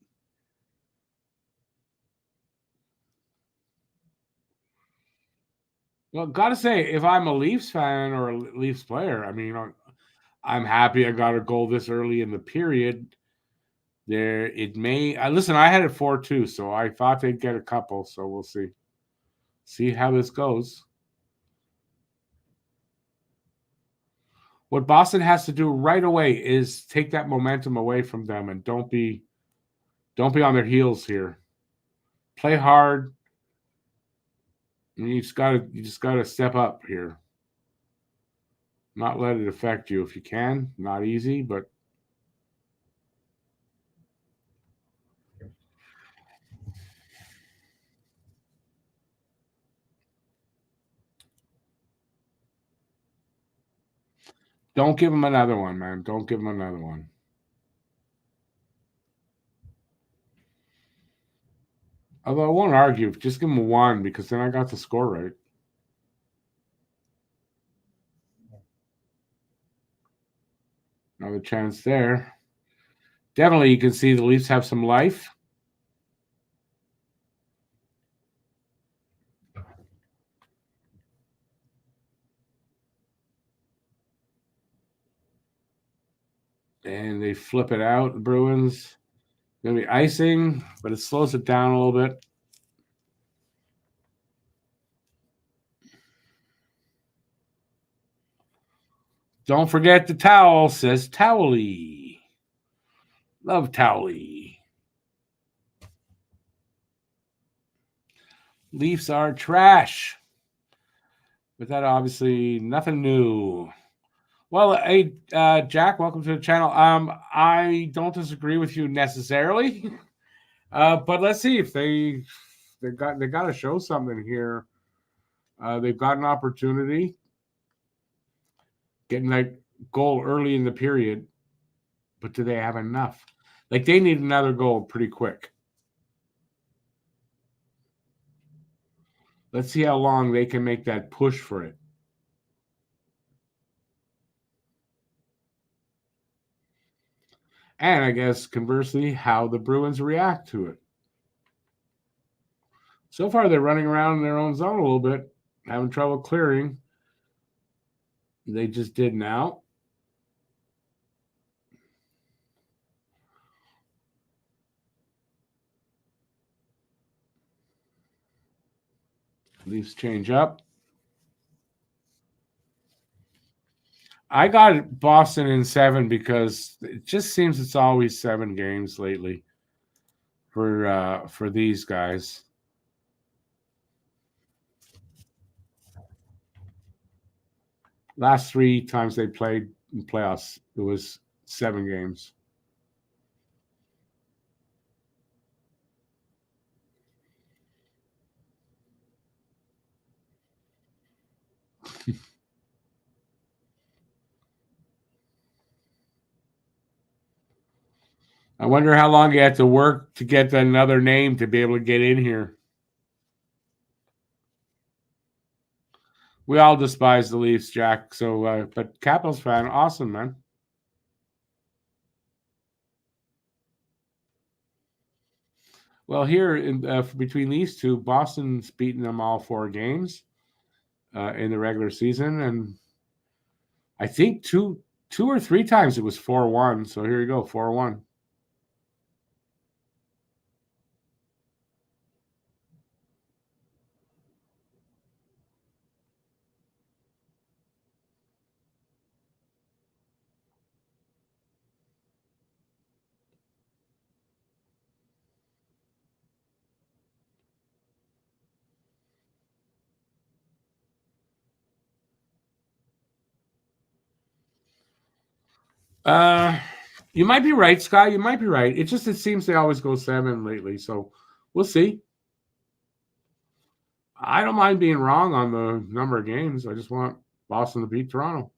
Well, gotta say, if I'm a Leafs fan or a Leafs player, I'm happy I got a goal this early in the period. Listen, I had it 4-2, so I thought they'd get a couple, so we'll see. See how this goes. What Boston has to do right away is take that momentum away from them and don't be on their heels here. Play hard. You just gotta step up here. Not let it affect you if you can. Not easy, but don't give him another one, man. Don't give him another one. Although I won't argue. Just give him 1 because then I got the score right. Another chance there. Definitely, you can see the Leafs have some life. And they flip it out. The Bruins. Going to be icing, but it slows it down a little bit. Don't forget the towel, says Towley. Love Towley. Leafs are trash. But that obviously nothing new. Well, hey, Jack, welcome to the channel. I don't disagree with you necessarily, but let's see if they got to show something here. They've got an opportunity getting that goal early in the period, but do they have enough? Like they need another goal pretty quick. Let's see how long they can make that push for it. And I guess conversely, how the Bruins react to it. So far, they're running around in their own zone a little bit, having trouble clearing. They just did now. Leafs change up. I got Boston in 7 because it just seems it's always 7 games lately for these guys. Last 3 times they played in playoffs, it was 7 games. I wonder how long you have to work to get another name to be able to get in here. We all despise the Leafs, Jack. So, but Capitals fan, awesome, man. Well, here between these two, Boston's beaten them all 4 games in the regular season, and I think two or 3 times it was 4-1. So here you go, 4-1. You might be right, Sky. You might be right. It seems they always go 7 lately. So we'll see. I don't mind being wrong on the number of games. I just want Boston to beat Toronto.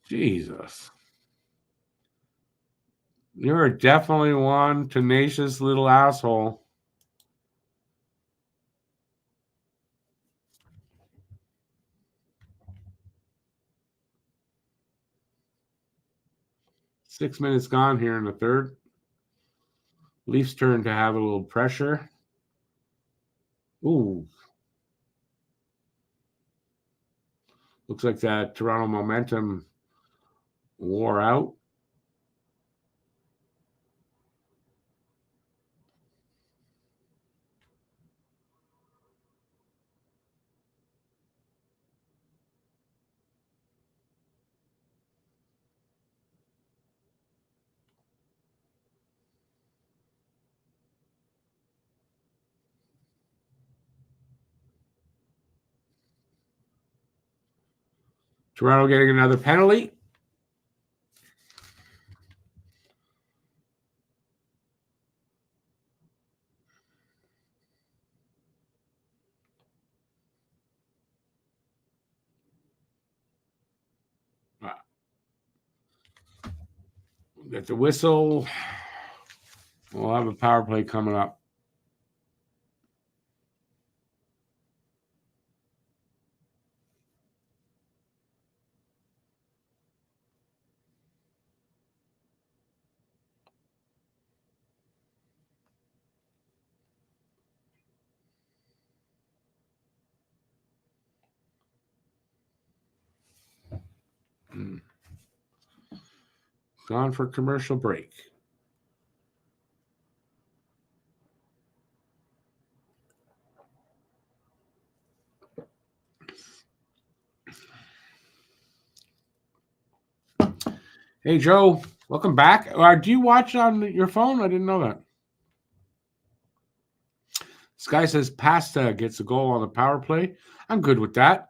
Jesus. You're definitely one tenacious little asshole. Six minutes gone here in the third. Leafs turn to have a little pressure. Ooh. Looks like that Toronto momentum wore out. Toronto getting another penalty. Get the whistle. We'll have a power play coming up. Gone for commercial break. Hey, Joe, welcome back. Do you watch on your phone? I didn't know that. This guy says Pasta gets a goal on the power play. I'm good with that.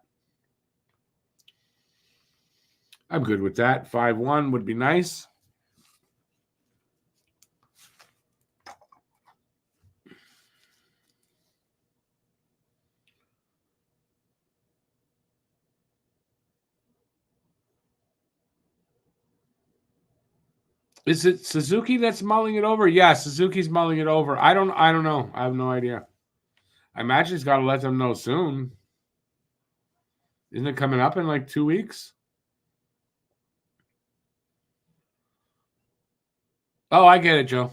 5-1 would be nice. Is it Suzuki that's mulling it over? Yeah, Suzuki's mulling it over. I don't know. I have no idea. I imagine he's got to let them know soon. Isn't it coming up in like 2 weeks? Oh, I get it, Joe.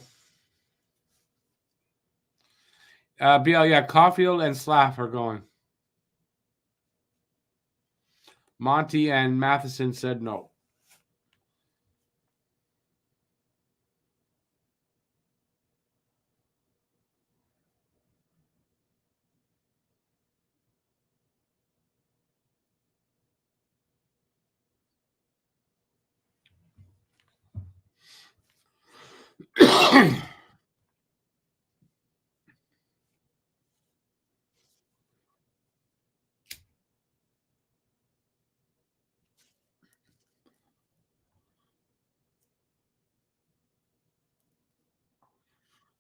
BL, yeah, Caulfield and Slaff are going. Monty and Matheson said no.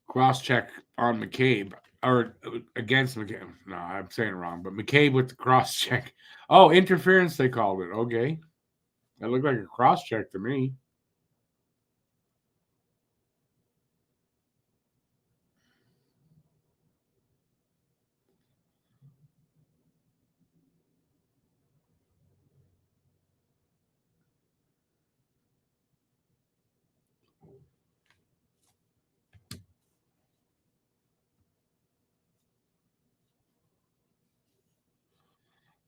Cross check on McCabe or against McCabe. No, I'm saying it wrong, but McCabe with the cross check. Oh, interference, they called it. Okay. That looked like a cross check to me.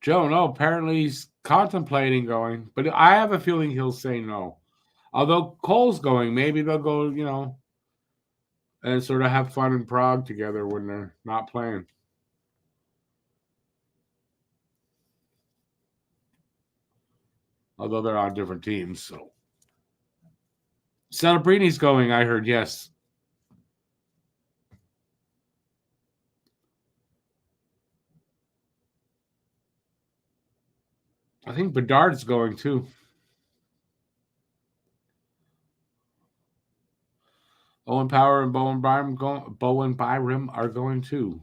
Joe, no, apparently he's contemplating going, but I have a feeling he'll say no. Although Cole's going, maybe they'll go, and sort of have fun in Prague together when they're not playing. Although they're on different teams, so. Celebrini's going, I heard, yes. I think Bedard's going too. Owen Power and Bowen Byram are going too.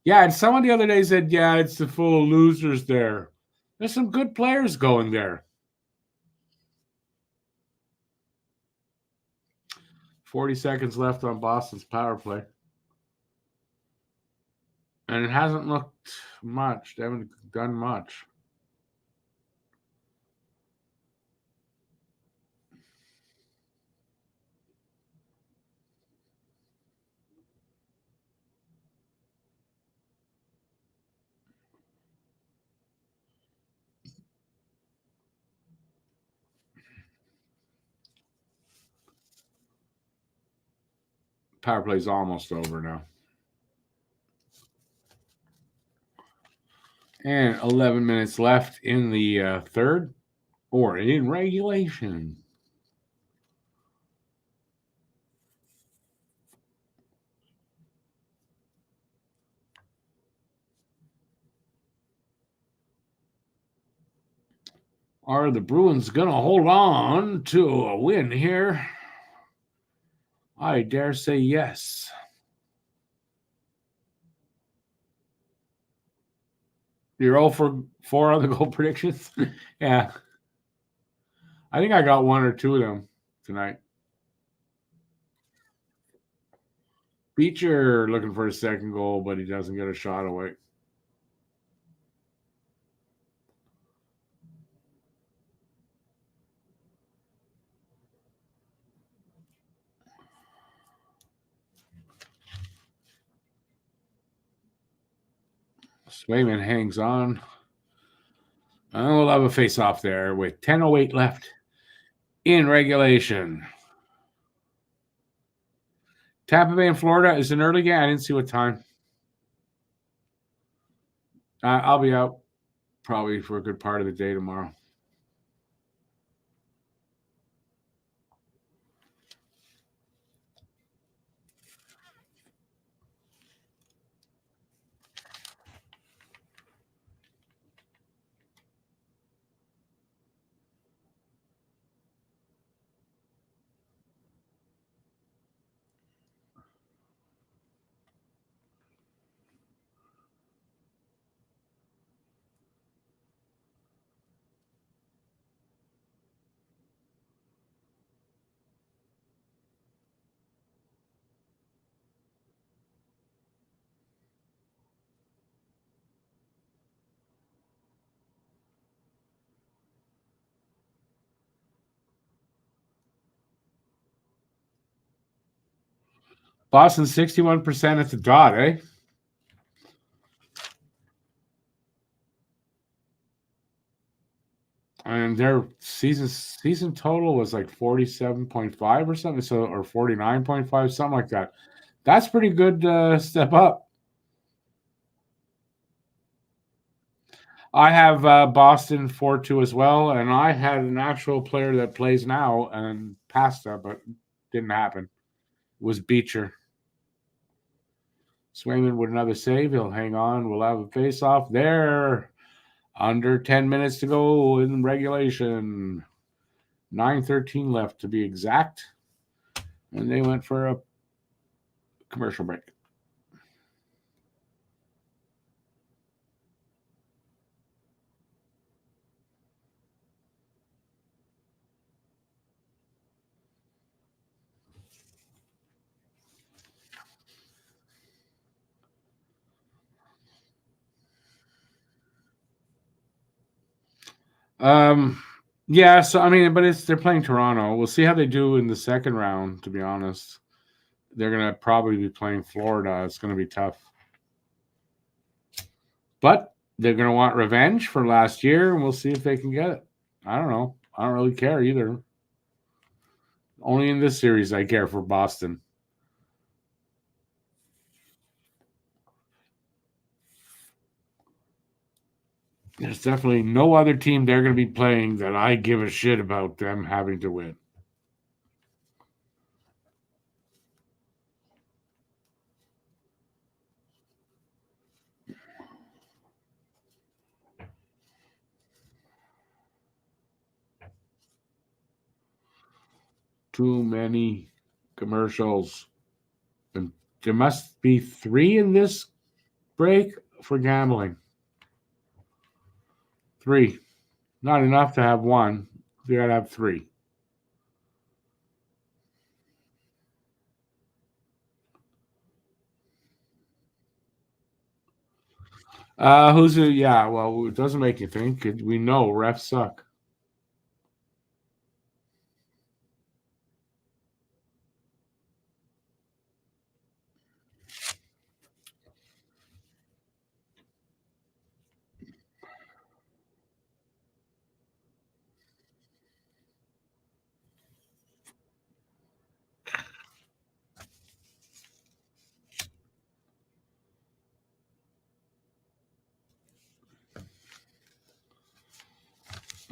Yeah, and someone the other day said, yeah, it's the full of losers there. There's some good players going there. 40 seconds left on Boston's power play. And it hasn't looked much. They haven't done much. Power play's almost over now. And 11 minutes left in the third, or in regulation. Are the Bruins going to hold on to a win here? I dare say yes. You're 0 for 4 on the goal predictions? Yeah. I think I got 1 or 2 of them tonight. Beecher looking for a second goal, but he doesn't get a shot away. Swayman hangs on. We'll have a face-off there with 10:08 left in regulation. Tampa Bay and Florida is an early game. I didn't see what time. I'll be out probably for a good part of the day tomorrow. Boston 61% at the dot, eh? their season total was like 47.5 or something, so or 49.5, something like that. That's pretty good step up. I have Boston 4-2 as well, and I had an actual player that plays now and passed that, but didn't happen. It was Beecher. Swayman with another save. He'll hang on. We'll have a face-off there. Under 10 minutes to go in regulation. 9:13 left to be exact. And they went for a commercial break. Yeah, so I mean, but they're playing Toronto. We'll see how they do in the second round, to be honest. They're gonna probably be playing Florida. It's gonna be tough. But they're gonna want revenge for last year, and we'll see if they can get it. I don't know. I don't really care either. Only in this series I care for Boston. There's definitely no other team they're going to be playing that I give a shit about them having to win. Too many commercials. And there must be 3 in this break for gambling. 3. Not enough to have 1. You got to have 3. Who's a, yeah, well, it doesn't make you think. We know refs suck.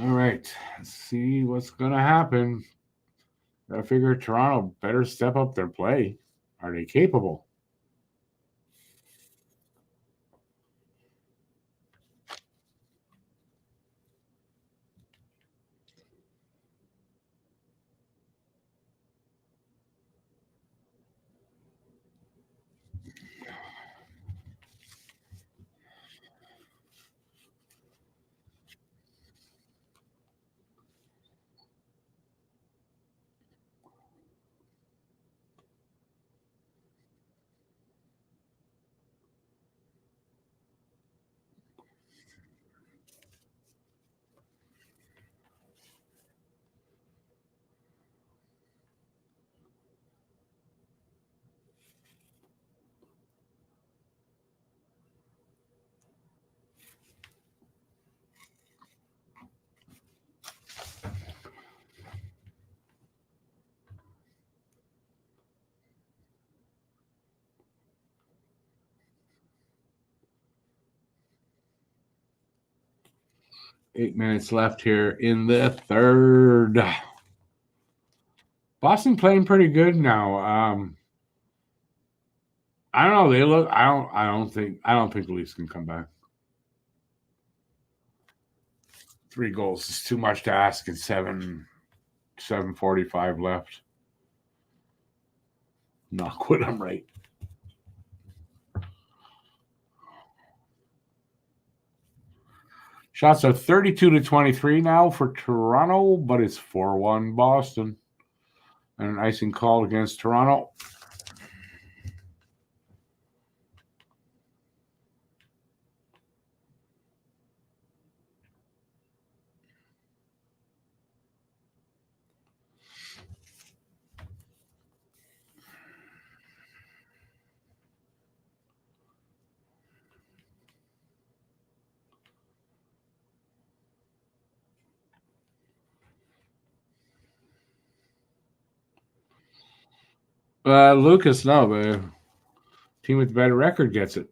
All right, let's see what's going to happen. I figure Toronto better step up their play. Are they capable? Eight minutes left here in the third. Boston playing pretty good now. I don't know. They look. I don't think. I don't think the Leafs can come back. 3 goals is too much to ask in 7:45 left. Knock wood, I'm right. Shots are 32-23 now for Toronto, but it's 4-1 Boston. And an icing call against Toronto. Lucas, no, the team with the better record gets it.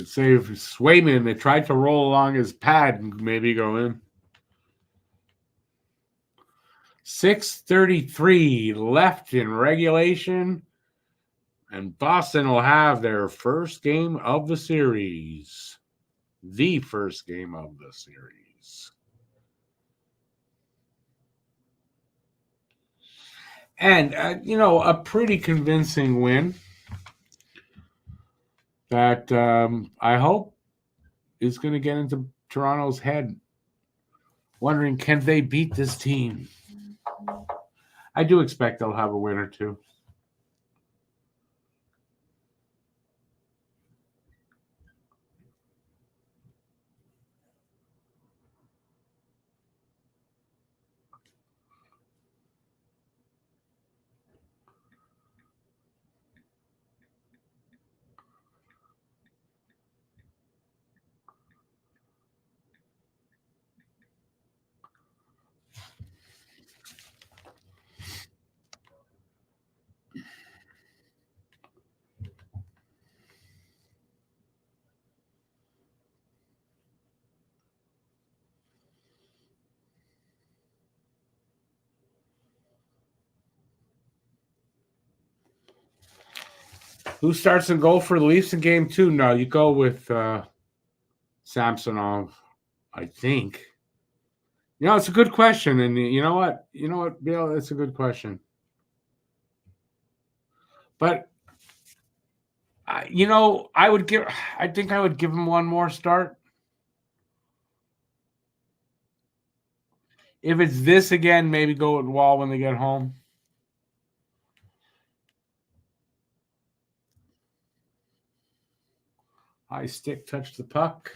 Save Swayman. They tried to roll along his pad and maybe go in. 6:33 left in regulation, and Boston will have their first game of the series. The first game of the series. And, a pretty convincing win that I hope is going to get into Toronto's head, wondering, can they beat this team? I do expect they'll have a win or two. Who starts in goal for the Leafs in game 2? No, you go with Samsonov, I think. It's a good question. And you know what? Bill, it's a good question. But, I think I would give him one more start. If it's this again, maybe go with Wall when they get home. High stick, touch the puck.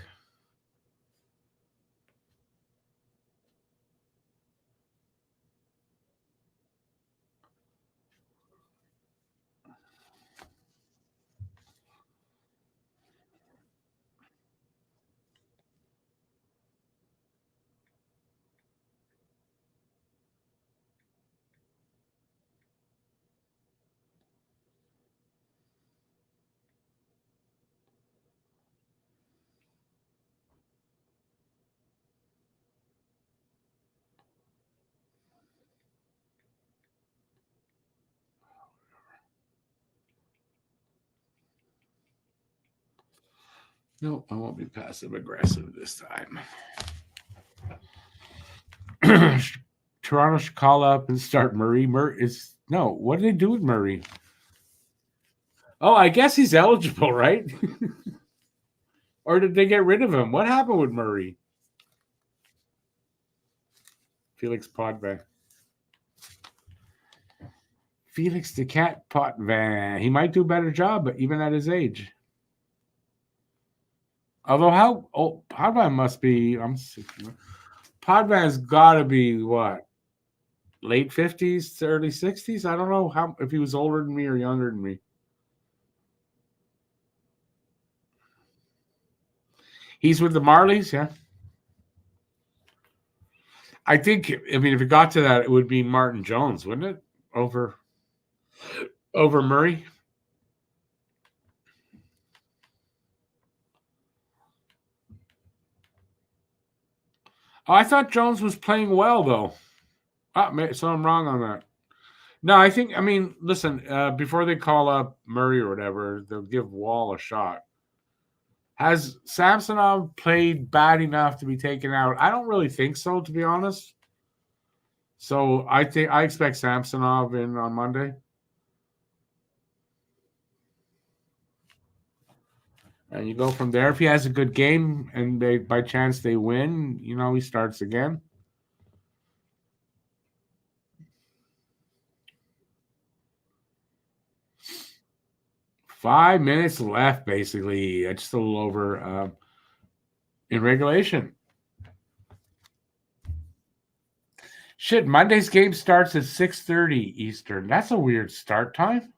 No, I won't be passive aggressive this time. Toronto should call up and start Murray. What did they do with Murray? Oh, I guess he's eligible, right? Or did they get rid of him? What happened with Murray? Felix Potvin. Felix the Cat Potvin. He might do a better job, but even at his age. Although Potvin must be, Potvin's got to be what? Late 50s to early 60s? I don't know if he was older than me or younger than me. He's with the Marlies, yeah. I think, if it got to that, it would be Martin Jones, wouldn't it? Over Murray. Oh, I thought Jones was playing well, though. So I'm wrong on that. No, I mean, listen, before they call up Murray or whatever, they'll give Wall a shot. Has Samsonov played bad enough to be taken out? I don't really think so, to be honest. So I expect Samsonov in on Monday. And you go from there. If he has a good game and they by chance they win, he starts again. Five minutes left, basically. Just a little over in regulation. Shit, Monday's game starts at 6:30 Eastern. That's a weird start time.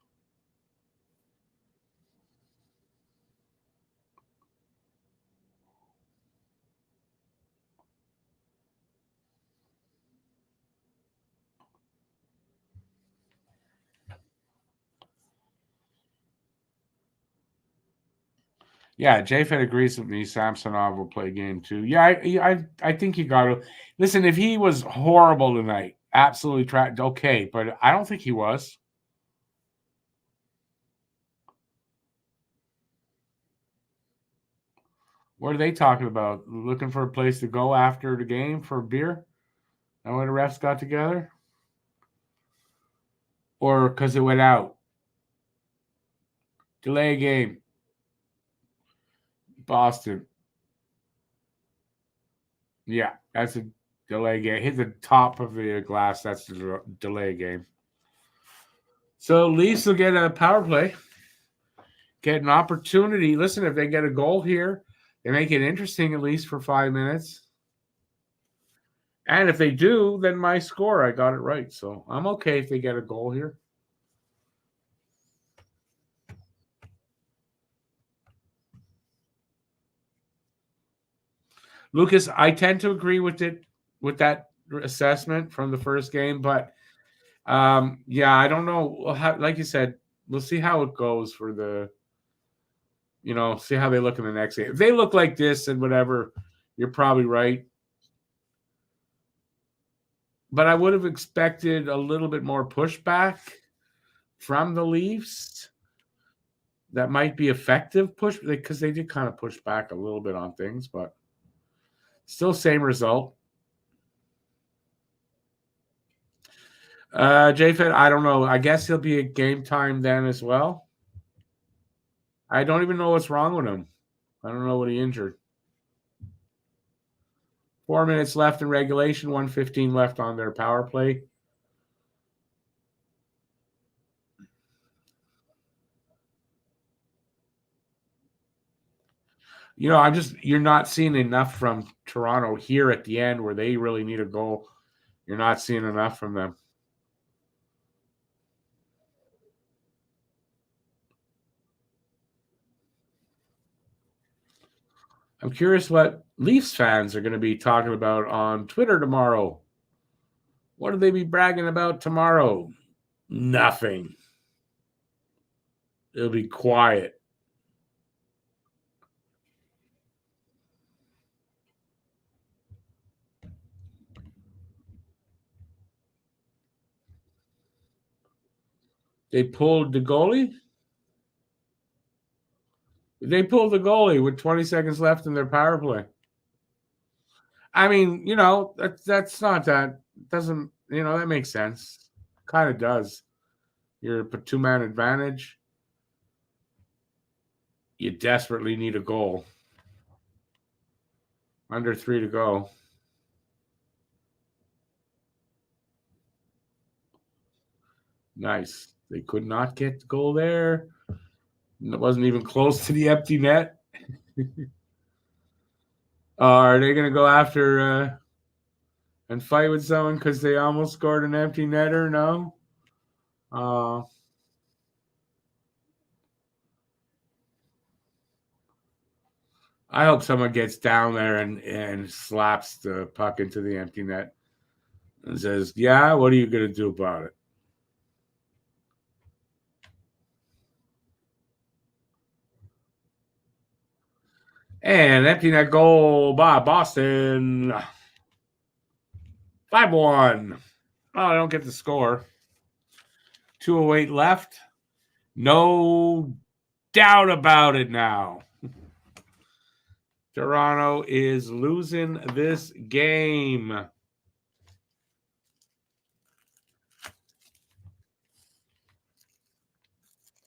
Yeah, JFed agrees with me. Samsonov will play game 2. Yeah, I think you got to listen. If he was horrible tonight, absolutely tracked, okay, but I don't think he was. What are they talking about? Looking for a place to go after the game for a beer? And when the refs got together, or because it went out? Delay game. Boston. Yeah, that's a delay game. Hit the top of the glass. That's the delay game. So Leafs will get a power play, get an opportunity. Listen, if they get a goal here, they make it interesting at least for 5 minutes. And if they do, then my score, I got it right. So I'm okay if they get a goal here. Lucas, I tend to agree with that assessment from the first game, but yeah, I don't know. Like you said, we'll see how it goes for see how they look in the next game. If they look like this and whatever, you're probably right. But I would have expected a little bit more pushback from the Leafs. That might be effective push because they did kind of push back a little bit on things, but still same result. JFed, I don't know. I guess he'll be at game time then as well. I don't even know what's wrong with him. I don't know what he injured. 4 minutes left in regulation, 1:15 left on their power play. You're not seeing enough from Toronto here at the end where they really need a goal. You're not seeing enough from them. I'm curious what Leafs fans are going to be talking about on Twitter tomorrow. What will they be bragging about tomorrow? Nothing. It'll be quiet. They pulled the goalie? They pulled the goalie with 20 seconds left in their power play. I mean, that's not that. Doesn't, that makes sense. Kind of does. You're a 2-man advantage. You desperately need a goal. Under 3 to go. Nice. They could not get the goal there. It wasn't even close to the empty net. Are they going to go after and fight with someone because they almost scored an empty netter? No. I hope someone gets down there and slaps the puck into the empty net and says, yeah, what are you going to do about it? And empty net goal by Boston. 5-1. Oh, I don't get the score. 2:08 left. No doubt about it now. Toronto is losing this game.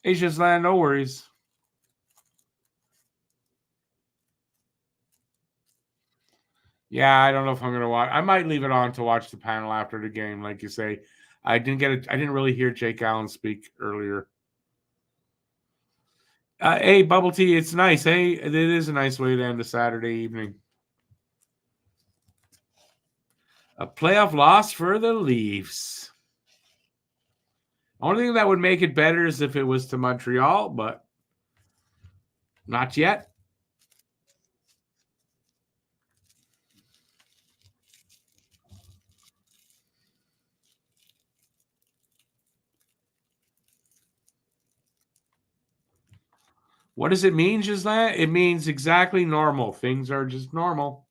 Asia's land, no worries. Yeah, I don't know if I'm gonna watch. I might leave it on to watch the panel after the game, like you say. I didn't really hear Jake Allen speak earlier. Hey, Bubble Tea, it's nice. Hey, it is a nice way to end a Saturday evening. A playoff loss for the Leafs. Only thing that would make it better is if it was to Montreal, but not yet. What does it mean, Gisela? It means exactly normal. Things are just normal.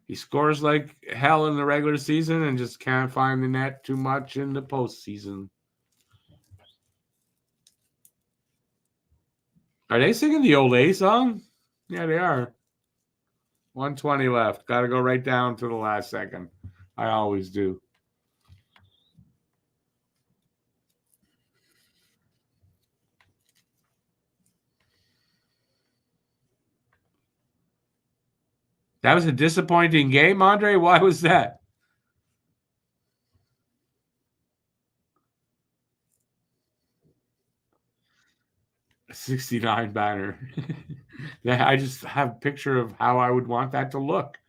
He scores like hell in the regular season and just can't find the net too much in the postseason. Are they singing the old A song? Yeah, they are. 120 left. Got to go right down to the last second. I always do. That was a disappointing game, Andre. Why was that? A 69 banner. I just have a picture of how I would want that to look.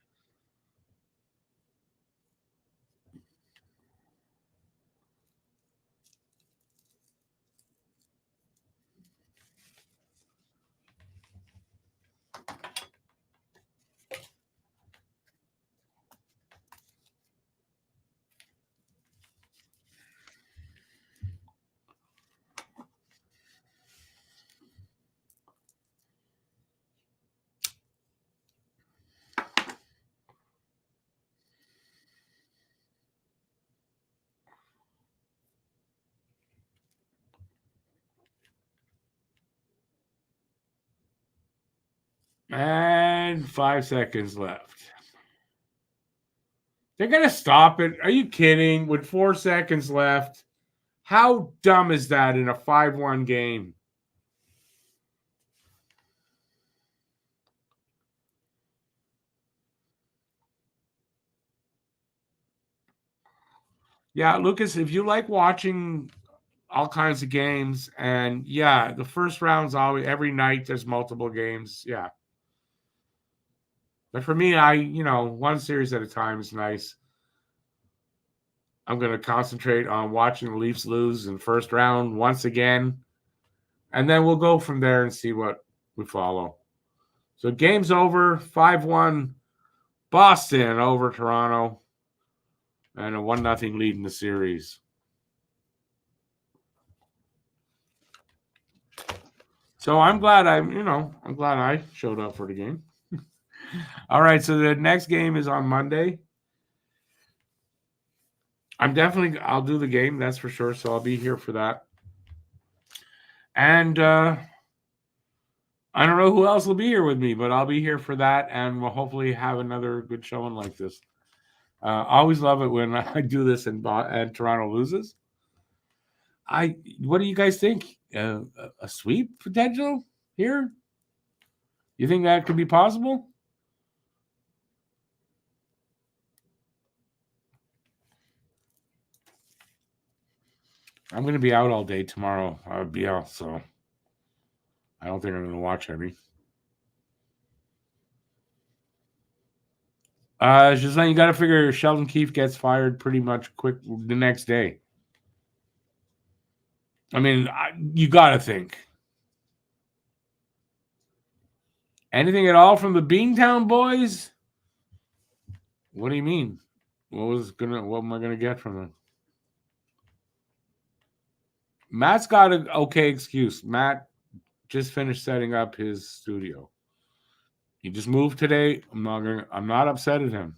And 5 seconds left. They're going to stop it. Are you kidding? With 4 seconds left. How dumb is that in a 5-1 game? Yeah, Lucas, if you like watching all kinds of games, and yeah, the first round's always every night there's multiple games. Yeah. But for me, one series at a time is nice. I'm going to concentrate on watching the Leafs lose in first round once again. And then we'll go from there and see what we follow. So game's over, 5-1 Boston over Toronto. And a 1-0 lead in the series. So I'm glad I showed up for the game. All right, so the next game is on Monday. I'll do the game, that's for sure. So I'll be here for that. And I don't know who else will be here with me, but I'll be here for that, and we'll hopefully have another good showing like this. Always love it when I do this and Toronto loses. What do you guys think? A sweep potential here? You think that could be possible? I'm going to be out all day tomorrow. I'll be out, so I don't think I'm going to watch any. Just saying, you got to figure Sheldon Keefe gets fired pretty much quick the next day. I mean, you got to think. Anything at all from the Beantown boys? What do you mean? What am I gonna get from them? Matt's got an okay excuse. Matt just finished setting up his studio. He just moved today. I'm not upset at him.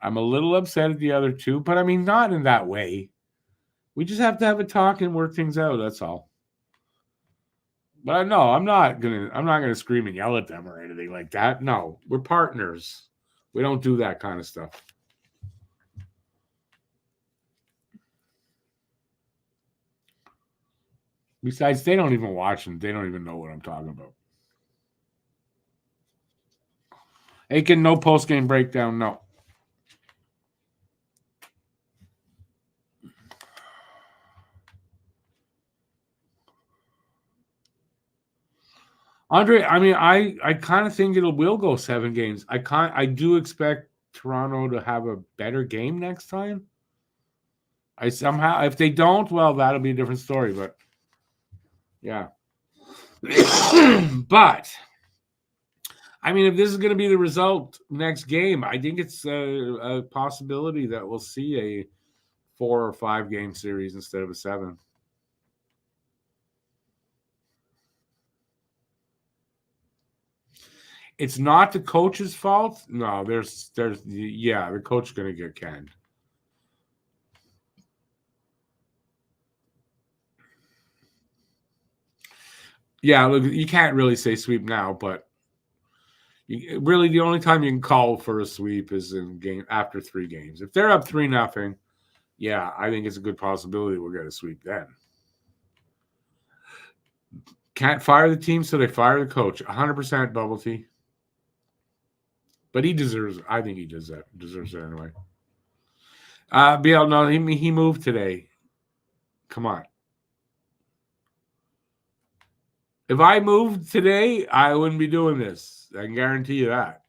I'm a little upset at the other two, but I mean, not in that way. We just have to have a talk and work things out. That's all. But no, I'm not gonna scream and yell at them or anything like that. No, we're partners. We don't do that kind of stuff. Besides, they don't even watch them. They don't even know what I'm talking about. Aiken, no post-game breakdown, no. Andre, I mean, I kind of think will go 7 games. I do expect Toronto to have a better game next time. I somehow, if they don't, well, that'll be a different story. But yeah, but I mean, if this is going to be the result next game, I think it's a possibility that we'll see a 4 or 5 game series instead of a 7. It's not the coach's fault. No, there's the coach is going to get canned. Yeah, look, you can't really say sweep now, but really the only time you can call for a sweep is in game after 3 games. If they're up 3-0, yeah, I think it's a good possibility we'll get a sweep then. Can't fire the team, so they fire the coach. 100% Bubble Tea. But he deserves. I think he deserves it anyway. BL, no, he moved today. Come on. If I moved today, I wouldn't be doing this. I can guarantee you that.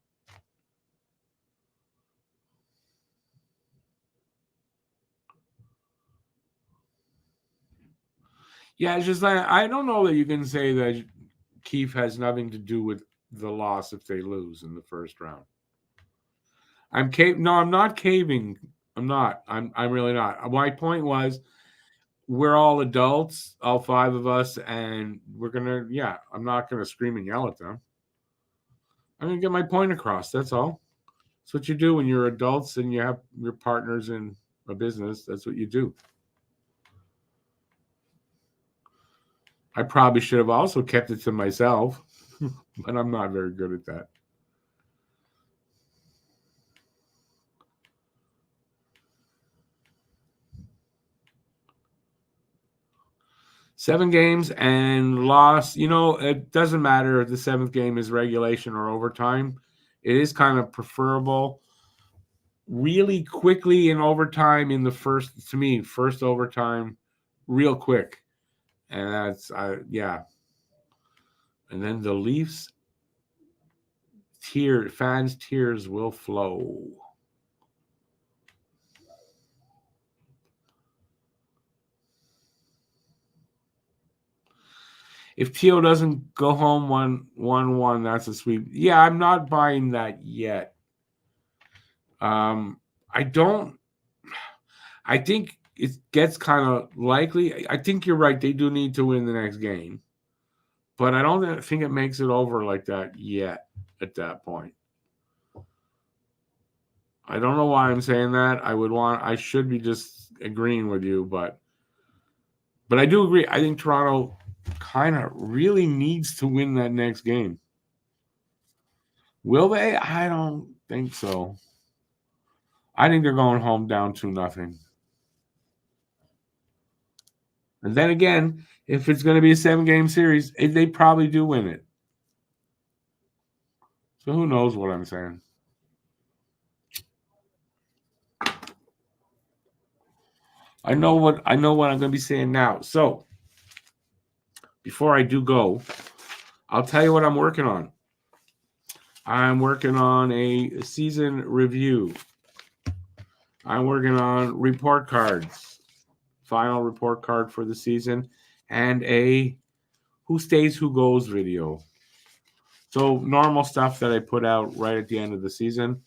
Yeah, it's just like I don't know that you can say that Keefe has nothing to do with the loss if they lose in the first round. I'm not caving. I'm not. I'm really not. My point was we're all adults, all 5 of us, and we're gonna I'm not gonna scream and yell at them. I'm gonna get my point across. That's all. That's what you do when you're adults and you have your partners in a business. That's what you do. I probably should have also kept it to myself, but I'm not very good at that. Seven games and loss. It doesn't matter if the 7th game is regulation or overtime. It is kind of preferable. Really quickly in overtime in the first overtime, real quick. And that's, And then the Leafs fans' tears will flow. If Teo doesn't go home 1-1, that's a sweep. Yeah, I'm not buying that yet. I think it gets kind of likely. I think you're right. They do need to win the next game. But I don't think it makes it over like that yet at that point. I don't know why I'm saying that. I should be just agreeing with you, but I do agree. I think Toronto kind of really needs to win that next game. Will they? I don't think so. I think they're going home down 2-0. And then again, if it's going to be a 7-game series, they probably do win it. So who knows what I'm saying? I know what I'm going to be saying now. So before I do go, I'll tell you what I'm working on. I'm working on a season review. I'm working on report cards, final report card for the season, and a who stays, who goes video. So normal stuff that I put out right at the end of the season.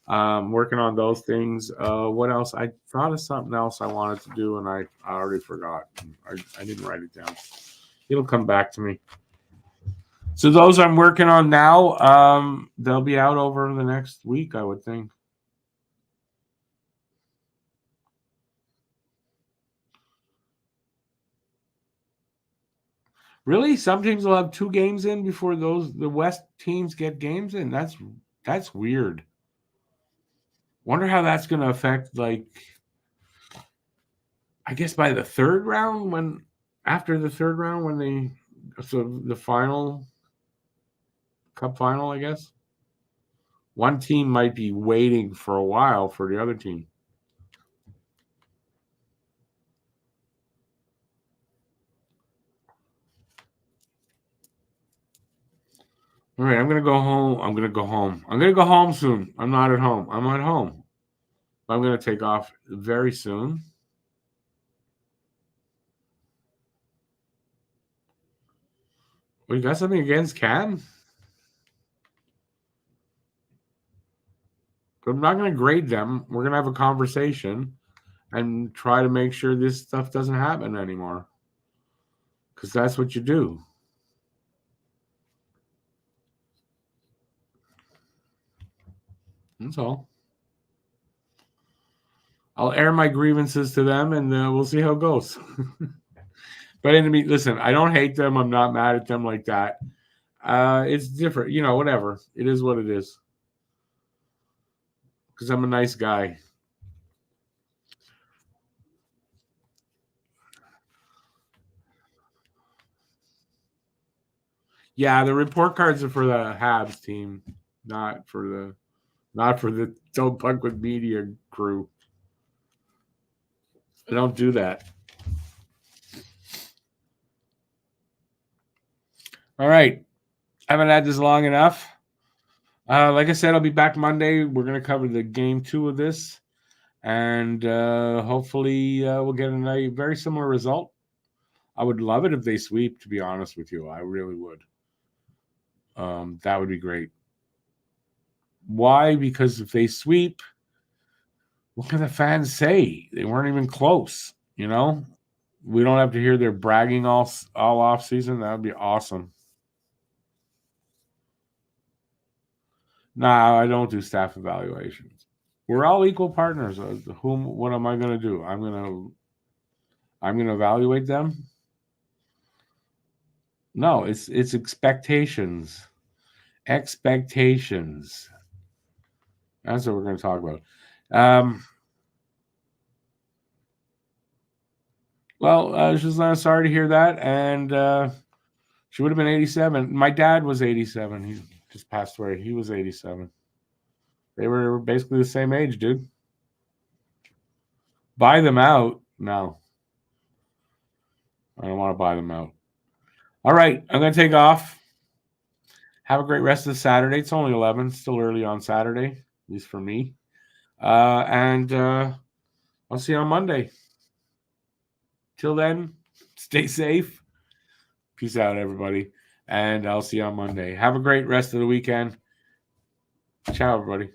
Working on those things. What else? I thought of something else I wanted to do, and I already forgot. I didn't write it down. It'll come back to me. So those I'm working on now. They'll be out over the next week, I would think. Really? Some teams will have 2 games in before the West teams get games in. That's weird. Wonder how that's going to affect, like, I guess by the third round after the third round so the final cup final, I guess. One team might be waiting for a while for the other team. All right, I'm going to go home. I'm going to go home soon. I'm not at home. I'm at home. I'm going to take off very soon. Well, you got something against Cam? I'm not going to grade them. We're going to have a conversation and try to make sure this stuff doesn't happen anymore. Because that's what you do. That's all. I'll air my grievances to them, and we'll see how it goes. But listen, I don't hate them. I'm not mad at them like that. It's different. Whatever. It is what it is. Because I'm a nice guy. Yeah, the report cards are for the Habs team, not for the tPuckWithMedia crew. I don't do that. All right. I haven't had this long enough. Like I said, I'll be back Monday. We're going to cover the game 2 of this. And hopefully we'll get a very similar result. I would love it if they sweep, to be honest with you. I really would. That would be great. Why? Because if they sweep, what can the fans say? They weren't even close, We don't have to hear their bragging all off season. That would be awesome. No, I don't do staff evaluations. We're all equal partners. What am I going to do? I'm going to evaluate them. No, it's expectations. Expectations. That's what we're going to talk about. Well, she's sorry to hear that, and she would have been 87. My dad was 87. He just passed away. He was 87. They were basically the same age, dude. Buy them out? No. I don't want to buy them out. All right, I'm going to take off. Have a great rest of the Saturday. It's only 11. It's still early on Saturday, at least for me. And I'll see you on Monday. Till then, stay safe. Peace out, everybody. And I'll see you on Monday. Have a great rest of the weekend. Ciao, everybody.